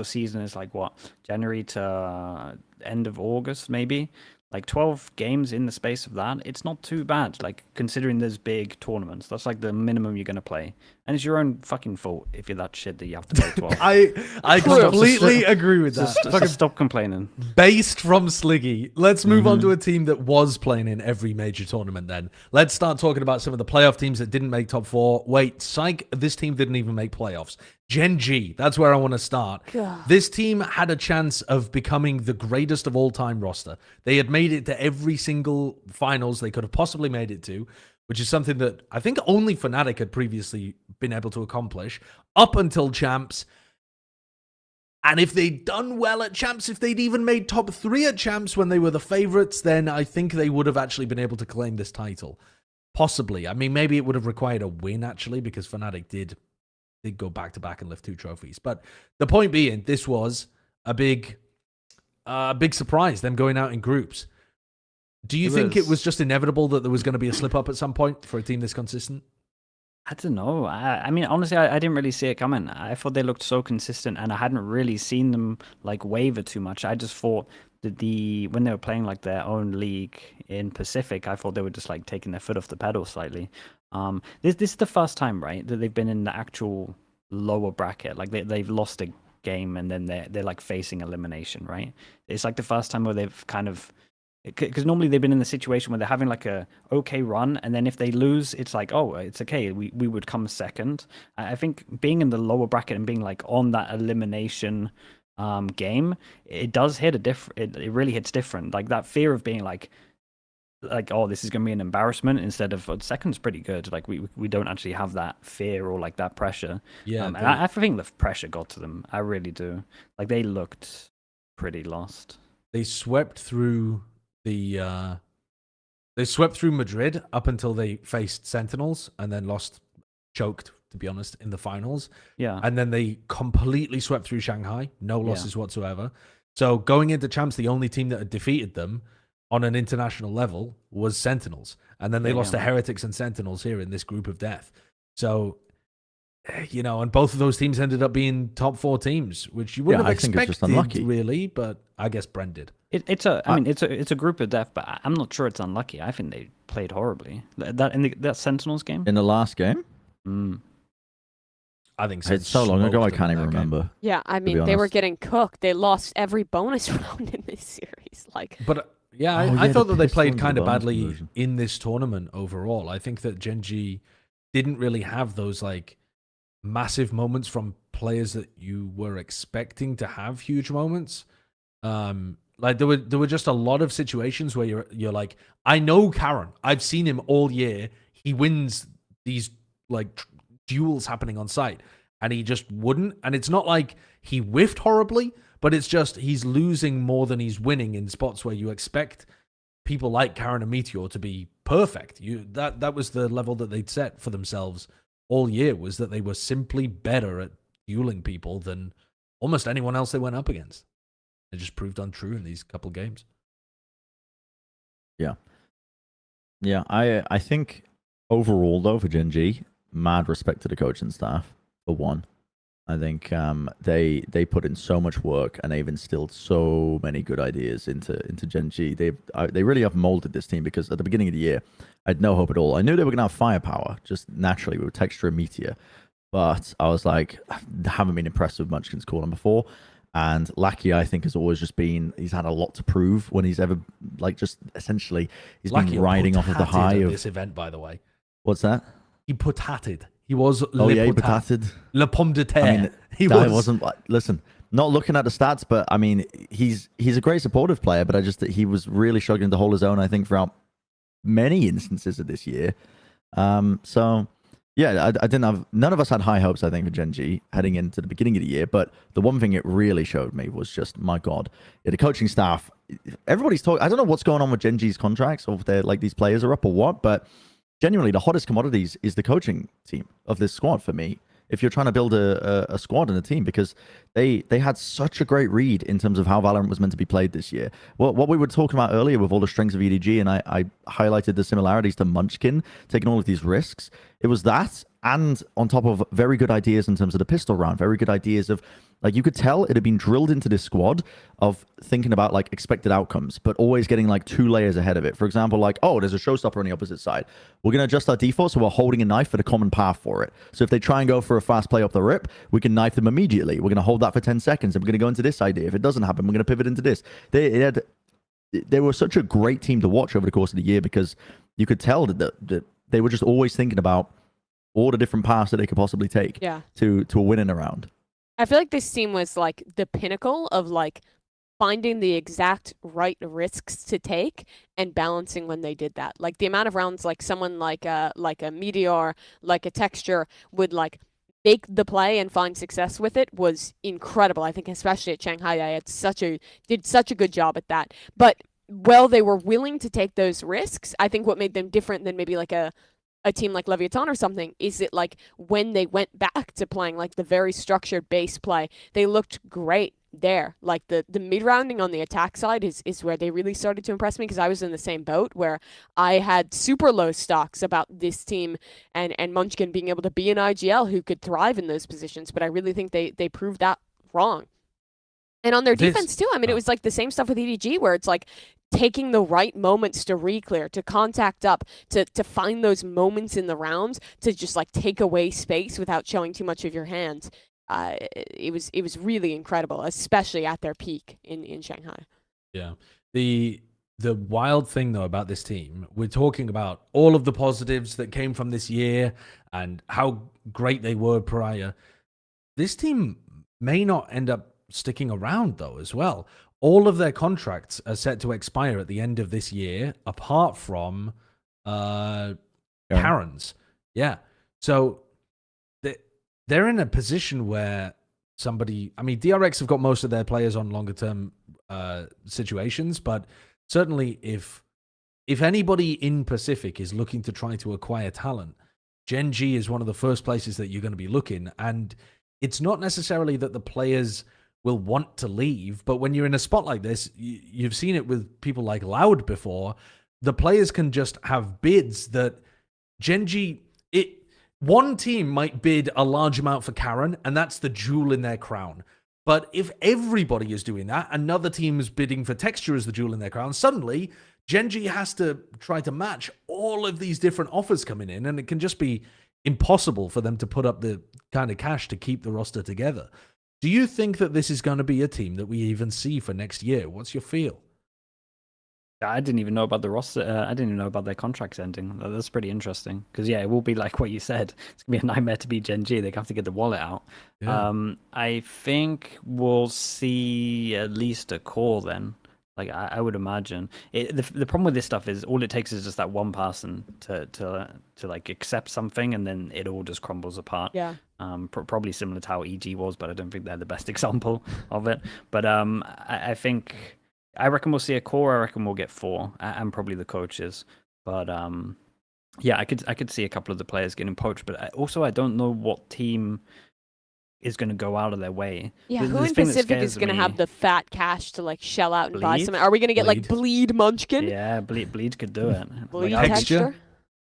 season is like what, January to end of August maybe. Like 12 games in the space of that, it's not too bad. Like considering there's big tournaments, that's like the minimum you're gonna play, and it's your own fucking fault if you're that shit that you have to play 12. I completely agree with that. Just stop complaining. Based from Sliggy, let's move on to a team that was playing in every major tournament. Then let's start talking about some of the playoff teams that didn't make top 4. Wait, psych! This team didn't even make playoffs. Gen.G, that's where I want to start. God. This team had a chance of becoming the greatest of all time roster. They had made it to every single finals they could have possibly made it to, which is something that I think only FNATIC had previously been able to accomplish up until Champs. And if they'd done well at Champs, if they'd even made top 3 at Champs when they were the favorites, then I think they would have actually been able to claim this title. Possibly. I mean, maybe it would have required a win, actually, because FNATIC did go back-to-back and lift 2 trophies. But the point being, this was a big surprise, them going out in groups. Do you think it was just inevitable that there was going to be a slip-up at some point for a team this consistent? I don't know. I mean, honestly, I didn't really see it coming. I thought they looked so consistent, and I hadn't really seen them like waver too much. I just thought that when they were playing like their own league in Pacific, I thought they were just like taking their foot off the pedal slightly. This is the first time, right, that they've been in the actual lower bracket. Like they've lost a game and then they're like facing elimination, right? It's like the first time where they've kind of, because normally they've been in the situation where they're having like a okay run, and then if they lose, it's like, oh, it's okay, we would come second. I think being in the lower bracket and being like on that elimination game, it does hit it really hits different. Like that fear of being like, oh, this is going to be an embarrassment, instead of second's pretty good. Like we don't actually have that fear or like that pressure. Yeah, and I think the pressure got to them. I really do. Like they looked pretty lost. They swept through Madrid up until they faced Sentinels and then choked, to be honest, in the finals. Yeah, and then they completely swept through Shanghai, no losses whatsoever. So going into Champs, the only team that had defeated them on an international level was Sentinels. And then they lost to Heretics and Sentinels here in this group of death. So, and both of those teams ended up being top 4 teams, which you wouldn't have expected, really, but I guess Brent did. It's a group of death, but I'm not sure it's unlucky. I think they played horribly. That Sentinels game? In the last game? I think so. It's so long ago, I can't even remember. Yeah, I mean, they were getting cooked. They lost every bonus round in this series. But I thought that they played kind of badly in this tournament overall. I think that Gen.G didn't really have those like massive moments from players that you were expecting to have huge moments. Like there were just a lot of situations where you're like, I know Karen. I've seen him all year. He wins these like duels happening on site, and he just wouldn't. And it's not like he whiffed horribly, but it's just he's losing more than he's winning in spots where you expect people like Karen and Meteor to be perfect. That was the level that they'd set for themselves all year, was that they were simply better at dueling people than almost anyone else they went up against. It just proved untrue in these couple games. Yeah. Yeah, I think overall, though, for Gen.G, mad respect to the coaching staff, for one. I think they put in so much work, and they've instilled so many good ideas into Gen.G. They really have molded this team, because at the beginning of the year, I had no hope at all. I knew they were going to have firepower, just naturally, with Texture and Meteor. But I was like, I haven't been impressed with Munchkin's Corner before. And Lackey, I think, has always just been, he's had a lot to prove when he's ever, like, just essentially, he's been riding off of the high of this event, by the way. What's that? He put-hatted. He was he put-hatted. Le pomme de terre. I mean, he wasn't, listen, not looking at the stats, but I mean, he's a great supportive player, but he was really struggling to hold his own, I think, throughout many instances of this year. So yeah, I didn't have, none of us had high hopes, I think, for Gen.G heading into the beginning of the year, but the one thing it really showed me was just, my God, the coaching staff, everybody's talking, I don't know what's going on with Gen.G's contracts, or if they're like these players are up or what, but genuinely, the hottest commodities is the coaching team of this squad for me. If you're trying to build a squad and a team, because they had such a great read in terms of how Valorant was meant to be played this year. What we were talking about earlier with all the strengths of EDG, and I highlighted the similarities to Munchkin taking all of these risks. It was that, and on top of very good ideas in terms of the pistol round, very good ideas of, like, you could tell it had been drilled into this squad of thinking about, like, expected outcomes, but always getting, like, 2 layers ahead of it. For example, like, oh, there's a showstopper on the opposite side. We're going to adjust our default, so we're holding a knife for the common path for it. So if they try and go for a fast play up the rip, we can knife them immediately. We're going to hold that for 10 seconds, and we're going to go into this idea. If it doesn't happen, we're going to pivot into this. They were such a great team to watch over the course of the year, because you could tell that they were just always thinking about all the different paths that they could possibly take to a winning round. I feel like this team was like the pinnacle of like finding the exact right risks to take and balancing when they did that. Like the amount of rounds like someone like a Meteor, like a Texture would like make the play and find success with it was incredible. I think especially at Shanghai, I did such a good job at that. But while they were willing to take those risks, I think what made them different than maybe like a team like Leviatán or something is it like when they went back to playing like the very structured base play, they looked great there. Like the mid-rounding on the attack side is where they really started to impress me, because I was in the same boat where I had super low stocks about this team and Munchkin being able to be an IGL who could thrive in those positions, but I really think they proved that wrong. And on their defense too, I mean, it was like the same stuff with EDG where it's like taking the right moments to re-clear, to contact up, to find those moments in the rounds to just like take away space without showing too much of your hands. It was really incredible, especially at their peak in Shanghai. Yeah. The wild thing though about this team, we're talking about all of the positives that came from this year and how great they were prior. This team may not end up sticking around though as well. All of their contracts are set to expire at the end of this year, apart from Karen's. Yeah. So they're in a position where somebody, I mean, DRX have got most of their players on longer term situations, but certainly if anybody in Pacific is looking to try to acquire talent, Gen.G is one of the first places that you're going to be looking. And it's not necessarily that the players will want to leave, but when you're in a spot like this, you've seen it with people like Loud before, the players can just have bids that Gen.G, one team might bid a large amount for Karen, and that's the jewel in their crown. But if everybody is doing that, another team is bidding for Texture as the jewel in their crown, suddenly Gen.G has to try to match all of these different offers coming in, and it can just be impossible for them to put up the kind of cash to keep the roster together. Do you think that this is going to be a team that we even see for next year? What's your feel? I didn't even know about the roster. I didn't even know about their contracts ending. That's pretty interesting. Because yeah, it will be like what you said. It's gonna be a nightmare to beat Gen.G. They have to get the wallet out. Yeah. I think we'll see at least a core then. Like I would imagine. The problem with this stuff is all it takes is just that one person to like accept something, and then it all just crumbles apart. Yeah. Probably similar to how EG was, but I don't think they're the best example of it. But I think. I reckon we'll see a core. I reckon we'll get 4, and probably the coaches. But yeah, I could see a couple of the players getting poached. But I don't know what team is going to go out of their way. Yeah, The who in thing that Pacific is scares going to me- have the fat cash to like shell out and buy Bleed? something? Are we going to get like Bleed Munchkin? Yeah, Bleed could do it. Bleed Like, Texture?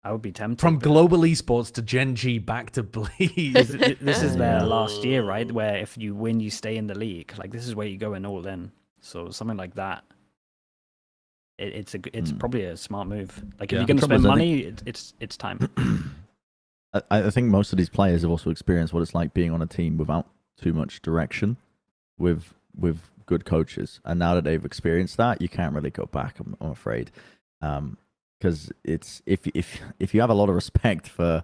I would be tempted. From but global esports to Gen.G back to Bleed. this is their last year, right? Where if you win, you stay in the league. Like this is where you go in all in. So something like that. It's probably a smart move. Like if Yeah. you're going to The trouble spend is, money, it's time. I think most of these players have also experienced what it's like being on a team without too much direction, with good coaches. And now that they've experienced that, you can't really go back. I'm afraid, because it's if you have a lot of respect for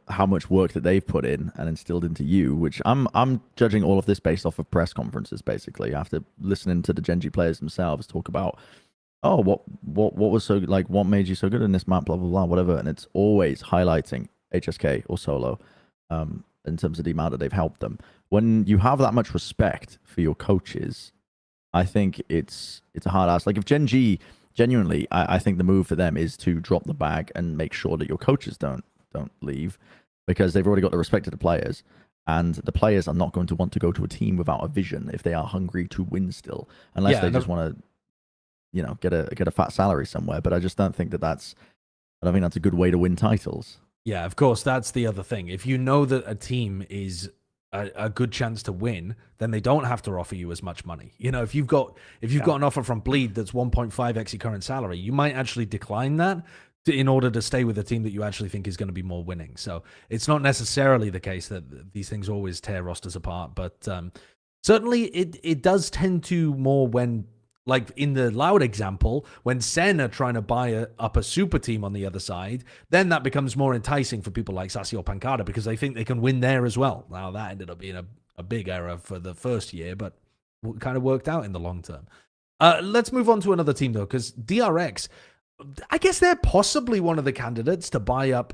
how much work that they've put in and instilled into you, which I'm judging all of this based off of press conferences. Basically, after listening to the Gen.G players themselves talk about, oh, what was so like, what made you so good in this map, blah blah blah, whatever, and it's always highlighting HSK or Solo, in terms of the amount that they've helped them. When you have that much respect for your coaches, I think it's a hard ask. Like if Gen.G genuinely, I think the move for them is to drop the bag and make sure that your coaches don't leave, because they've already got the respect of the players, and the players are not going to want to go to a team without a vision if they are hungry to win still, unless they just want to, get a fat salary somewhere. But I just don't think that's a good way to win titles. Yeah, of course, that's the other thing. If you know that a team is a good chance to win, then they don't have to offer you as much money. If you've got an offer from Bleed that's 1.5x your current salary, you might actually decline that in order to stay with a team that you actually think is going to be more winning. So it's not necessarily the case that these things always tear rosters apart, but certainly it does tend to more when, like in the Loud example, when Sen are trying to buy up a super team on the other side, then that becomes more enticing for people like Sassy or Pancada because they think they can win there as well. Now, that ended up being a big error for the first year, but kind of worked out in the long term. Let's move on to another team, though, because DRX, I guess they're possibly one of the candidates to buy up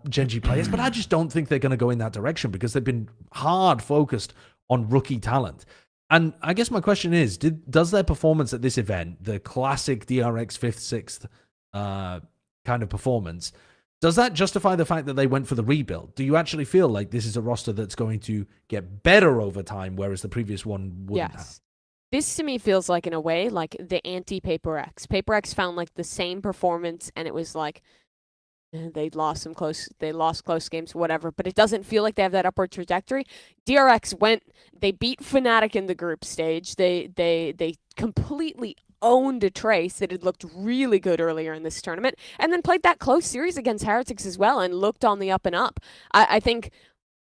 Gen.G players, but I just don't think they're going to go in that direction because they've been hard focused on rookie talent. And I guess my question is, does their performance at this event, the classic DRX 5th, 6th kind of performance, does that justify the fact that they went for the rebuild? Do you actually feel like this is a roster that's going to get better over time, whereas the previous one wouldn't have? This to me feels like, in a way, like the anti-Paper X. Paper X found like the same performance, and it was like they lost close games, whatever, but it doesn't feel like they have that upward trajectory. DRX they beat FNATIC in the group stage. They completely owned a Trace that had looked really good earlier in this tournament, and then played that close series against Heretics as well and looked on the up and up. I think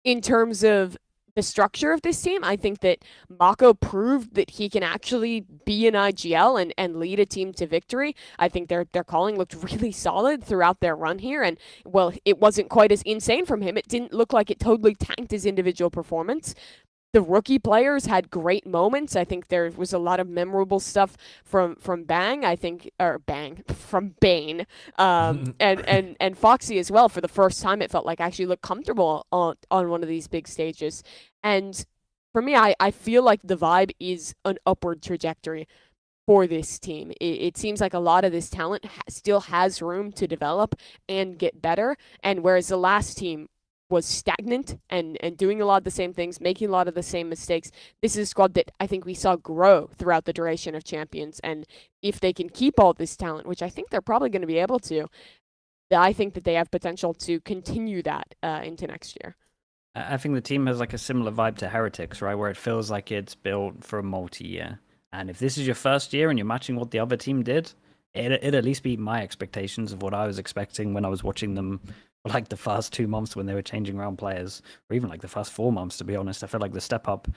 in terms of the structure of this team, I think that Mako proved that he can actually be an IGL and lead a team to victory. I think their calling looked really solid throughout their run here, and well, it wasn't quite as insane from him. It didn't look like it totally tanked his individual performance. The rookie players had great moments. I think there was a lot of memorable stuff from Bang, from Bane, and Foxy as well. For the first time, it felt like I actually looked comfortable on one of these big stages. And for me, I feel like the vibe is an upward trajectory for this team. It seems like a lot of this talent still has room to develop and get better. And whereas the last team was stagnant and doing a lot of the same things, making a lot of the same mistakes, this is a squad that I think we saw grow throughout the duration of Champions. And if they can keep all this talent, which I think they're probably going to be able to, I think that they have potential to continue that into next year. I think the team has like a similar vibe to Heretics, right? Where it feels like it's built for a multi-year. And if this is your first year and you're matching what the other team did, it at least beat my expectations of what I was expecting when I was watching them like the first 2 months when they were changing around players, or even like the first 4 months, to be honest. I felt like the step up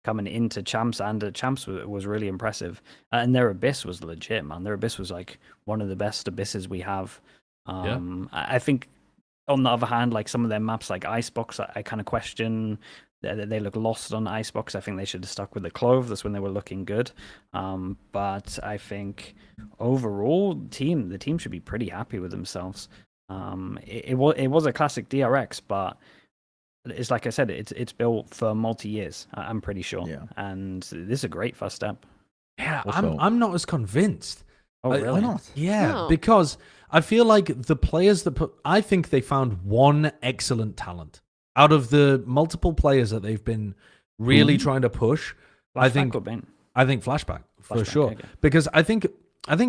coming into champs, and champs was really impressive. And their abyss was legit, man. Their abyss was like one of the best abysses we have. I think on the other hand, like some of their maps, like Icebox, I kind of question. They look lost on Icebox. I think they should have stuck with the Clove. That's when they were looking good. But I think overall, the team should be pretty happy with themselves. It was a classic DRX, but it's like I said, it's built for multi-years. I'm pretty sure. Yeah. And this is a great first step. Yeah, also, I'm not as convinced. Oh, really? Why not? Yeah, because I feel like the players I think they found one excellent talent out of the multiple players that they've been really trying to push. I think Flashback for sure. Okay. Because I think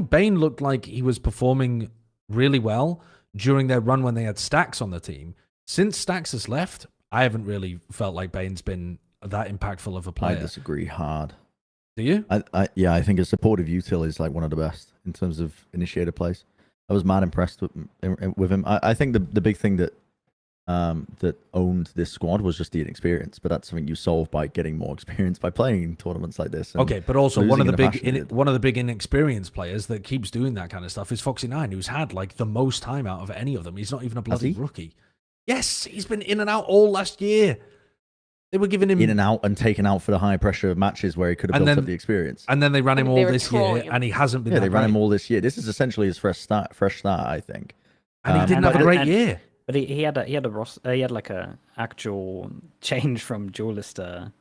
Bane looked like he was performing really well during their run when they had Stacks on the team. Since Stacks has left, I haven't really felt like Bane's been that impactful of a player. I disagree hard. Do you? I think his supportive util is like one of the best in terms of initiator plays. I was mad impressed with him. I think the big thing that owned this squad was just the inexperience, but that's something you solve by getting more experience by playing tournaments like this. Okay, but also one of the big inexperienced players that keeps doing that kind of stuff is Foxy9, who's had like the most time out of any of them. He's not even a bloody rookie. Yes, he's been in and out all last year. They were giving him in and out and taken out for the high pressure matches where he could have built up the experience. And then they ran him all this year, and he hasn't been. Yeah, they ran him all this year. This is essentially his fresh start, I think. And he didn't have a great year. But he had like a actual change from duelist to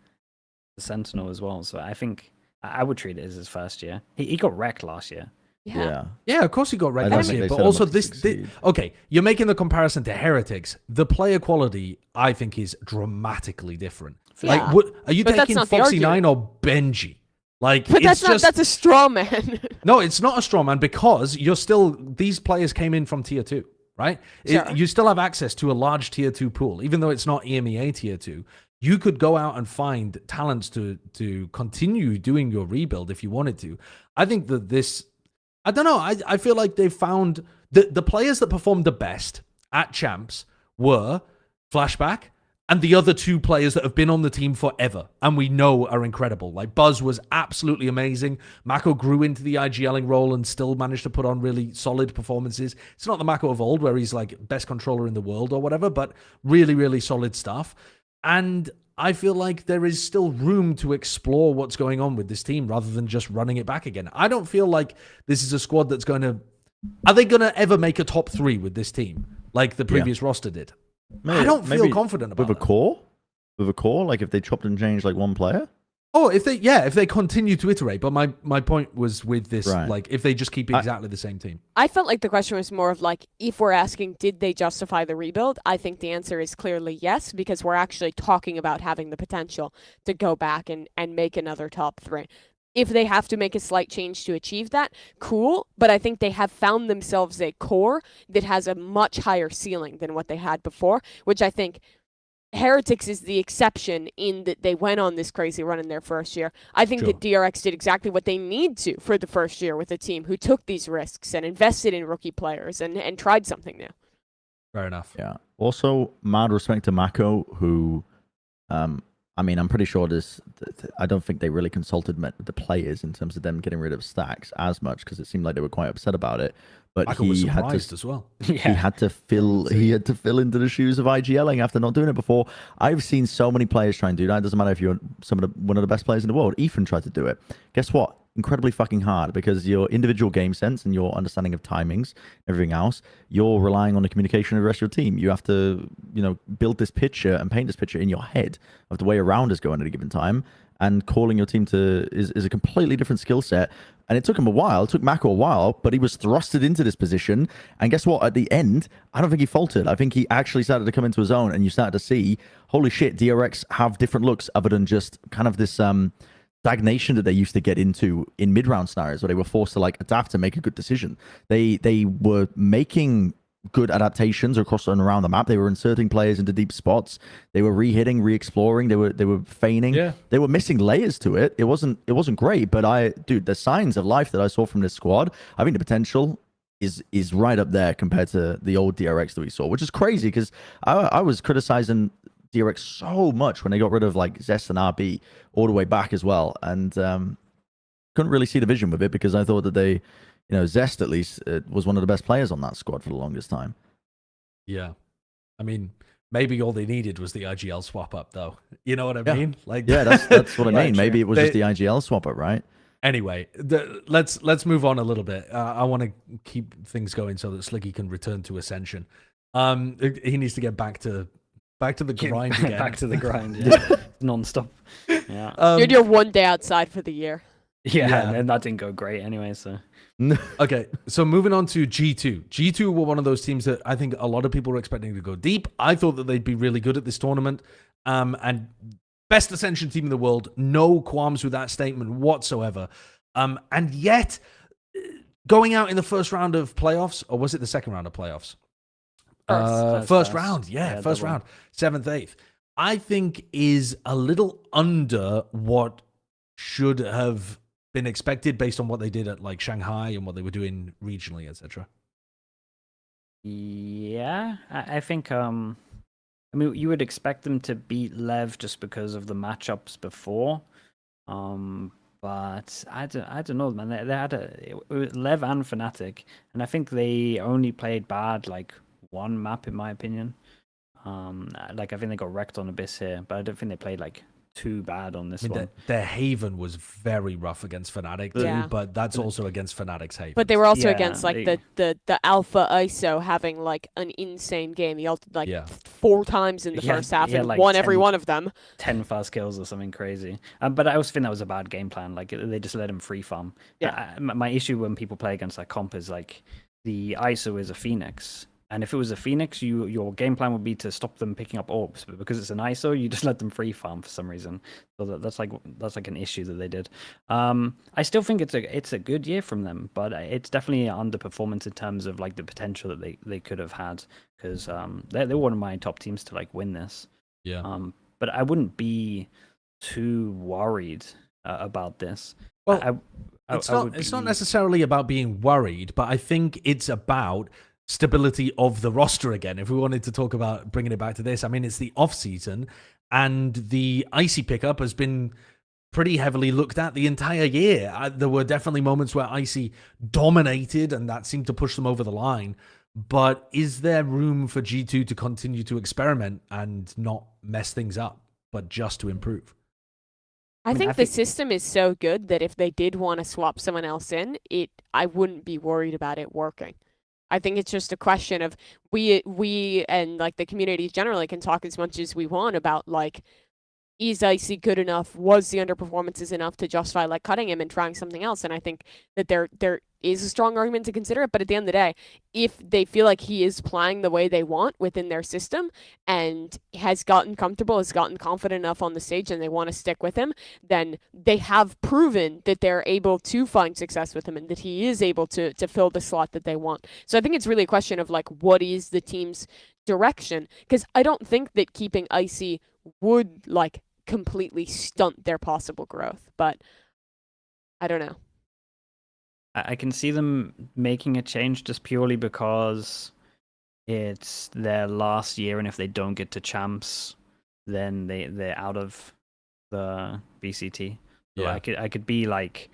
Sentinel as well. So I think I would treat it as his first year. He got wrecked last year. Yeah, of course he got wrecked last year. But also this, okay, you're making the comparison to Heretics. The player quality, I think, is dramatically different. Yeah. Like, are you taking Foxy9 or Gen.G? Like, but that's a straw man. No, it's not a straw man because these players came in from tier 2. Right? Sure. You still have access to a large tier 2 pool, even though it's not EMEA tier 2. You could go out and find talents to continue doing your rebuild if you wanted to. I think that I don't know. I feel like they found the players that performed the best at champs were Flashback and the other two players that have been on the team forever and we know are incredible. Like Buzz was absolutely amazing. Mako grew into the IGLing role and still managed to put on really solid performances. It's not the Mako of old where he's like best controller in the world or whatever, but really, really solid stuff. And I feel like there is still room to explore what's going on with this team rather than just running it back again. I don't feel like this is a squad that's going to... Are they going to ever make a top 3 with this team like the previous roster did? I don't feel confident about with a core. With a core, like if they chopped and changed like one player. Oh, if they continue to iterate. But my point was with this, like if they just keep exactly the same team. I felt like the question was more of like, if we're asking, did they justify the rebuild? I think the answer is clearly yes, because we're actually talking about having the potential to go back and make another top 3. If they have to make a slight change to achieve that, cool. But I think they have found themselves a core that has a much higher ceiling than what they had before, which I think Heretics is the exception in that they went on this crazy run in their first year. I think that DRX did exactly what they need to for the first year with a team who took these risks and invested in rookie players and tried something new. Fair enough. Yeah. Also, mad respect to Mako, who... I mean, I'm pretty sure I don't think they really consulted the players in terms of them getting rid of Stacks as much because it seemed like they were quite upset about it. But Michael was surprised as well. He had to fill into the shoes of IGLing after not doing it before. I've seen so many players try and do that. It doesn't matter if you're one of the best players in the world. Ethan tried to do it. Guess what? Incredibly fucking hard because your individual game sense and your understanding of timings, everything else, you're relying on the communication of the rest of your team. You have to, build this picture and paint this picture in your head of the way a round is going at a given time. And calling your team is a completely different skill set. And it took him a while. It took Mako a while, but he was thrusted into this position. And guess what? At the end, I don't think he faltered. I think he actually started to come into his own, and you started to see, holy shit, DRX have different looks other than just kind of this stagnation that they used to get into in mid-round scenarios where they were forced to like adapt and make a good decision. They were making good adaptations across and around the map. They were inserting players into deep spots. They were re-hitting, re-exploring. They were feigning. Yeah. They were missing layers to it. It wasn't great, but the signs of life that I saw from this squad, I think the potential is right up there compared to the old DRX that we saw, which is crazy because I was criticizing DRX so much when they got rid of like Zest and RB all the way back as well, and couldn't really see the vision with it because I thought that they, Zest at least was one of the best players on that squad for the longest time. Yeah, I mean, maybe all they needed was the IGL swap up, though. You know what I mean? Like, yeah, that's what I mean. True. Maybe it was just the IGL swap up, right? Anyway, let's move on a little bit. I want to keep things going so that Sliggy can return to Ascension. He needs to get back to the grind again. Back to the grind, yeah. Non-stop. Yeah. You're your 1 day outside for the year. Yeah, and that didn't go great anyway, so. Okay, so moving on to G2. G2 were one of those teams that I think a lot of people were expecting to go deep. I thought that they'd be really good at this tournament. And best Ascension team in the world. No qualms with that statement whatsoever. And yet, going out in the first round of playoffs, or was it the second round of playoffs? First round, first round, 7th, 8th. I think is a little under what should have been expected based on what they did at like Shanghai and what they were doing regionally, etc. Yeah, I think I mean, you would expect them to beat Lev just because of the matchups before, but I don't know, man. They had Lev and FNATIC, and I think they only played bad like one map in my opinion. Like I think they got wrecked on Abyss here, but I don't think they played like too bad on this one. Their Haven was very rough against FNATIC too, but that's also against FNATIC's Haven. But they were also against like the alpha ISO having like an insane game. He ulted like 4 times in the first half and like won every one of them. 10 fast kills or something crazy. But I also think that was a bad game plan. Like they just let him free farm. Yeah. My issue when people play against that comp is like the ISO is a Phoenix. And if it was a Phoenix, your game plan would be to stop them picking up orbs. But because it's an ISO, you just let them free farm for some reason. So that's like an issue that they did. I still think it's a good year from them, but it's definitely an underperformance in terms of like the potential that they could have had. Because they're one of my top teams to like win this. Yeah. But I wouldn't be too worried about this. Well, it's not necessarily about being worried, but I think it's about stability of the roster again. If we wanted to talk about bringing it back to this, I mean, it's the off season and the Icy pickup has been pretty heavily looked at the entire year. There were definitely moments where Icy dominated and that seemed to push them over the line. But is there room for G2 to continue to experiment and not mess things up, but just to improve? I think the system is so good that if they did want to swap someone else in, I wouldn't be worried about it working. I think it's just a question of we and like the community generally can talk as much as we want about like, is Icy good enough? Was the underperformances enough to justify like cutting him and trying something else? And I think that there is a strong argument to consider it. But at the end of the day, if they feel like he is playing the way they want within their system and has gotten comfortable, has gotten confident enough on the stage and they want to stick with him, then they have proven that they're able to find success with him and that he is able to fill the slot that they want. So I think it's really a question of like, what is the team's direction? Because I don't think that keeping Icy would like completely stunt their possible growth, but I don't know. I can see them making a change just purely because it's their last year, and if they don't get to champs, then they're out of the VCT. So I could be like,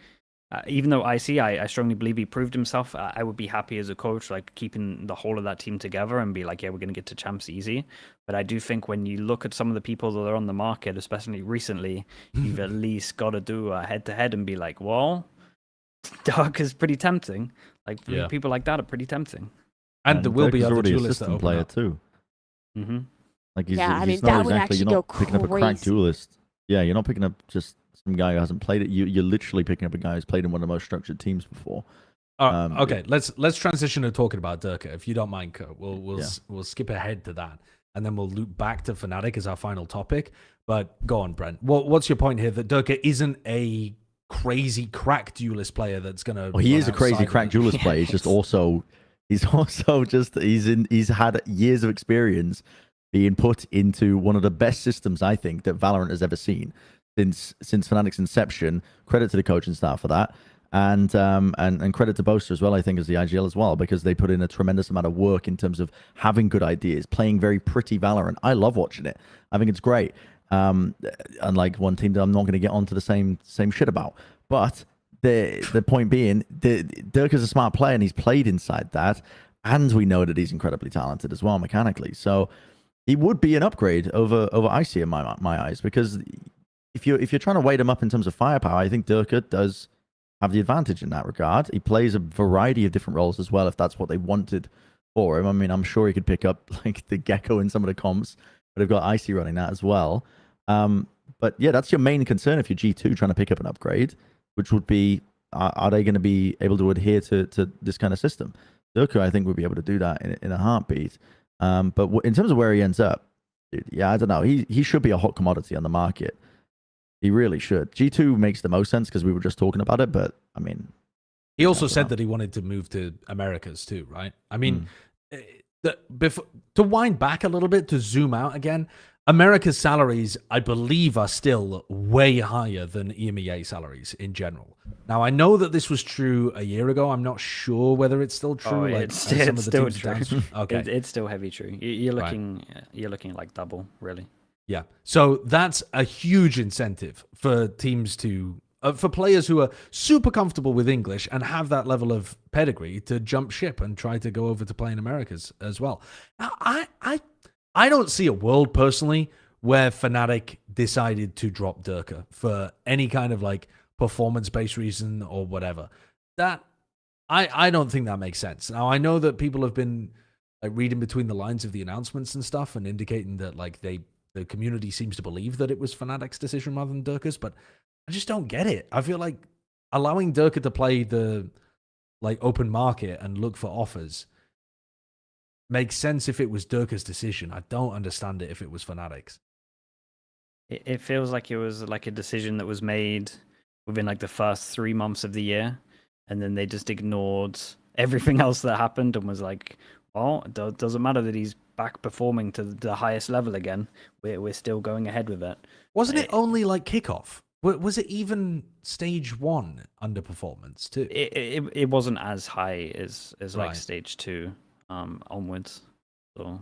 even though I strongly believe he proved himself, I would be happy as a coach, like keeping the whole of that team together and be like, yeah, we're going to get to champs easy. But I do think when you look at some of the people that are on the market, especially recently, you've at least got to do a head-to-head and be like, well, Derke is pretty tempting. Like people like that are pretty tempting. And there will be other duelists that player too. Mm-hmm. Like he's not exactly, you're not picking up a crack duelist. Yeah, you're not picking up just some guy who hasn't played it. You're literally picking up a guy who's played in one of the most structured teams before. Okay, let's transition to talking about Derke, if you don't mind, Kurt. We'll skip ahead to that, and then we'll loop back to FNATIC as our final topic. But go on, Brent. What's your point here that Derke isn't a crazy crack duelist player that's gonna? Well, he is a crazy crack duelist player. He's had years of experience being put into one of the best systems I think that Valorant has ever seen since FNATIC's inception. Credit to the coaching staff for that. And credit to Boaster as well, I think, as the IGL as well, because they put in a tremendous amount of work in terms of having good ideas, playing very pretty Valorant. I love watching it. I think it's great. Unlike one team that I'm not going to get onto the same shit about. But the point being, Derke is a smart player and he's played inside that, and we know that he's incredibly talented as well mechanically. So he would be an upgrade over Icy in my eyes, because if you're trying to weight him up in terms of firepower, I think Derke does have the advantage in that regard. He plays a variety of different roles as well, if that's what they wanted for him. I mean, I'm sure he could pick up like the Gecko in some of the comps, but they've got Icy running that as well. But yeah, that's your main concern if you're G2 trying to pick up an upgrade, which would be, are they going to be able to adhere to this kind of system? Derke, I think, would be able to do that in a heartbeat. But in terms of where he ends up, dude, yeah, I don't know. He should be a hot commodity on the market. He really should. G2 makes the most sense because we were just talking about it, but I mean... He also said that he wanted to move to Americas too, right? I mean, to wind back a little bit, to zoom out again, America's salaries, I believe, are still way higher than EMEA salaries in general. Now, I know that this was true a year ago. I'm not sure whether it's still true. It's still true. Okay, it's still heavy true. You're looking like double, really. Yeah. So that's a huge incentive for teams to, for players who are super comfortable with English and have that level of pedigree to jump ship and try to go over to play in Americas as well. Now, I don't see a world personally where FNATIC decided to drop Derke for any kind of like performance-based reason or whatever. That I don't think that makes sense. Now, I know that people have been like reading between the lines of the announcements and stuff and indicating that like the community seems to believe that it was FNATIC's decision rather than Derke's, but I just don't get it. I feel like allowing Derke to play the like open market and look for offers makes sense if it was Derke's decision. I don't understand it if it was FNATIC's. It feels like it was like a decision that was made within like the first 3 months of the year, and then they just ignored everything else that happened and was like, well, it doesn't matter that he's back performing to the highest level again. We're still going ahead with it. Wasn't it only like kickoff? Was it even stage 1 underperformance too? It wasn't as high as Right. like stage 2 onwards. So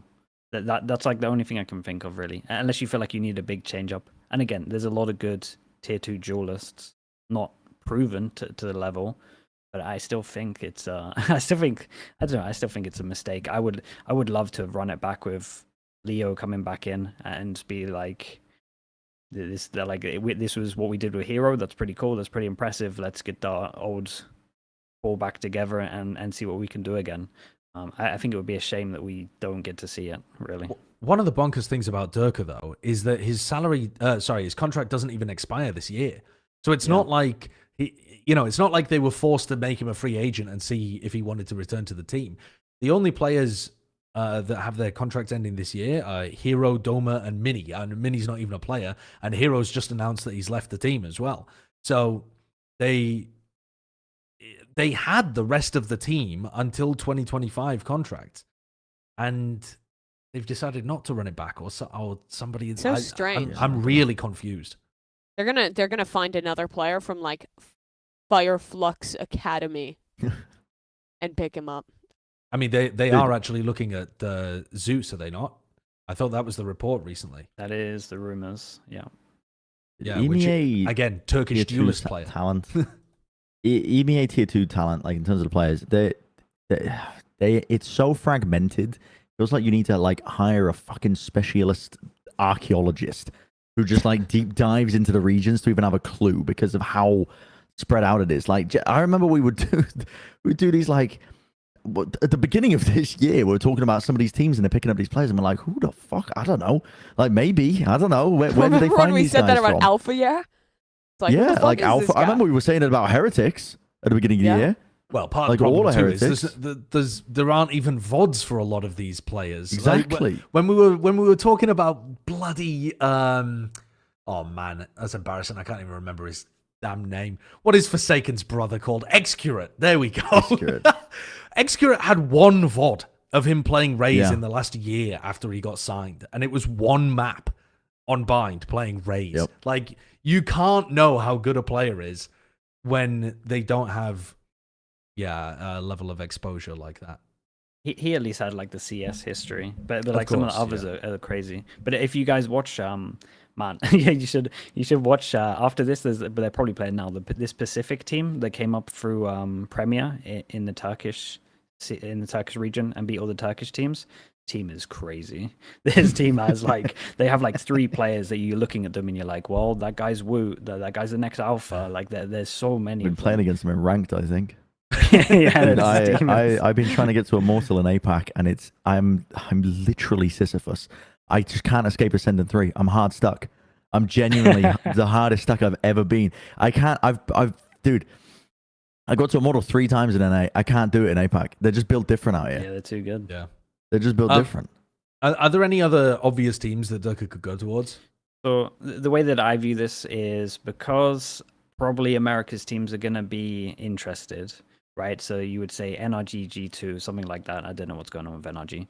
that's like the only thing I can think of really, unless you feel like you need a big change up. And again, there's a lot of good tier 2 duelists, not proven to the level. But I still think it's I still think it's a mistake. I would love to run it back with Leo coming back in and be like, this was what we did with Hero. That's pretty cool. That's pretty impressive. Let's get the old ball back together and see what we can do again. I think it would be a shame that we don't get to see it, really. One of the bonkers things about Derke though is that his his contract doesn't even expire this year. So it's not like it's not like they were forced to make him a free agent and see if he wanted to return to the team. The only players that have their contracts ending this year are Hero, Doma, and Mini. And Mini's not even a player, and Hero's just announced that he's left the team as well. So they had the rest of the team until 2025 contract, and they've decided not to run it back, or somebody. So strange. I'm really confused. They're gonna find another player from like Fireflux Academy and pick him up. I mean, they are actually looking at Zeus, are they not? I thought that was the report recently. That is the rumors. Yeah. Yeah. Which, again, Turkish duelist player talent. EMEA tier 2 talent, like in terms of the players, it's so fragmented. It feels like you need to like hire a fucking specialist archaeologist who just like deep dives into the regions to even have a clue because of how spread out it is. Like, I remember we would do these like at the beginning of this year, we were talking about some of these teams and they're picking up these players and we're like, who the fuck? I don't know. Like, maybe, I don't know. Where did they find these guys from? When we said that about Alpha, yeah? It's like, yeah, like Alpha. I remember we were saying it about Heretics at the beginning of the year. Well, part like of the all problem of too is there aren't even VODs for a lot of these players. Exactly. Like, when we were talking about bloody oh man, that's embarrassing. I can't even remember his damn name. What is Forsaken's brother called? Excurate. There we go. Excurate had one VOD of him playing Raze in the last year after he got signed, and it was one map on Bind playing Raze. Like, you can't know how good a player is when they don't have, a level of exposure like that. He at least had like the CS history, but like some of the others are crazy. But if you guys watch, man, yeah, you should watch after this. But they're probably playing now. This Pacific team that came up through Premier in the Turkish region and beat all the Turkish teams. Team is crazy. This team has they have like 3 players that you're looking at them and you're like, well, that guy's Wu, that guy's the next alpha. Like there's so many. Been playing against them in ranked, I think. Yeah, I've been trying to get to Immortal in APAC, and I'm literally Sisyphus. I just can't escape Ascendant 3. I'm hard stuck. I'm genuinely the hardest stuck I've ever been. I can't. Dude, I got to Immortal 3 times in NA. I can't do it in APAC. They're just built different out here. Yeah, they're too good. Yeah, they're just built different. Are there any other obvious teams that Derke could go towards? So the way that I view this is because probably America's teams are going to be interested, right? So you would say NRG, G2, something like that. I don't know what's going on with NRG.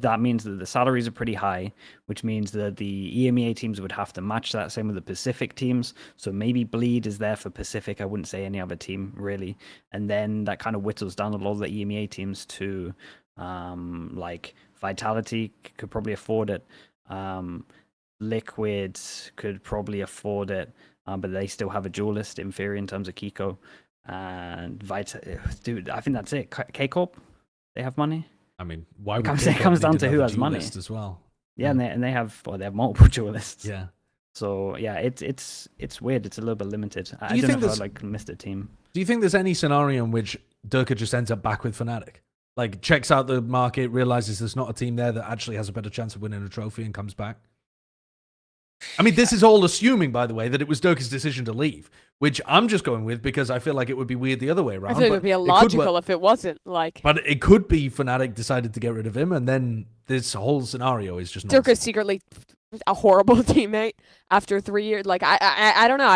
That means that the salaries are pretty high, which means that the EMEA teams would have to match that. Same with the Pacific teams. So maybe Bleed is there for Pacific. I wouldn't say any other team, really. And then that kind of whittles down a lot of the EMEA teams to like Vitality could probably afford it. Liquid could probably afford it. But they still have a duelist inferior in terms of Kiko. And dude, I think that's it. K-Corp, they have money. I mean, why would it comes down to who has money as well? Yeah, and they have multiple duelists. Yeah. So yeah, it's weird. It's a little bit limited. I you don't think know if I like missed a team. Do you think there's any scenario in which Derke just ends up back with FNATIC? Like checks out the market, realizes there's not a team there that actually has a better chance of winning a trophy, and comes back. I mean, this is all assuming, by the way, that it was Derke's decision to leave, which I'm just going with because I feel like it would be weird the other way around. I feel it would be illogical if it wasn't. But it could be FNATIC decided to get rid of him, and then this whole scenario is just Derke's secretly a horrible teammate after 3 years. Like I don't know.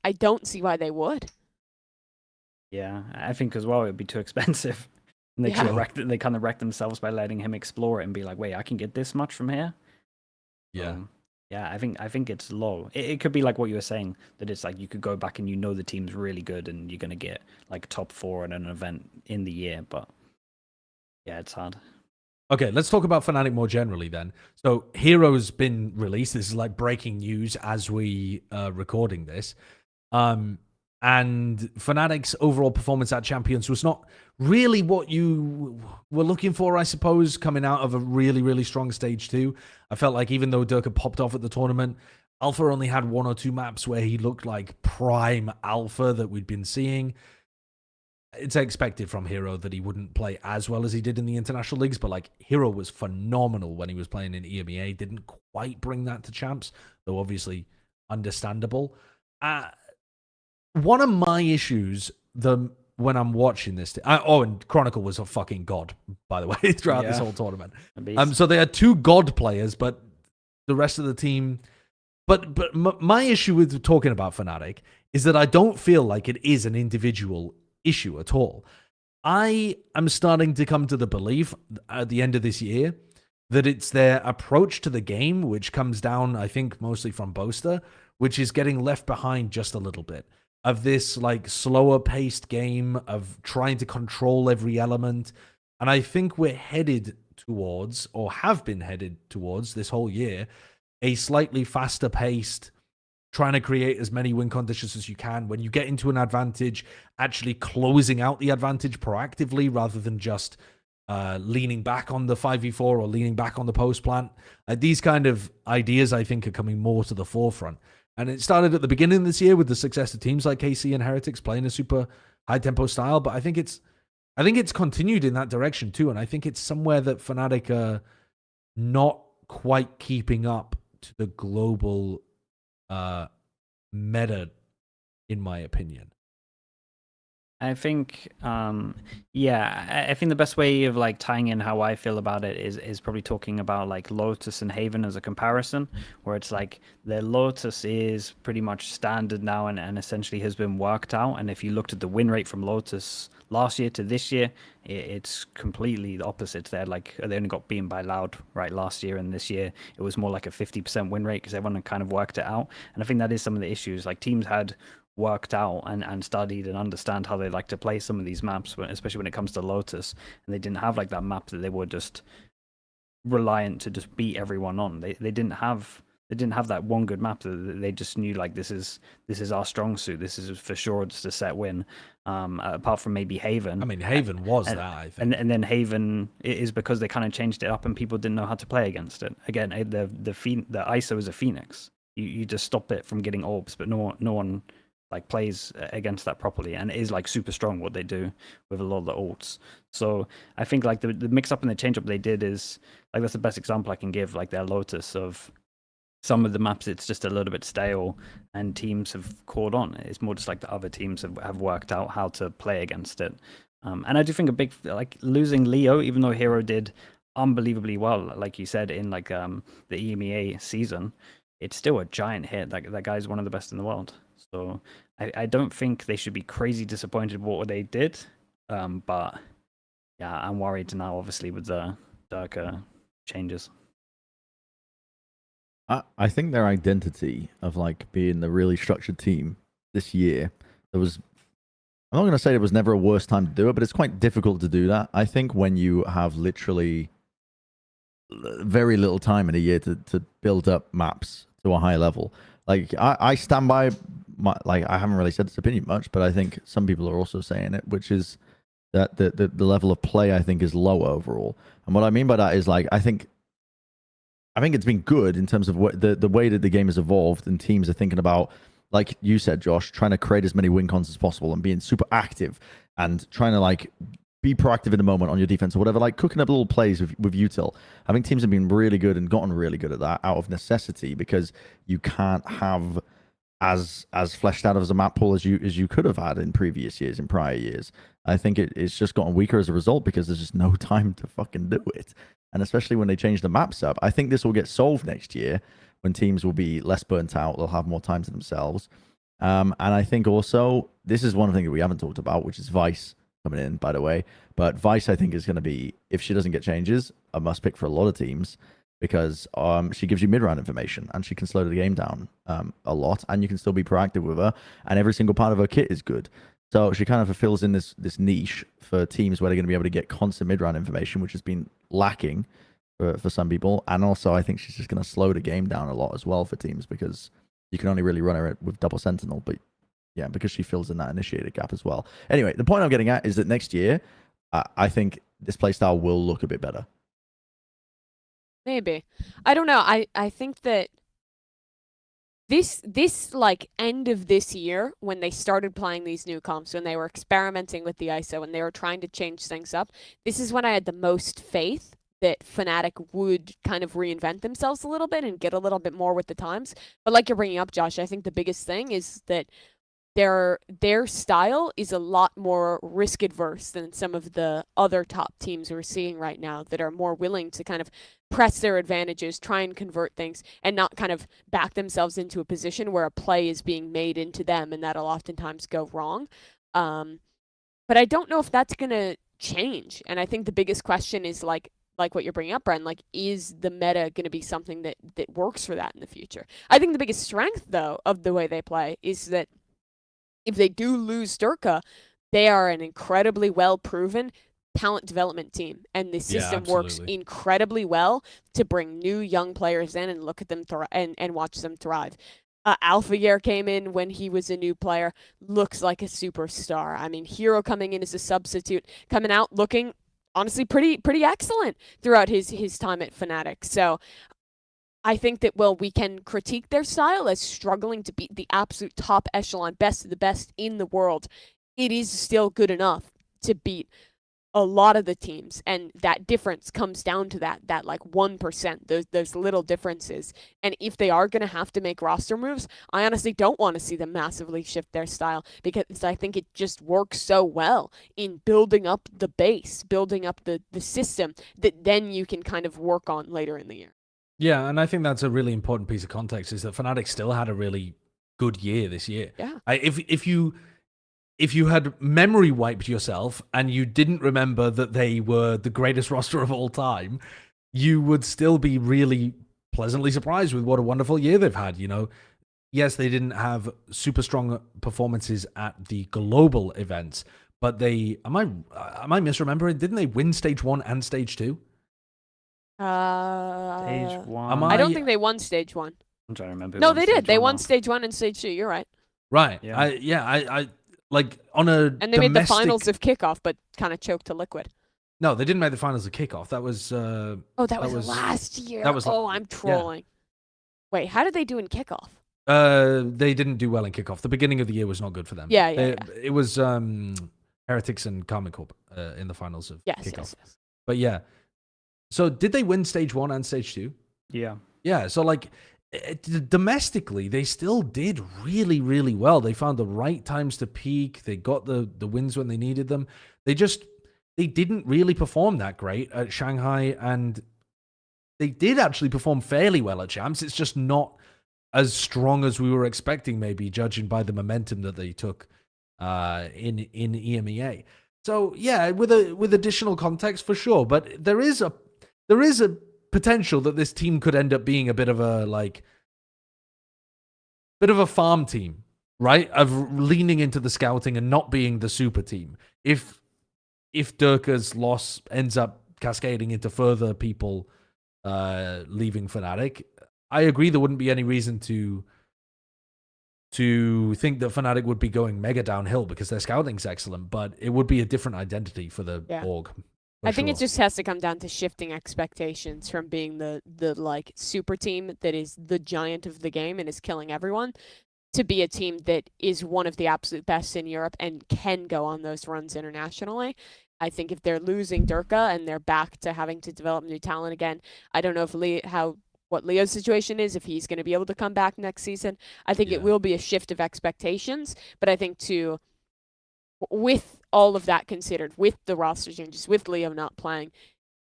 I don't see why they would. Yeah, I think as well it would be too expensive. And they kind of wrecked themselves by letting him explore it and be like, wait, I can get this much from here. Yeah. Yeah, I think it's low. It could be like what you were saying, that it's like you could go back and you know the team's really good and you're going to get like top 4 at an event in the year. But yeah, it's hard. Okay, let's talk about FNATIC more generally then. So Hero's been released. This is like breaking news as we recording this. And FNATIC's overall performance at Champions was not really what you were looking for, I suppose, coming out of a really, really strong stage 2. I felt like even though Derke popped off at the tournament, Alpha only had 1 or 2 maps where he looked like prime Alpha that we'd been seeing. It's expected from Hero that he wouldn't play as well as he did in the international leagues, but like Hero was phenomenal when he was playing in EMEA. Didn't quite bring that to Champs, though obviously understandable. One of my issues when I'm watching this, and Chronicle was a fucking god, by the way, throughout this whole tournament. So they had 2 god players, but the rest of the team. But my issue with talking about FNATIC is that I don't feel like it is an individual issue at all. I am starting to come to the belief at the end of this year that it's their approach to the game, which comes down, I think, mostly from Boaster, which is getting left behind just a little bit. Of this like slower paced game of trying to control every element. And I think we're headed towards, or have been headed towards this whole year, a slightly faster paced, trying to create as many win conditions as you can. When you get into an advantage, actually closing out the advantage proactively rather than just leaning back on the 5v4 or leaning back on the post plant. These kind of ideas, I think, are coming more to the forefront. And it started at the beginning of this year with the success of teams like KC and Heretics playing a super high tempo style, but I think it's continued in that direction too. And I think it's somewhere that FNATIC are not quite keeping up to the global meta, in my opinion. I think, I think the best way of like tying in how I feel about it is probably talking about like Lotus and Haven as a comparison, where it's like their Lotus is pretty much standard now and essentially has been worked out. And if you looked at the win rate from Lotus last year to this year, it's completely the opposite. They only got beaten by Loud right last year, and this year it was more like a 50% win rate because everyone had kind of worked it out. And I think that is some of the issues. Like teams had worked out and studied and understand how they like to play some of these maps, especially when it comes to Lotus, and they didn't have like that map that they were just reliant to just beat everyone on. They didn't have that one good map that they just knew like this is our strong suit. This is for sure just a set win. Apart from maybe Haven. I mean, Haven was that, I think. And then Haven is because they kind of changed it up and people didn't know how to play against it. Again, the ISO is a Phoenix. You just stop it from getting orbs, but no one like plays against that properly, and it is like super strong what they do with a lot of the ults. So I think like the mix up and the change up they did is like that's the best example I can give, like their Lotus of some of the maps it's just a little bit stale and teams have caught on. It's more just like the other teams have worked out how to play against it. And I do think a big like losing Leo, even though Hero did unbelievably well, like you said, in like the EMEA season, it's still a giant hit. That guy's one of the best in the world. So I don't think they should be crazy disappointed with what they did. But yeah, I'm worried now, obviously, with the Derke changes. I think their identity of like being the really structured team this year, I'm not going to say it was never a worse time to do it, but it's quite difficult to do that. I think when you have literally very little time in a year to build up maps to a high level. Like I stand by like I haven't really said this opinion much, but I think some people are also saying it, which is that the level of play I think is low overall. And what I mean by that is like I think it's been good in terms of what the way that the game has evolved and teams are thinking about, like you said, Josh, trying to create as many win cons as possible and being super active and trying to like be proactive in the moment on your defense or whatever, like cooking up little plays with util. I think teams have been really good and gotten really good at that out of necessity because you can't have as fleshed out as a map pool as you could have had in previous years, in prior years. I think it's just gotten weaker as a result because there's just no time to fucking do it. And especially when they change the maps up, I think this will get solved next year when teams will be less burnt out. They'll have more time to themselves. And I think also, this is one thing that we haven't talked about, which is Vice coming in, by the way. But Vice, I think, is going to be, if she doesn't get changes, a must pick for a lot of teams because she gives you mid-round information and she can slow the game down a lot and you can still be proactive with her and every single part of her kit is good. So she kind of fulfills in this niche for teams where they're going to be able to get constant mid-round information, which has been lacking for some people. And also, I think she's just going to slow the game down a lot as well for teams because you can only really run her with double Sentinel. But yeah, because she fills in that initiated gap as well. Anyway, the point I'm getting at is that next year, I think this playstyle will look a bit better. Maybe. I don't know. I think that this like end of this year when they started playing these new comps, when they were experimenting with the ISO and they were trying to change things up, this is when I had the most faith that FNATIC would kind of reinvent themselves a little bit and get a little bit more with the times. But like you're bringing up, Josh, I think the biggest thing is that their style is a lot more risk adverse than some of the other top teams we're seeing right now that are more willing to kind of press their advantages, try and convert things, and not kind of back themselves into a position where a play is being made into them, and that'll oftentimes go wrong. But I don't know if that's going to change. And I think the biggest question is like what you're bringing up, Bren, like, is the meta going to be something that works for that in the future? I think the biggest strength, though, of the way they play is that if they do lose Derke, they are an incredibly well-proven talent development team, and the system works incredibly well to bring new young players in and look at them and watch them thrive. Alpha Year came in when he was a new player, looks like a superstar. I mean, Hero coming in as a substitute, coming out looking honestly pretty excellent throughout his time at FNATIC. So I think that, well, we can critique their style as struggling to beat the absolute top echelon, best of the best in the world. It is still good enough to beat a lot of the teams, and that difference comes down to that like 1%, those little differences. And if they are going to have to make roster moves, I honestly don't want to see them massively shift their style, because I think it just works so well in building up the base, building up the system that then you can kind of work on later in the year. Yeah, and I think that's a really important piece of context, is that FNATIC still had a really good year this year. Yeah. If you had memory wiped yourself and you didn't remember that they were the greatest roster of all time, you would still be really pleasantly surprised with what a wonderful year they've had. You know, yes, they didn't have super strong performances at the global events, but they am I misremembering? Didn't they win stage 1 and stage 2? Stage 1. I don't think they won stage 1. I'm trying to remember. No, they did. They won stage 1 and stage 2. You're right. Right. Yeah. I like on a And they made the finals of kickoff, but kind of choked to liquid. No, they didn't make the finals of kickoff. That was that was last year. That was I'm trolling. Wait, how did they do in kickoff? They didn't do well in kickoff. The beginning of the year was not good for them. Yeah. It was Heretics and Karma Corp in the finals of kickoff. Yes. But yeah. So did they win stage 1 and stage 2? Yeah. Yeah, so like domestically, they still did really, really well. They found the right times to peak. They got the wins when they needed them. They didn't really perform that great at Shanghai, and they did actually perform fairly well at Champs. It's just not as strong as we were expecting, maybe, judging by the momentum that they took in EMEA. So yeah, with additional context for sure, but there is a potential that this team could end up being a bit of a farm team, right? Of leaning into the scouting and not being the super team. If Derke's loss ends up cascading into further people leaving FNATIC, I agree there wouldn't be any reason to think that FNATIC would be going mega downhill because their scouting's excellent, but it would be a different identity for the org. I think it just has to come down to shifting expectations from being the like super team that is the giant of the game and is killing everyone to be a team that is one of the absolute best in Europe and can go on those runs internationally. I think if they're losing Derke and they're back to having to develop new talent again, I don't know if what Leo's situation is, if he's going to be able to come back next season. I think it will be a shift of expectations, but I think with all of that considered, with the roster changes, with Leo not playing,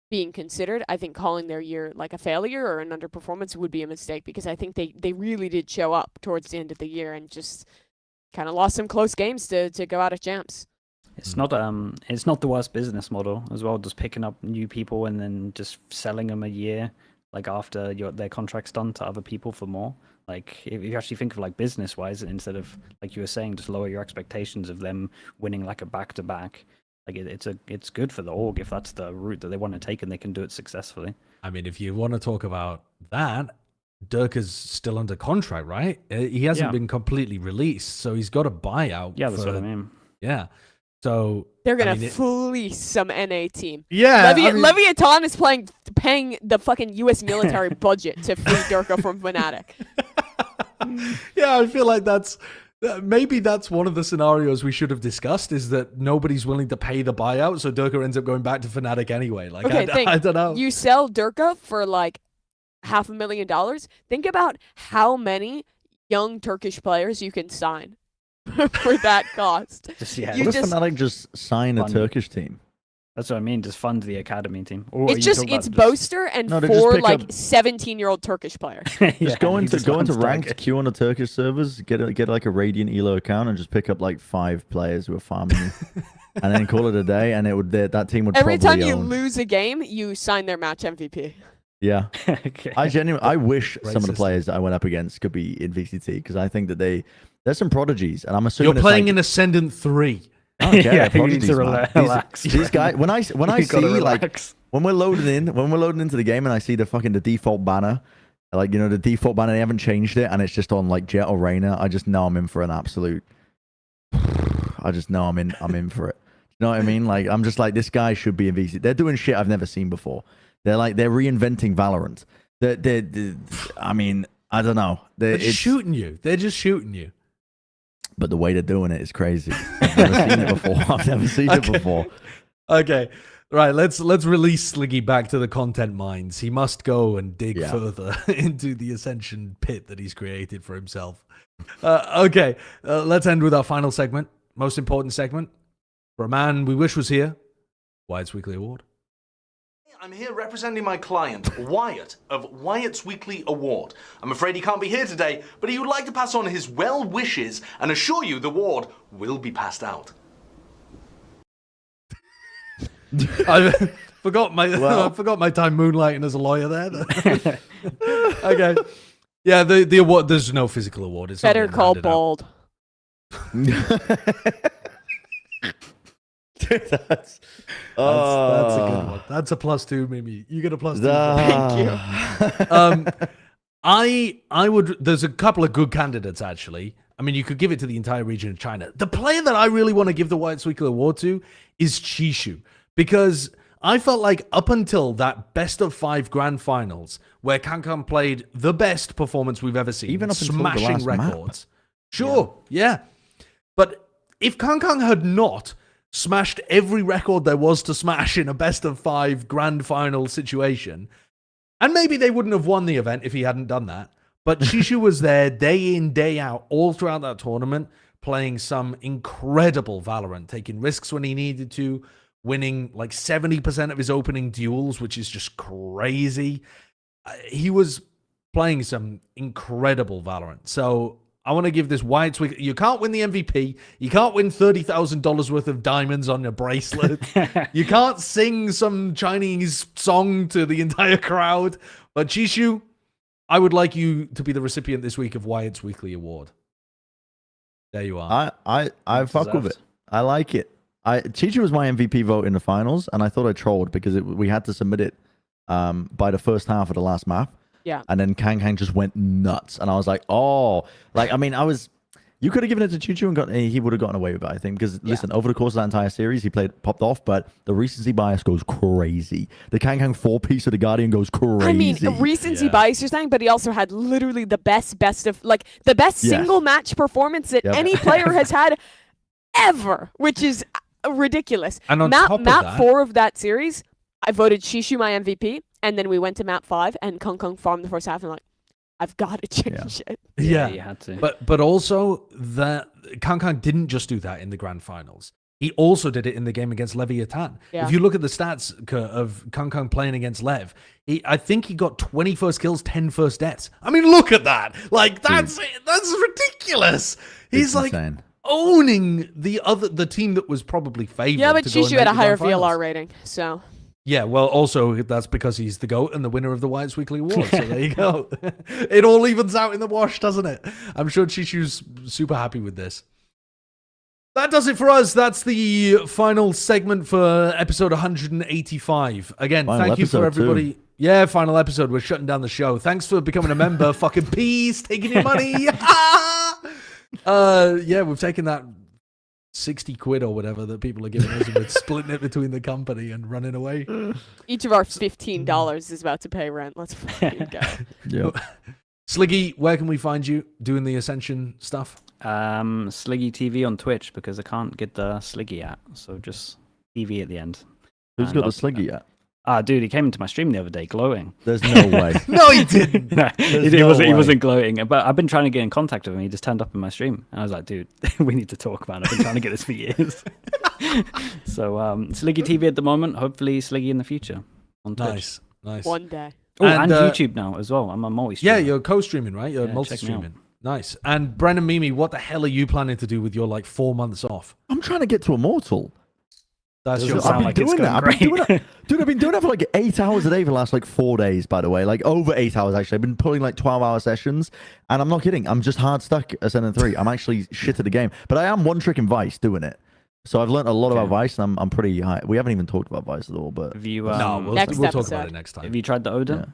being considered, I think calling their year like a failure or an underperformance would be a mistake, because I think they really did show up towards the end of the year and just kind of lost some close games to go out of champs. It's not the worst business model as well, just picking up new people and then just selling them a year, like after their contract's done, to other people for more. Like, if you actually think of like business wise, instead of, like you were saying, just lower your expectations of them winning like a back-to-back. Like it's good for the org if that's the route that they want to take and they can do it successfully. I mean, if you want to talk about that, Derke is still under contract, right? He hasn't been completely released, so he's got a buyout. Yeah, that's what I mean. Yeah. So they're gonna fleece some NA team. Yeah, Leviatán is paying the fucking U.S. military budget to free Derke from FNATIC. Yeah, I feel like maybe that's one of the scenarios we should have discussed, is that nobody's willing to pay the buyout, so Derke ends up going back to FNATIC anyway. Like, okay, I don't know. You sell Derke for like $500,000. Think about how many young Turkish players you can sign for that cost. What if FNATIC just sign a Turkish team? That's what I mean. Just fund the academy team. It's Boaster and 4 like 17-year-old Turkish players. Just go into ranked, queue on the Turkish servers, get like a Radiant Elo account, and just pick up like 5 players who are farming you, and then call it a day. And that team would every probably time you lose a game, you sign their match MVP. Yeah. Okay. I wish some of the players that I went up against could be in VCT, because I think that there's some prodigies, and I'm assuming you're playing in Ascendant 3. Okay, yeah, you need to relax. These guys, when I see like when we're loading into the game and I see the default banner, like, the default banner, they haven't changed it, and it's just on like Jet or Reyna, I just know I'm in for an absolute. I just know I'm in for it. You know what I mean? Like, I'm just like, this guy should be in VC. They're doing shit I've never seen before. They're reinventing Valorant. I mean, I don't know. They're shooting you. They're just shooting you. But the way they're doing it is crazy. I've never seen it before. Okay. Right, let's release Sliggy back to the content mines. He must go and dig further into the Ascension pit that he's created for himself. Okay, let's end with our final segment. Most important segment. For a man we wish was here, Wyatt's Weekly Award. I'm here representing my client, Wyatt, of Wyatt's Weekly Award. I'm afraid he can't be here today, but he would like to pass on his well wishes and assure you the award will be passed out. I forgot my time moonlighting as a lawyer there. Okay. Yeah, the award. There's no physical award. It's not Better getting call handed out. bald. That's That's a good one. That's a +2, Mimi. You get a +2. Thank you. I would. There's a couple of good candidates actually. I mean, you could give it to the entire region of China. The player that I really want to give the Wyatt's Weekly Award to is Chishu, because I felt like up until that best of 5 grand finals, where Kankan played the best performance we've ever seen, Even up until the smashing last map. records. Sure, yeah. But if Kankan had not smashed every record there was to smash in a best of 5 grand final situation, and maybe they wouldn't have won the event if he hadn't done that, but Chishu was there day in, day out, all throughout that tournament, playing some incredible Valorant, taking risks when he needed to, winning like 70% of his opening duels, which is just crazy. He was playing some incredible Valorant. So I want to give this Wyatt's Week. You can't win the MVP. You can't win $30,000 worth of diamonds on your bracelet. You can't sing some Chinese song to the entire crowd. But Chishu, I would like you to be the recipient this week of Wyatt's Weekly Award. There you are. I fuck with it. I like it. Chishu was my MVP vote in the finals, and I thought I trolled because we had to submit it by the first half of the last map. Yeah. And then Kang just went nuts, and I was like, oh, like I mean, you could have given it to Chishu and he would have gotten away with it, I think, because listen, over the course of that entire series, he popped off, but the recency bias goes crazy. The Kang 4-piece of the Guardian goes crazy. I mean, recency bias you're saying, but he also had literally the best single match performance that any player has had ever, which is ridiculous. And on map top of that, 4 of that series, I voted Chishu my MVP, and then we went to map 5, and Kung farmed the first half, and I'm like, I've got to change it. Yeah, you had to. But also that Kang didn't just do that in the grand finals. He also did it in the game against Leviatán. Yeah. If you look at the stats of Kang playing against Lev, I think he got 20 first kills, 10 first deaths. I mean, look at that! Like that's ridiculous. He's like insane. Owning the team that was probably favored. Yeah, but to go and Chishu make had a the higher grand finals. VLR rating, so. Yeah, well, also, that's because he's the GOAT and the winner of the Wyatt's Weekly Award. So there you go. It all evens out in the wash, doesn't it? I'm sure Chishu's super happy with this. That does it for us. That's the final segment for episode 185. Again, thank you for everybody. Too. Yeah, final episode. We're shutting down the show. Thanks for becoming a member. Fucking peace, taking your money. Yeah, we've taken that 60 quid or whatever that people are giving us, and we're splitting it between the company and running away. Each of our $15 is about to pay rent. Let's fucking go. Yep. Sliggy, where can we find you doing the Ascension stuff? Sliggy TV on Twitch, because I can't get the Sliggy at, so just TV at the end. Who's got the Sliggy yet? Dude, he came into my stream the other day gloating. There's no way. No, he didn't. No, he wasn't gloating. But I've been trying to get in contact with him. He just turned up in my stream. And I was like, dude, we need to talk, man. I've been trying to get this for years. So, Sliggy TV at the moment. Hopefully, Sliggy in the future on Twitch. Nice. One day. Oh, and YouTube now as well. I'm a multi-streamer. Yeah, you're co-streaming, right? You're multi-streaming. Nice. And Brennan Mimi, what the hell are you planning to do with your 4 months off? I'm trying to get to Immortal. That's Doesn't your sound like it's going great. Dude, I've been doing that for 8 hours a day for the last 4 days, by the way. Over 8 hours, actually. I've been pulling 12-hour sessions, and I'm not kidding. I'm just hard stuck at Ascendant 3. I'm actually shit at the game. But I am one trick in Vice doing it. So I've learned a lot about Vice, and I'm pretty high. We haven't even talked about Vice at all, but... Have you, no, we'll talk about it next time. Have you tried the Odin? Yeah.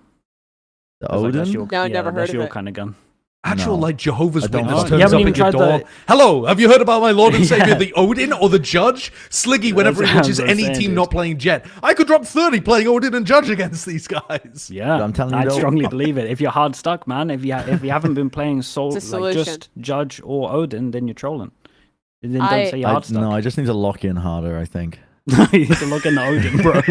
The Odin? No, never heard of it. That's your kind of gun. Actual Jehovah's Witness know. turns up at your door. Hello, have you heard about my Lord and Savior, the Odin or the Judge? Sliggy, whenever he watches any team not playing Jet, I could drop 30 playing Odin and Judge against these guys. Yeah, I'm telling you, I strongly believe it. If you're hard stuck, man, if you haven't been playing just Judge or Odin, then you're trolling. Then don't say you're hard stuck. No, I just need to lock in harder, I think. You need to lock in the Odin, bro.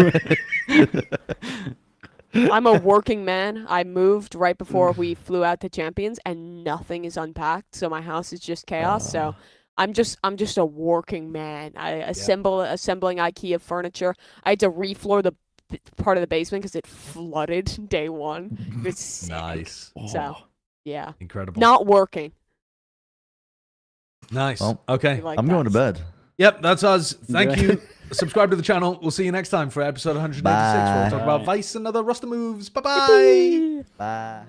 I'm a working man. I moved right before we flew out to Champions, and nothing is unpacked, so my house is just chaos. So I'm just a working man. Assembling IKEA furniture. I had to refloor the part of the basement because it flooded day one. It's sick. Nice. So yeah, incredible. Not working. Nice. Well, okay. I'm going to bed. Yep, that's us. Thank you. Subscribe to the channel. We'll see you next time for episode 186, where we'll talk about Vice and other roster moves. Bye-bye. Bye.